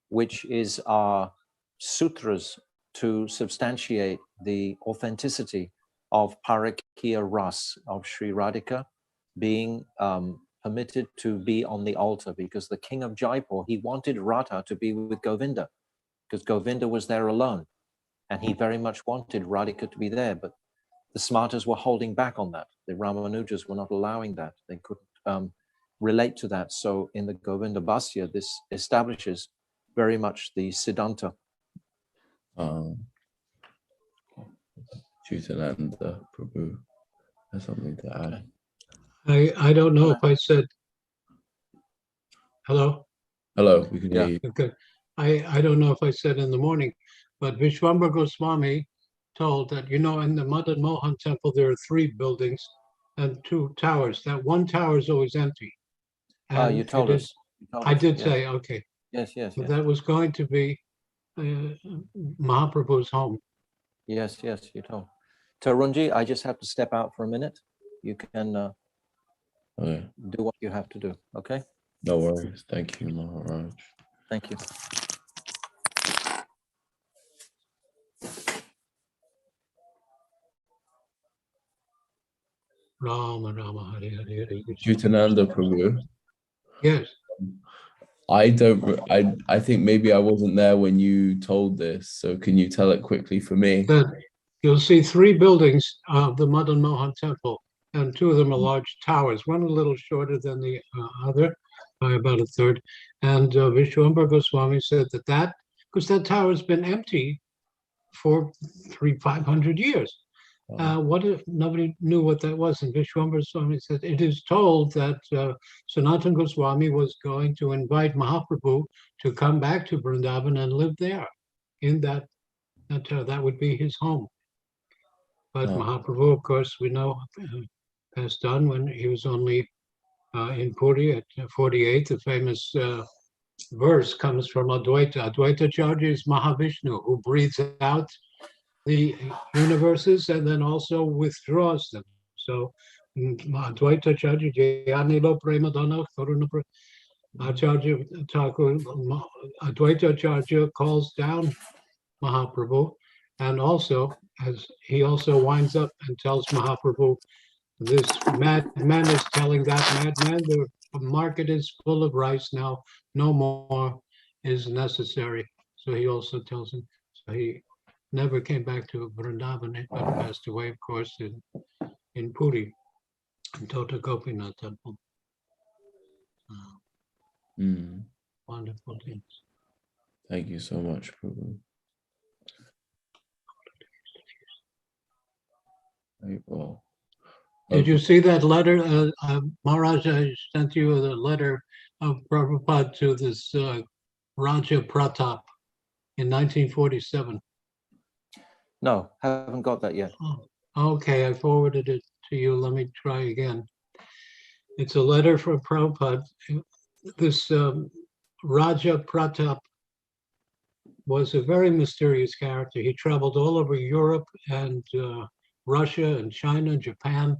which is our sutras to substantiate the authenticity of Parakya Ras, of Sri Radhika being permitted to be on the altar, because the king of Jaipur, he wanted Radha to be with Govinda because Govinda was there alone and he very much wanted Radhika to be there, but the smarters were holding back on that. The Ramanujas were not allowing that. They couldn't relate to that. So in the Govinda Bhasya, this establishes very much the Siddhanta. Achyutananda Prabhu has something to add. I don't know if I said hello. Hello, we can hear you. Okay. I don't know if I said in the morning, but Vishwambara Goswami told that, in the Madan Mohan temple, there are 3 buildings and 2 towers. That one tower is always empty. And you told us. I did say, okay. Yes, yes, So yes. that was going to be Mahaprabhu's home. Yes, yes, you told. Tarunji, I just have to step out for a minute. You can do what you have to do, okay? No worries. Thank you, Maharaj. Thank you. Rama Rama Hare Hare Hare. Jutananda Prabhu. Yes. I think maybe I wasn't there when you told this, so can you tell it quickly for me? You'll see 3 buildings of the Madan Mohan temple, and 2 of them are large towers, one a little shorter than the other by about a third. And Vishwambara Goswami said that because that tower has been empty for 500 years. What if nobody knew what that was? And Vishwambara Goswami said, it is told that Sanatana Goswami was going to invite Mahaprabhu to come back to Vrindavan and live there in that tower. That would be his home. But Mahaprabhu, of course, we know, passed on when he was only in Puri at 48. The famous verse comes from Advaita. Advaita Acharya is Mahavishnu, who breathes out the universes and then also withdraws them. So Advaita Acharya, Jayanilo Premadana, Karuna Acharya Thakur, Advaita Acharya calls down Mahaprabhu, and also, as he also winds up and tells Mahaprabhu, this madman is telling that madman, the market is full of rice now, no more is necessary. So he also tells him, so he never came back to Vrindavan, but passed away, of course, in Puri, in Tota Gopinath temple. Wonderful things. Thank you so much, Prabhu. Well, did you see that letter? Maharaj, I sent you the letter of Prabhupada to this Raja Pratap in 1947. No, haven't got that yet. Oh, okay, I forwarded it to you. Let me try again. It's a letter from Prabhupada. This Raja Pratap was a very mysterious character. He traveled all over Europe and Russia and China, Japan,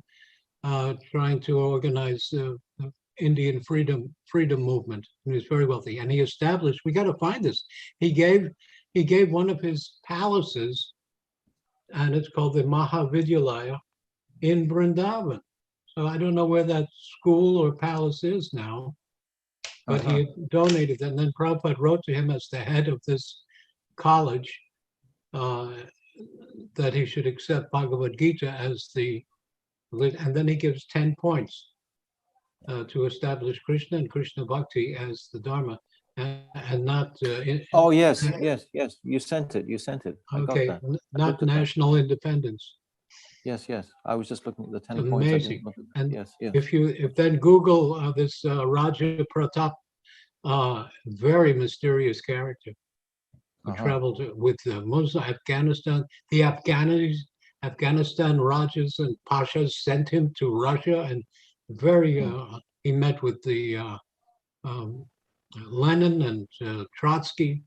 trying to organize the Indian freedom movement. He was very wealthy, and he established. We got to find this. He gave one of his palaces, and it's called the Mahavidyalaya in Vrindavan. So I don't know where that school or palace is now, but he had donated that. And then Prabhupada wrote to him as the head of this college that he should accept Bhagavad Gita as and then he gives 10 points to establish Krishna and Krishna Bhakti as the Dharma, and not. Oh yes, yes. You sent it. Okay, not national independence. Yes. I was just looking at the 10 amazing. points. And yes. if then Google this Raja Pratap, very mysterious character. Who traveled with Muslim Afghanistan. The Afghanistan Rajas and Pashas sent him to Russia, and he met with the Lenin and Trotsky,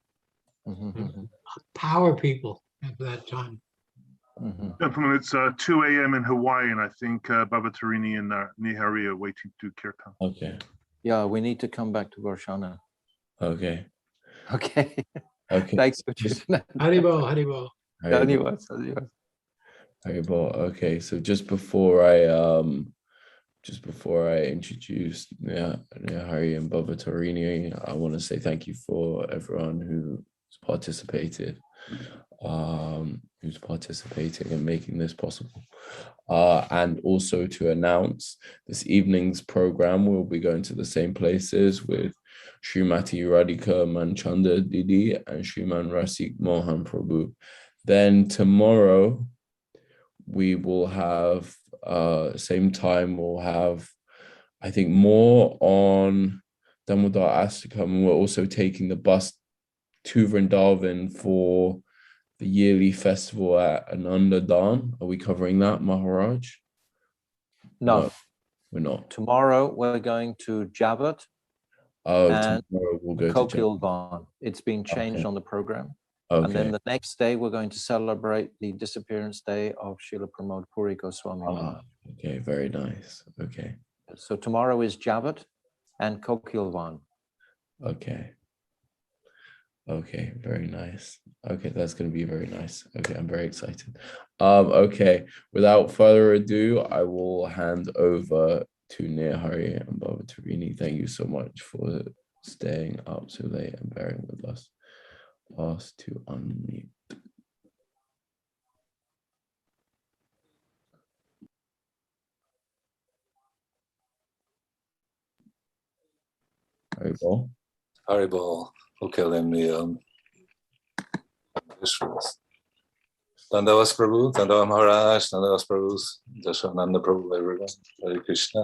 power people at that time. Gentlemen, it's 2 a.m. in Hawaii, and I think Baba Tarini and Nihari are waiting to kirtan. Okay. Yeah, we need to come back to Varsana. Okay. Thanks for choosing. Haribol. Haribol. Okay, so just before I introduce Hari and Baba Tarini, I want to say thank you for everyone who's participated, who's participating in making this possible. And also to announce this evening's program, we'll be going to the same places with Srimati Radhika Manchanda Didi and Shriman Rasik Mohan Prabhu. Then tomorrow we will have same time we'll have, I think, more on Damodar Astakam. We're also taking the bus to Vrindavan for the yearly festival at Anandadan. Are we covering that, Maharaj? No, we're not. Tomorrow we're going to Javat. And tomorrow we'll go to Kokilvan. It's been changed on the program. Okay. And then the next day we're going to celebrate the disappearance day of Srila Pramod Puri Goswami Maharaj. Okay, very nice. Okay. So tomorrow is Javat and Kokilvan. Okay. Okay, very nice. Okay, that's going to be very nice. Okay, I'm very excited. Okay, without further ado, I will hand over to Nehari and Baba Tarini. Thank you so much for staying up so late and bearing with us. Ask to unmute. Haribol. Haribol. Okay, let me visualize. Dandavas Prabhu, Dandava Maharaj, Dandavas Prabhu, Jashananda Prabhu, everyone. Hare Krishna.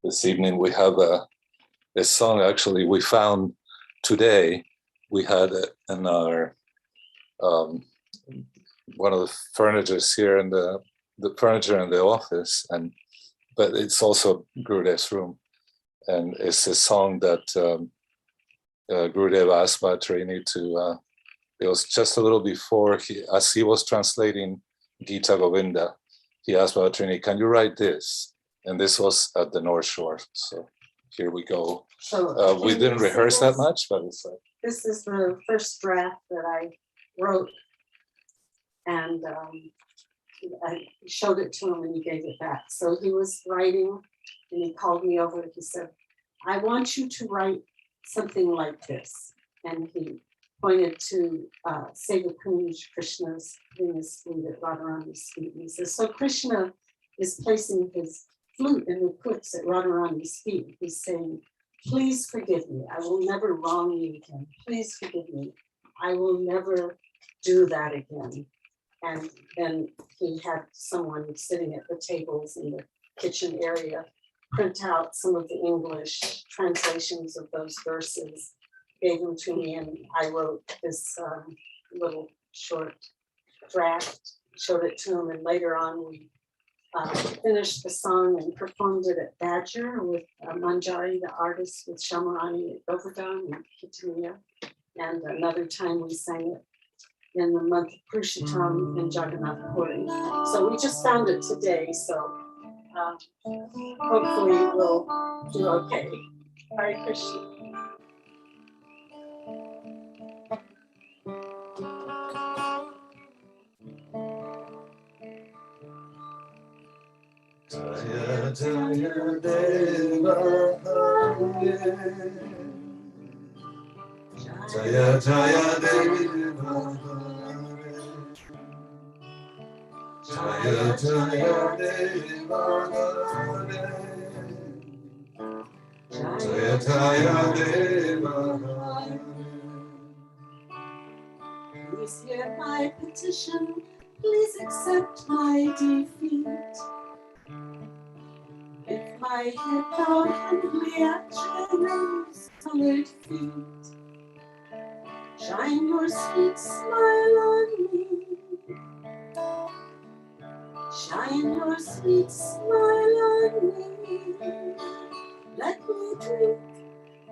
This evening we have a song actually we found today. We had it in our one of the furnitures here in the furniture in the office, but it's also Gurudev's room, and it's a song that Gurudev asked Bhattarini to. It was just a little before as he was translating Gita Govinda, he asked Bhattarini, "Can you write this?" And this was at the North Shore. So here we go. So we didn't rehearse that much, but it's like. This is the first draft that I wrote, and I showed it to him and he gave it back. So he was writing and he called me over. He said, "I want you to write something like this." And he pointed to Seva Kunj, Krishna's Venus flute at Radharani's feet. And he says, so Krishna is placing his flute in the puts at Radharani's feet. He's saying, please forgive me. I will never wrong you again. Please forgive me. I will never do that again. And then he had someone sitting at the tables in the kitchen area print out some of the English translations of those verses, gave them to me, and I wrote this little short draft, showed it to him, and later on we finished the song and performed it at Badger with Manjari, the artist, with Shamarani at Govardhan and Kitaniya. And another time we sang it in the month of Purushottam in Jagannath Puri. So we just found it today, so hopefully we'll do okay. Hare Krishna. Jaya Jaya Deva Hare Jaya Jaya Deva Hare Jaya Jaya Deva Hare Jaya Jaya Deva Hare. Please hear my petition, please accept my defeat. With my head bowed humbly at your rose-colored feet, shine your sweet smile on me. Shine your sweet smile on me. Let me drink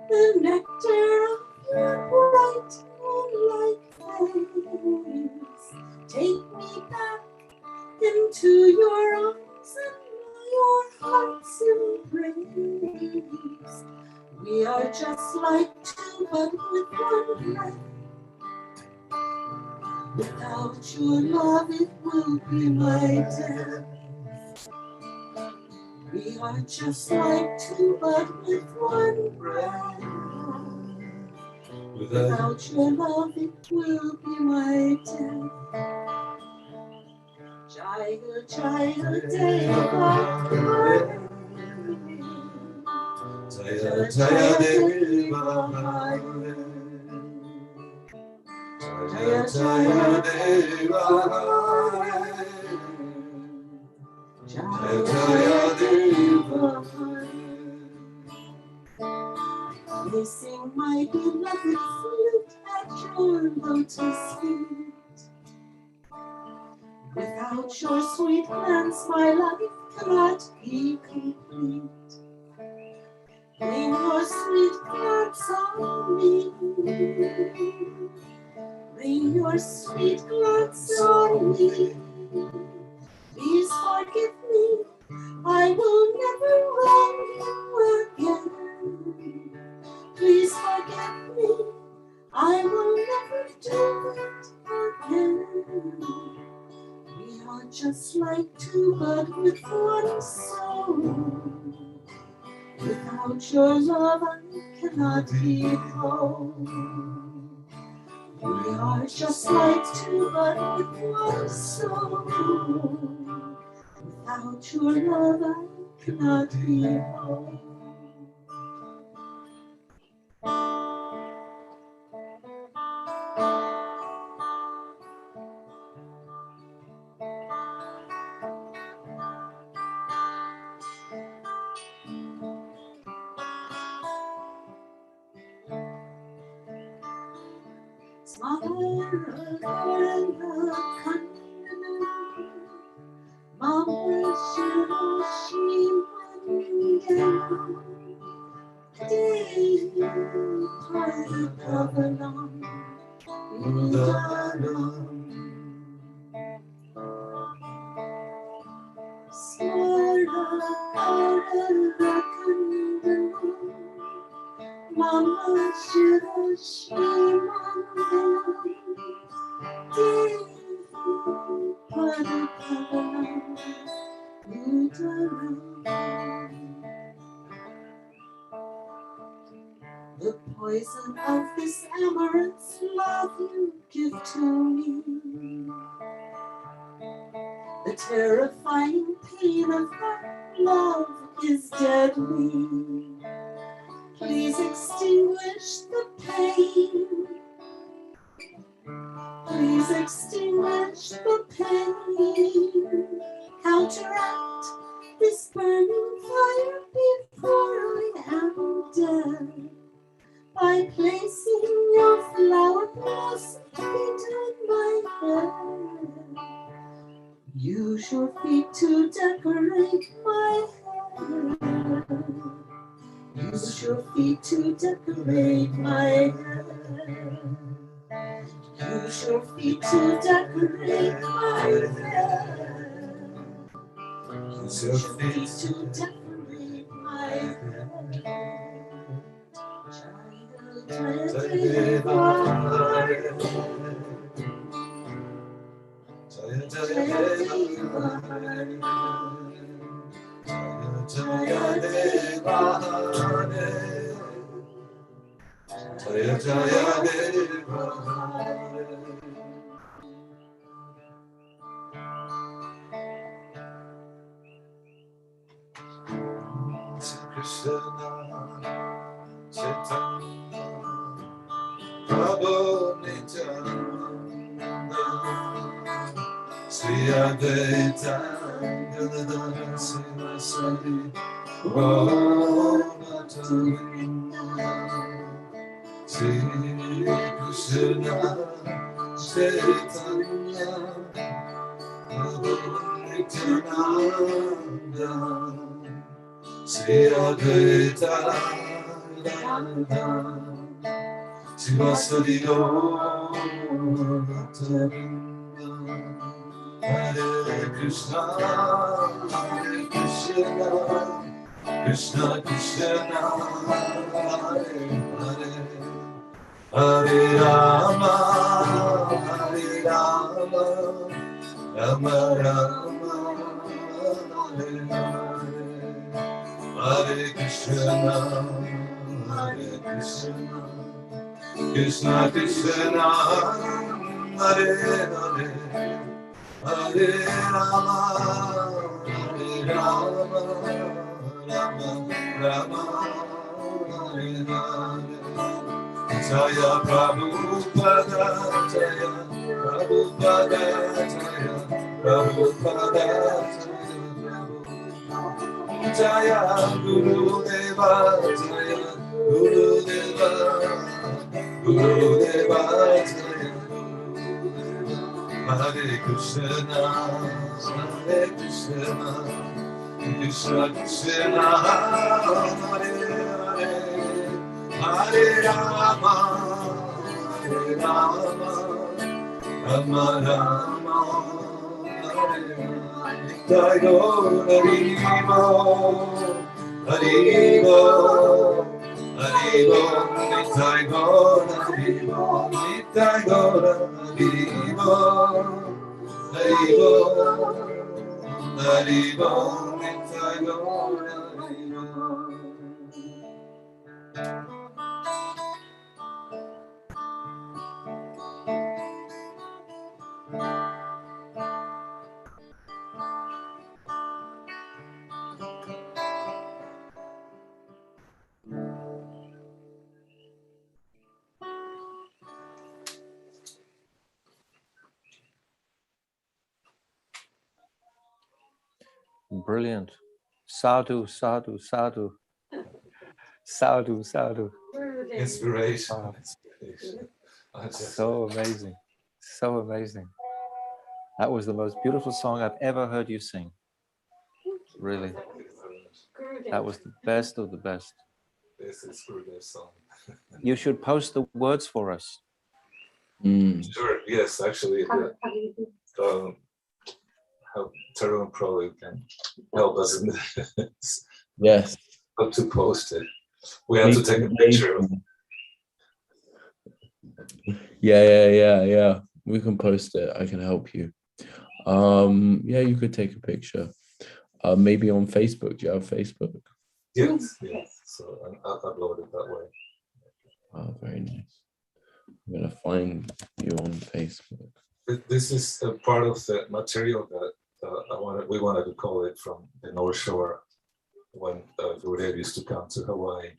the nectar of your bright moonlight face. Take me back into your arms and your heart's embrace. We are just like two, but with one life. Without your love, it will be my death. We are just like two, but with one breath. Without your love, it will be my death. Jaya Jaya Deva Hare Jaya Jaya Deva Hare Jaya Jaya Deva Hare Jaya Jaya Deva Hare. They sing my beloved flute at your lotus feet. Without your sweet glance, my life cannot be complete. Rain your sweet glance on me. Rain your sweet glance on me. Please forgive me, I will never wrong you again. Please forgive me, I will never do it again. We are just like two, but with one soul. Without your love, I cannot be whole. We are just like two, but with one soul. Without your love, I cannot be whole. The poison of this amorous love you give to me, the terrifying pain of that love is deadly. Please extinguish the pain. Please extinguish the pain. Counteract this burning fire before I am dead by placing your flower blossom feet on my head. Use your feet to decorate my head. Use your feet to decorate my head. Use your feet to decorate my head. Use your feet to decorate my head. Jaya Hare Krishna, Hare Krishna, Krishna Krishna, Hare Hare, Hare Rama, Hare Rama, Rama Rama, Hare Hare, Hare Krishna, Hare Krishna, Krishna Krishna, Hare Hare, Hare Rama, Hare Rama, Rama Rama, Hare Hare. Jaya Prabhupada, Jaya Prabhupada, Jaya Prabhupada, Jaya Guru Deva, Jaya Guru Deva. Gurudeva Jaya, Hare Krishna, Hare Krishna, Krishna Krishna, Hare Hare, Hare Rama, Hare Rama, Rama Rama, Hare Hare. Jai Gaur Haribo, Haribo, Haribo, Jai Gaur Haribo, Jai Gaur Haribo, Haribo, Haribo, Jai Gaur Haribo. Brilliant. Sadhu, sadhu, sadhu. Sadhu, sadhu. Inspiration. Wow. Inspiration. So amazing. So amazing. That was the most beautiful song I've ever heard you sing. Really. That was the best of the best. This is Gurudev's song. You should post the words for us. Sure, yes, actually, Tarun probably can help us in this. Yes. How to post it. We have to take a picture of it. Yeah. We can post it. I can help you. Yeah, you could take a picture. Maybe on Facebook. Do you have Facebook? Yes. So I'll upload it that way. Oh, very nice. I'm gonna find you on Facebook. This is a part of the material that we wanted to call it from the North Shore when Gurudev used to come to Hawaii.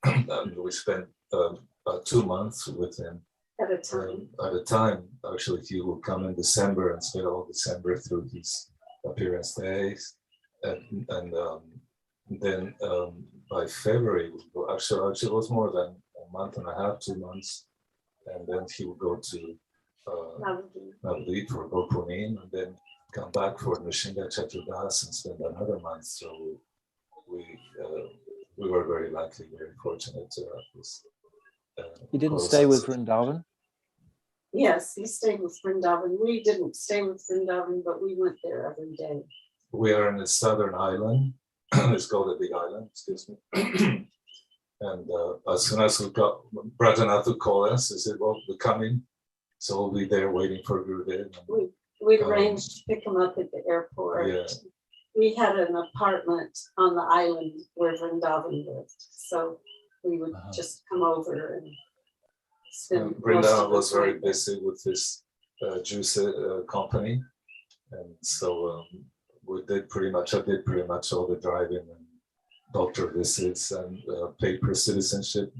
And we spent about 2 months with him. At a time. At a time, actually, he would come in December and spend all December through his appearance days. And then by February, actually it was more than a month and a half, 2 months. And then he would go to Navadvip for Gopunim and then come back for Nishinga Chaturdas and spend another month. So we were very lucky, very fortunate to have this. You didn't stay with Vrindavan? Yes, he stayed with Vrindavan. We didn't stay with Vrindavan, but we went there every day. We are in the southern island. It's called the Big Island, excuse me. And as soon as we got, Brajanathu called us, he said, well, we're coming. So we'll be there waiting for Gurudev. We arranged to pick him up at the airport. Yeah. We had an apartment on the island where Vrindavan lived. So we would just come over and spend. Vrindavan was very busy with his juice company. And so I did pretty much all the driving and doctor visits and paper citizenship,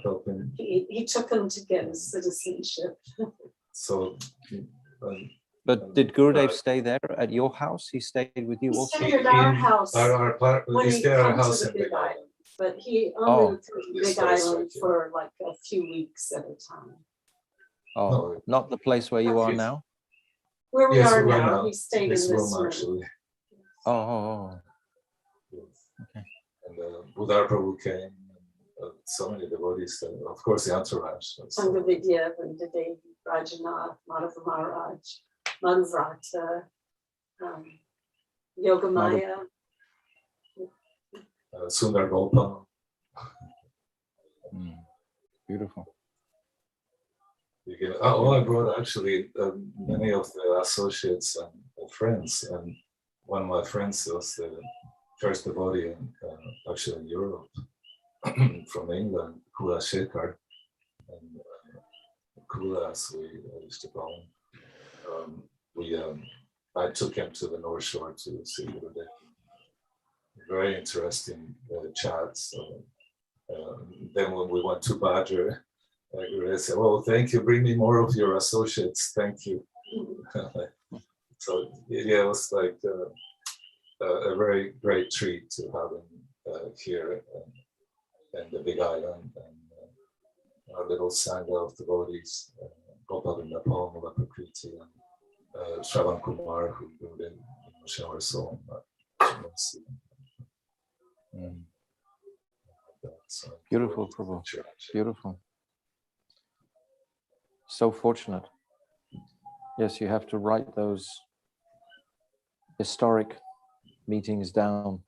helping. He took him to get his citizenship. So. But did Gurudev stay there at your house? He stayed with you also? He stayed at our house. He stayed at our house in Big Island. But he only went to Big Island right for like a few weeks at a time. Oh, No. Not the place where you are now? Where we Yes, are right now, he stayed in this room. Actually. Oh. Yes. Okay. And Budar Prabhu came, and so many devotees, of course the entourage. Sangavidya, Vrindadevi, Rajanath, Madhava Maharaj, Manvrata, Yogamaya. Sundar Gopal. Beautiful. I brought actually many of the associates and friends, and one of my friends was the first devotee actually in Europe from England, Kula Shekhar, and Kula, as we used to call him. I took him to the North Shore to see Gurudev. Very interesting chats. Then when we went to Badr, Gurudev said, "Oh, thank you. Bring me more of your associates. Thank you." So yeah, it was like a very great treat to have him here in the Big Island. And little sangha of devotees, Gopal Pamula Prakriti, and Shravan Kumar, who wrote in Shower Soul. Beautiful, Prabhu. Beautiful. So fortunate. Yes, you have to write those historic meetings down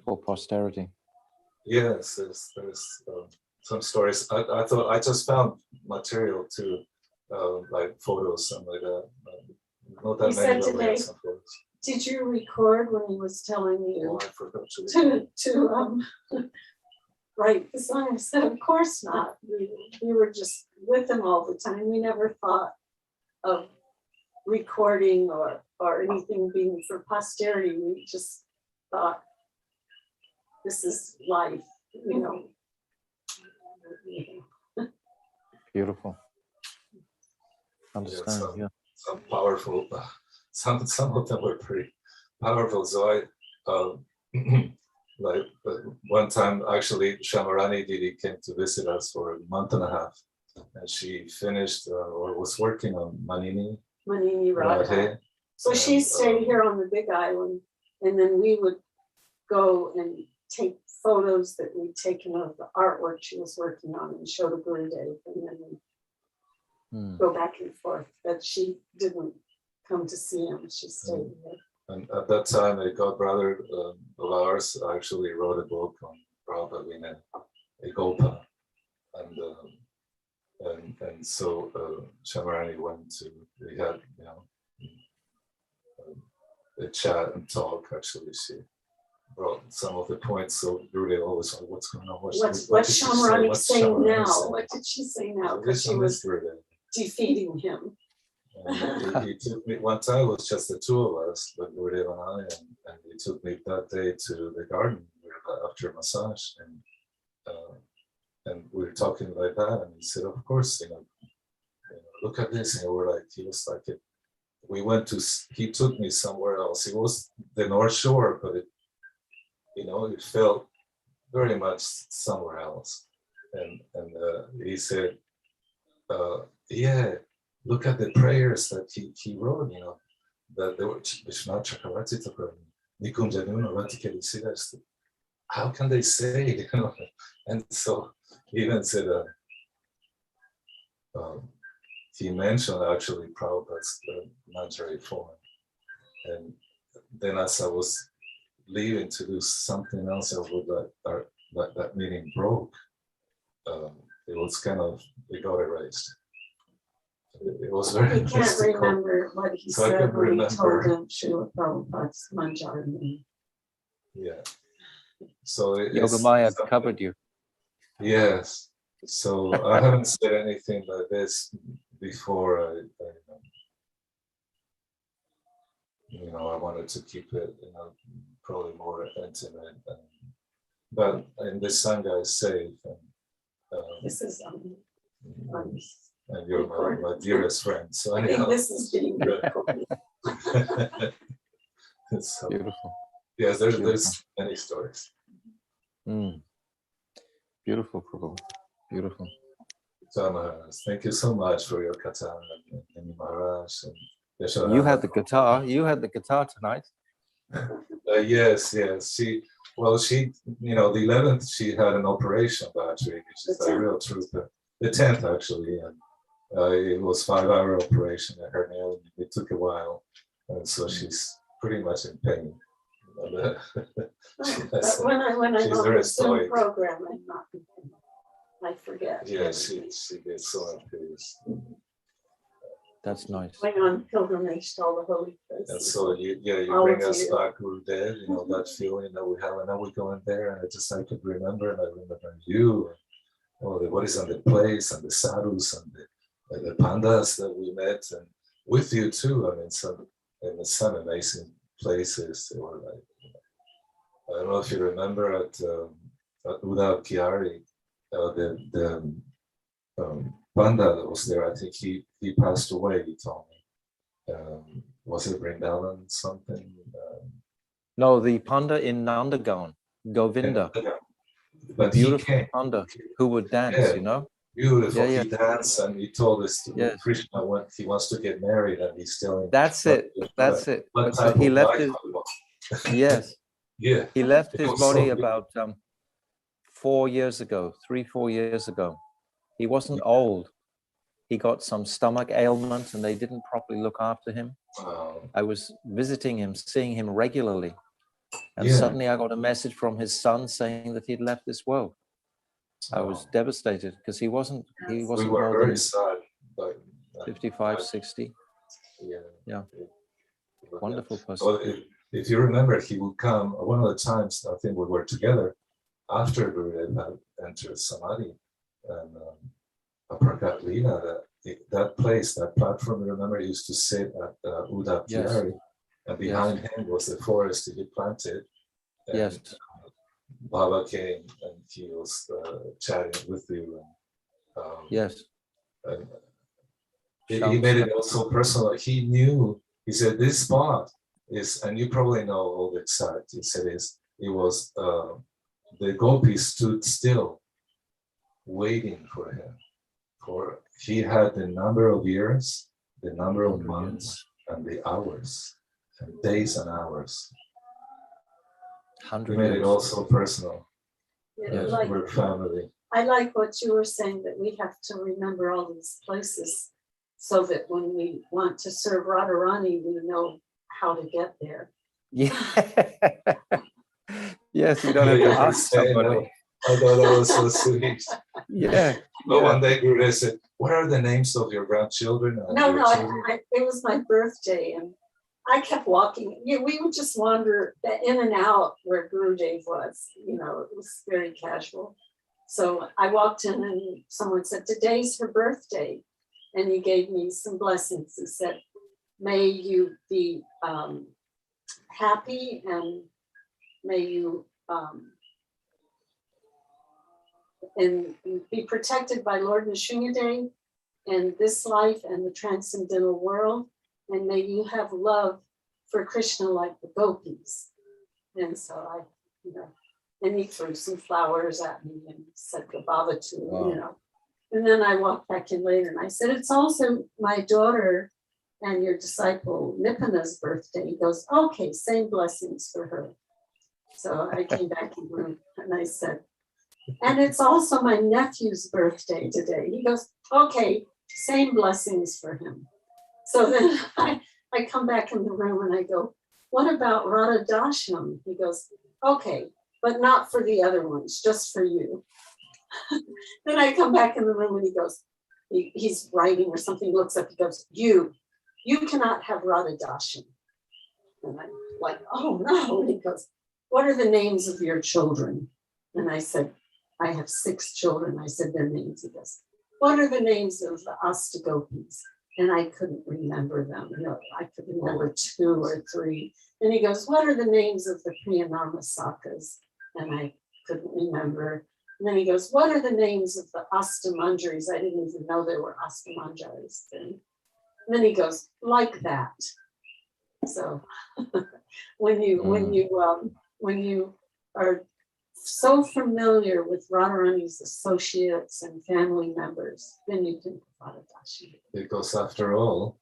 for posterity. Yes, there's some stories. I thought I just found material too, like photos, something like that. Not that He many, said but we had today, some photos. did you record when he was telling you Oh, I forgot to write the song? I said, of course not. We were just with him all the time. We never thought of recording or anything being for posterity. We just thought, this is life, you know. Beautiful. Understand, yeah. Some powerful, some of them were pretty powerful. So I, like one time actually, Shamarani Didi came to visit us for a month and a half, and she finished or was working on Manini Radhe. So she stayed here on the Big Island, and then we would go and take photos that we'd taken of the artwork she was working on and show to Gurudev, and then we'd go back and forth. But she didn't come to see him, she stayed here. And at that time, a godbrother of ours actually wrote a book on Prabhupada Gopa, and so Shamarani went to, we had, you know, a chat and talk. Actually, she brought some of the points, so really always like, what's going on? What's Shamarani saying now? What did she say now? Because she was defeating him. And he took me one time. It was just the two of us, but Gurudev and I, and he took me that day to the garden after a massage, and we were talking like that, and he said, "Of course, you know, look at this." And we're like, he was like, we went to. He took me somewhere else. It was the North Shore, but it, you know, it felt very much somewhere else. And he said, "Yeah. Look at the prayers that he wrote, you know, that they were Vishnu Pyramid. How can they say, you know?" And so he even said, he mentioned actually Prabhupada's Manjari form. And then as I was leaving to do something else, I would that meeting broke. It was kind of, it got erased. It was very He can't remember what he said when he told him Srila Prabhupada's Manjari. Yeah. So Yogamaya covered you. Yes. So I haven't said anything like this before. I wanted to keep it, probably more intimate. But in this sangha is safe. This is and you're my dearest friend. So I think this is being recorded. It's so beautiful. Yes, there's many stories. Beautiful, Prabhu. Beautiful. Thank you so much for your katha and Maharaj. And you had the guitar. You had the guitar tonight. Yes. She, the 11th she had an operation battery, which is a real trooper. The 10th actually, and it was 5-hour operation at her nail. It took a while, and so she's pretty much in pain. When I go to the Zoom program, I'm not in pain. I forget. Yeah, she gets so peace. That's nice. Going on pilgrimage to all the holy places. And so you bring us back Gurudev, that feeling that we have, and now we go in there, and I could remember, and I remember you, and the bodies on the place, and the sadhus, and the pandas that we met, and with you too. I mean, some amazing places. They were like, I don't know if you remember at Udav Kiari, the panda that was there. I think he passed away. He told me. Was it Vrindavan something? No, the panda in Nandagaon, Govinda. But beautiful panda who would dance, Beautiful. Yeah, He danced and he told us to Yes. Krishna when he wants to get married and he's telling. That's it. That's it. What But type he of left life his. I want. Yes. Yeah. He left It his was so body good. about 4 years ago, 3-4 years ago. He wasn't old. He got some stomach ailment and they didn't properly look after him. I was visiting him, seeing him regularly. And suddenly I got a message from his son saying that he'd left this world. I was devastated because he wasn't We were more very than sad. 55, 60. Yeah. Wonderful person. Well, if you remember, he would come one of the times I think we were together after Gurudev had entered Samadhi and Prakat Lila, that place, that platform, remember, he used to sit at Uda Piari, and behind him was the forest he had planted. And Baba came and he was chatting with you. And, and he made it also personal. He knew, he said, this spot is, and you probably know all the exact, he said it was, the gopis stood still, waiting for him. For he had the number of years, the number of months, and the hours, and days and hours. He made it also personal. Like, we're family. I like what you were saying, that we have to remember all these places so that when we want to serve Radharani, we know how to get there. Yeah. Yes, you don't have to ask somebody. I thought that was so sweet. Yeah. But one day Gurudev said, what are the names of your grandchildren? No, it was my birthday and I kept walking. We would just wander in and out where Gurudev was. You know, it was very casual. So I walked in and someone said, today's her birthday. And he gave me some blessings. He said, may you be happy and may you and be protected by Lord Nrsimhadev in this life and the transcendental world. And may you have love for Krishna like the gopis. And so I, and he threw some flowers at me and said Baba to, And then I walked back in later and I said, it's also my daughter and your disciple Nipana's birthday. He goes, okay, same blessings for her. So I came back in the room and I said, and it's also my nephew's birthday today. He goes, okay, same blessings for him. So then I come back in the room and I go, what about Radha Dasham? He goes, okay, but not for the other ones, just for you. Then I come back in the room and he goes, he's writing or something, looks up, he goes, you cannot have Radha Dasham. And I'm like, oh no. And he goes, what are the names of your children? And I said, I have 6 children. I said their names. He goes, what are the names of the Astagopis? And I couldn't remember them. I could remember 2 or 3. And he goes, what are the names of the Priyanarmasakas? And I couldn't remember. And then he goes, what are the names of the Astamanjaris? I didn't even know there were Astamanjaris then. And then he goes, like that. So when you are so familiar with Radharani's associates and family members, then you can Radha Dasham. Because after all,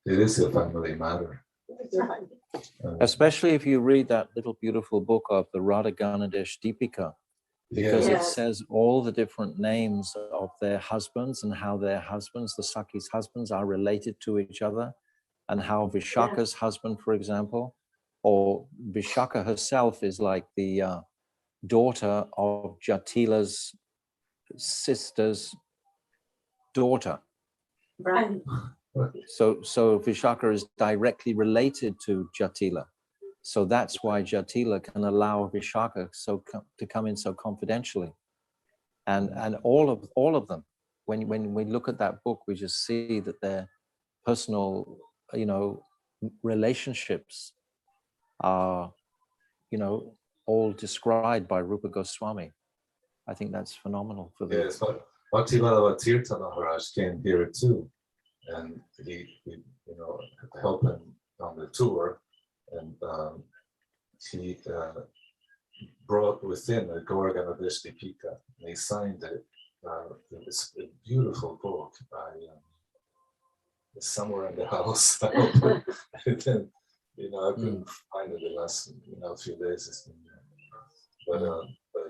it is a family matter. Right. Especially if you read that little beautiful book of the Radha Ganadesh Deepika, because it says all the different names of their husbands and how their husbands, the Sakhi's husbands, are related to each other, and how Vishaka's husband, for example, or Vishaka herself is like the daughter of Jatila's sister's daughter. Right. So Vishaka is directly related to Jatila. So that's why Jatila can allow Vishaka to come in so confidentially. And all of them, when we look at that book, we just see that their personal, relationships are, all described by Rupa Goswami. I think that's phenomenal for them. Yes, but Bhaktivinoda Tirtha Maharaj came here too, and he helped him on the tour, and he brought with him a Gaura Ganadesh Deepika, and he signed it. It was beautiful book by it's somewhere in the house. I opened it and, I couldn't find it the last few days. It's been, but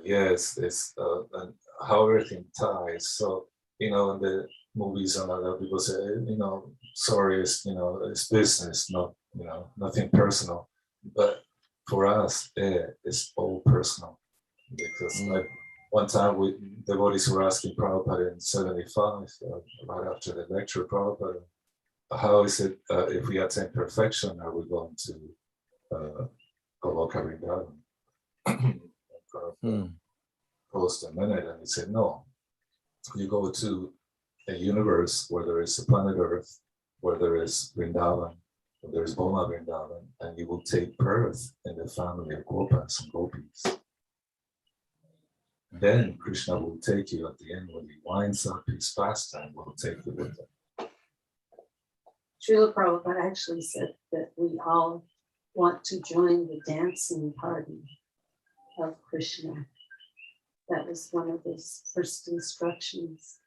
yes, it's and how everything ties. So in the movies and other people say, sorry, it's business, not nothing personal. But for us, it's all personal, because like one time devotees were asking Prabhupada in 75, right after the lecture, Prabhupada, how is it if we attain perfection, are we going to Vrindavan? Paused a minute and he said, no, you go to a universe where there is a planet Earth, where there is Vrindavan, where there is Vrindavan, and you will take birth in the family of Gopas and Gopis. Then Krishna will take you at the end when he winds up his pastime, will take you with him. Srila Prabhupada actually said that we all want to join the dancing party of Krishna. That was one of his first instructions.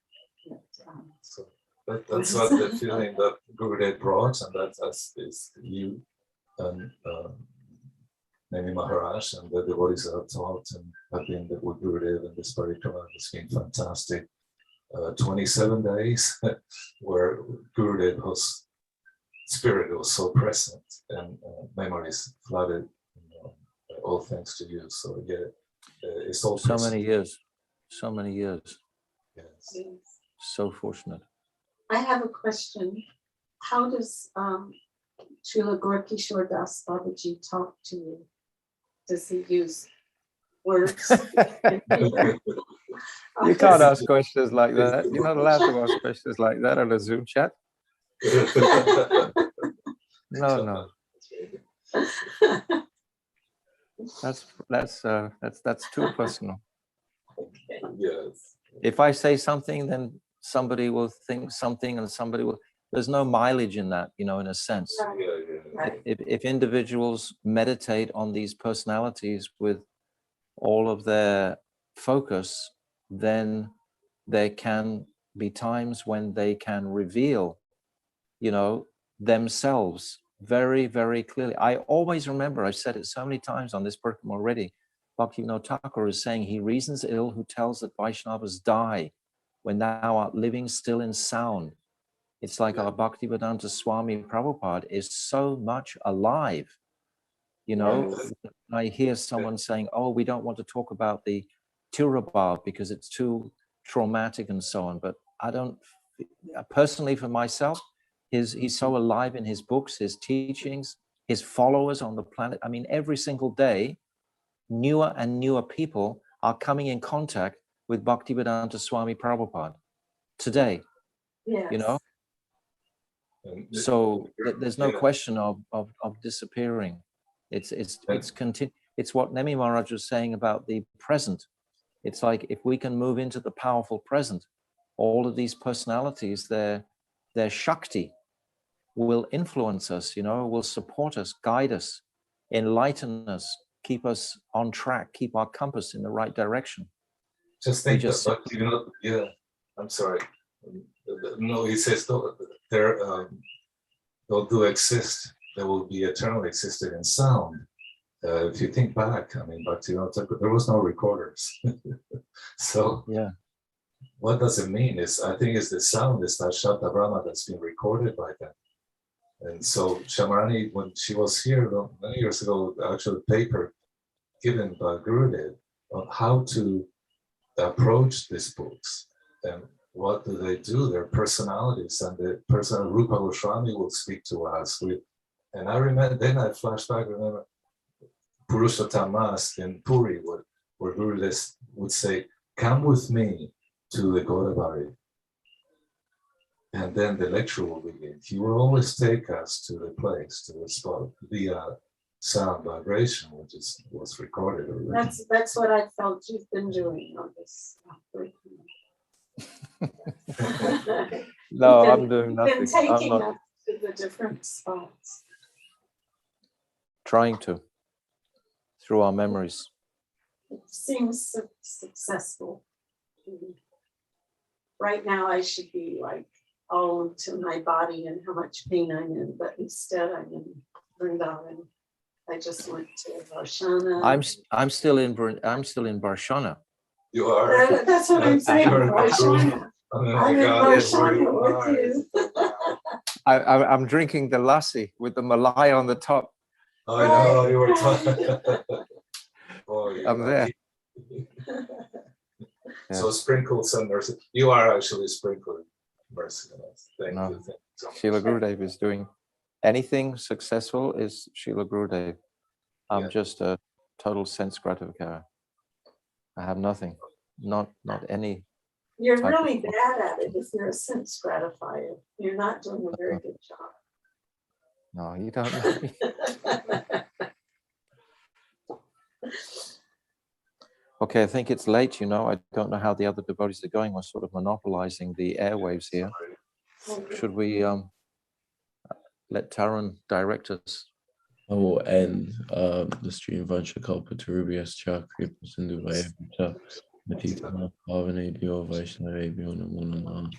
So that's what the feeling that Gurudev brought, and that's you and Nemi Maharaj and the devotees that have taught and have been with Gurudev in this parikrama. It's been fantastic. 27 days where Gurudev's spirit was so present and memories flooded, all thanks to you. So yeah, it's all so many years. Yes. So fortunate. I have a question. How does Srila Gorkishore Das Babaji talk to you? Does he use words? You can't ask questions like that. You're not allowed to ask questions like that on a Zoom chat. No. That's too personal. Yes. If I say something, then somebody will think something, and somebody will. There's no mileage in that, in a sense. Right. If individuals meditate on these personalities with all of their focus, then there can be times when they can reveal, themselves very, very clearly. I always remember, I've said it so many times on this program already, Bhaktivinoda Thakur is saying, he reasons ill who tells that Vaishnavas die when thou art living still in sound. It's like our Bhaktivedanta Swami Prabhupada is so much alive. I hear someone saying, oh, we don't want to talk about the Tirabhav because it's too traumatic and so on. But I don't, personally for myself, he's so alive in his books, his teachings, his followers on the planet. I mean, every single day, newer and newer people are coming in contact with Bhaktivedanta Swami Prabhupada today. Yes. So there's no question of disappearing. It's what Nemi Maharaj was saying about the present. It's like if we can move into the powerful present, all of these personalities, their Shakti will influence us, will support us, guide us, enlighten us, keep us on track, keep our compass in the right direction. Just think that, I'm sorry. No, he says they'll do exist. They will be eternally existed in sound. If you think back, I mean, there was no recorders. So what does it mean? I think it's the sound, is that Shabda Brahma that's been recorded by them. And so Shamarani, when she was here many years ago, actually paper given by Gurudev on how to approach these books and what do they do, their personalities, and the person Rupa Goswami will speak to us with. And I remember, then I remember Purushottam in Puri, where Gurudev would say, come with me to the Godavari. And then the lecture will begin. He will always take us to the place, to the spot, via sound vibration, which was recorded already. That's what I felt you've been doing on this. No, I'm doing nothing. Been taking us to the different spots. Trying to, through our memories. It seems successful. right now I should be like all into my body and how much pain I'm in, but instead I'm in Vrindavan. I just went to Varsana. I'm still in Varsana. You are. That's what I'm saying. Varsana. I'm in Varsana with you. I'm drinking the lassi with the malai on the top. I know you were talking. Oh, I'm there. So sprinkle some mercy. You are actually sprinkling mercy on us. Thank you. Srila Gurudev is doing anything successful is Srila Gurudev. I'm just a total sense gratifier. I have nothing, not any. You're really bad at it if you're a sense gratifier. You're not doing a very good job. No, you don't know. Okay, I think it's late, you know. I don't know how the other devotees are going. We're sort of monopolizing the airwaves here. Should we let Taran direct us? I will end the stream Vanchakalpa Tarubhyas Chakri Prasindu Vayavita Matita Bhavane Dio Vaishnavebhyo Namo Namah.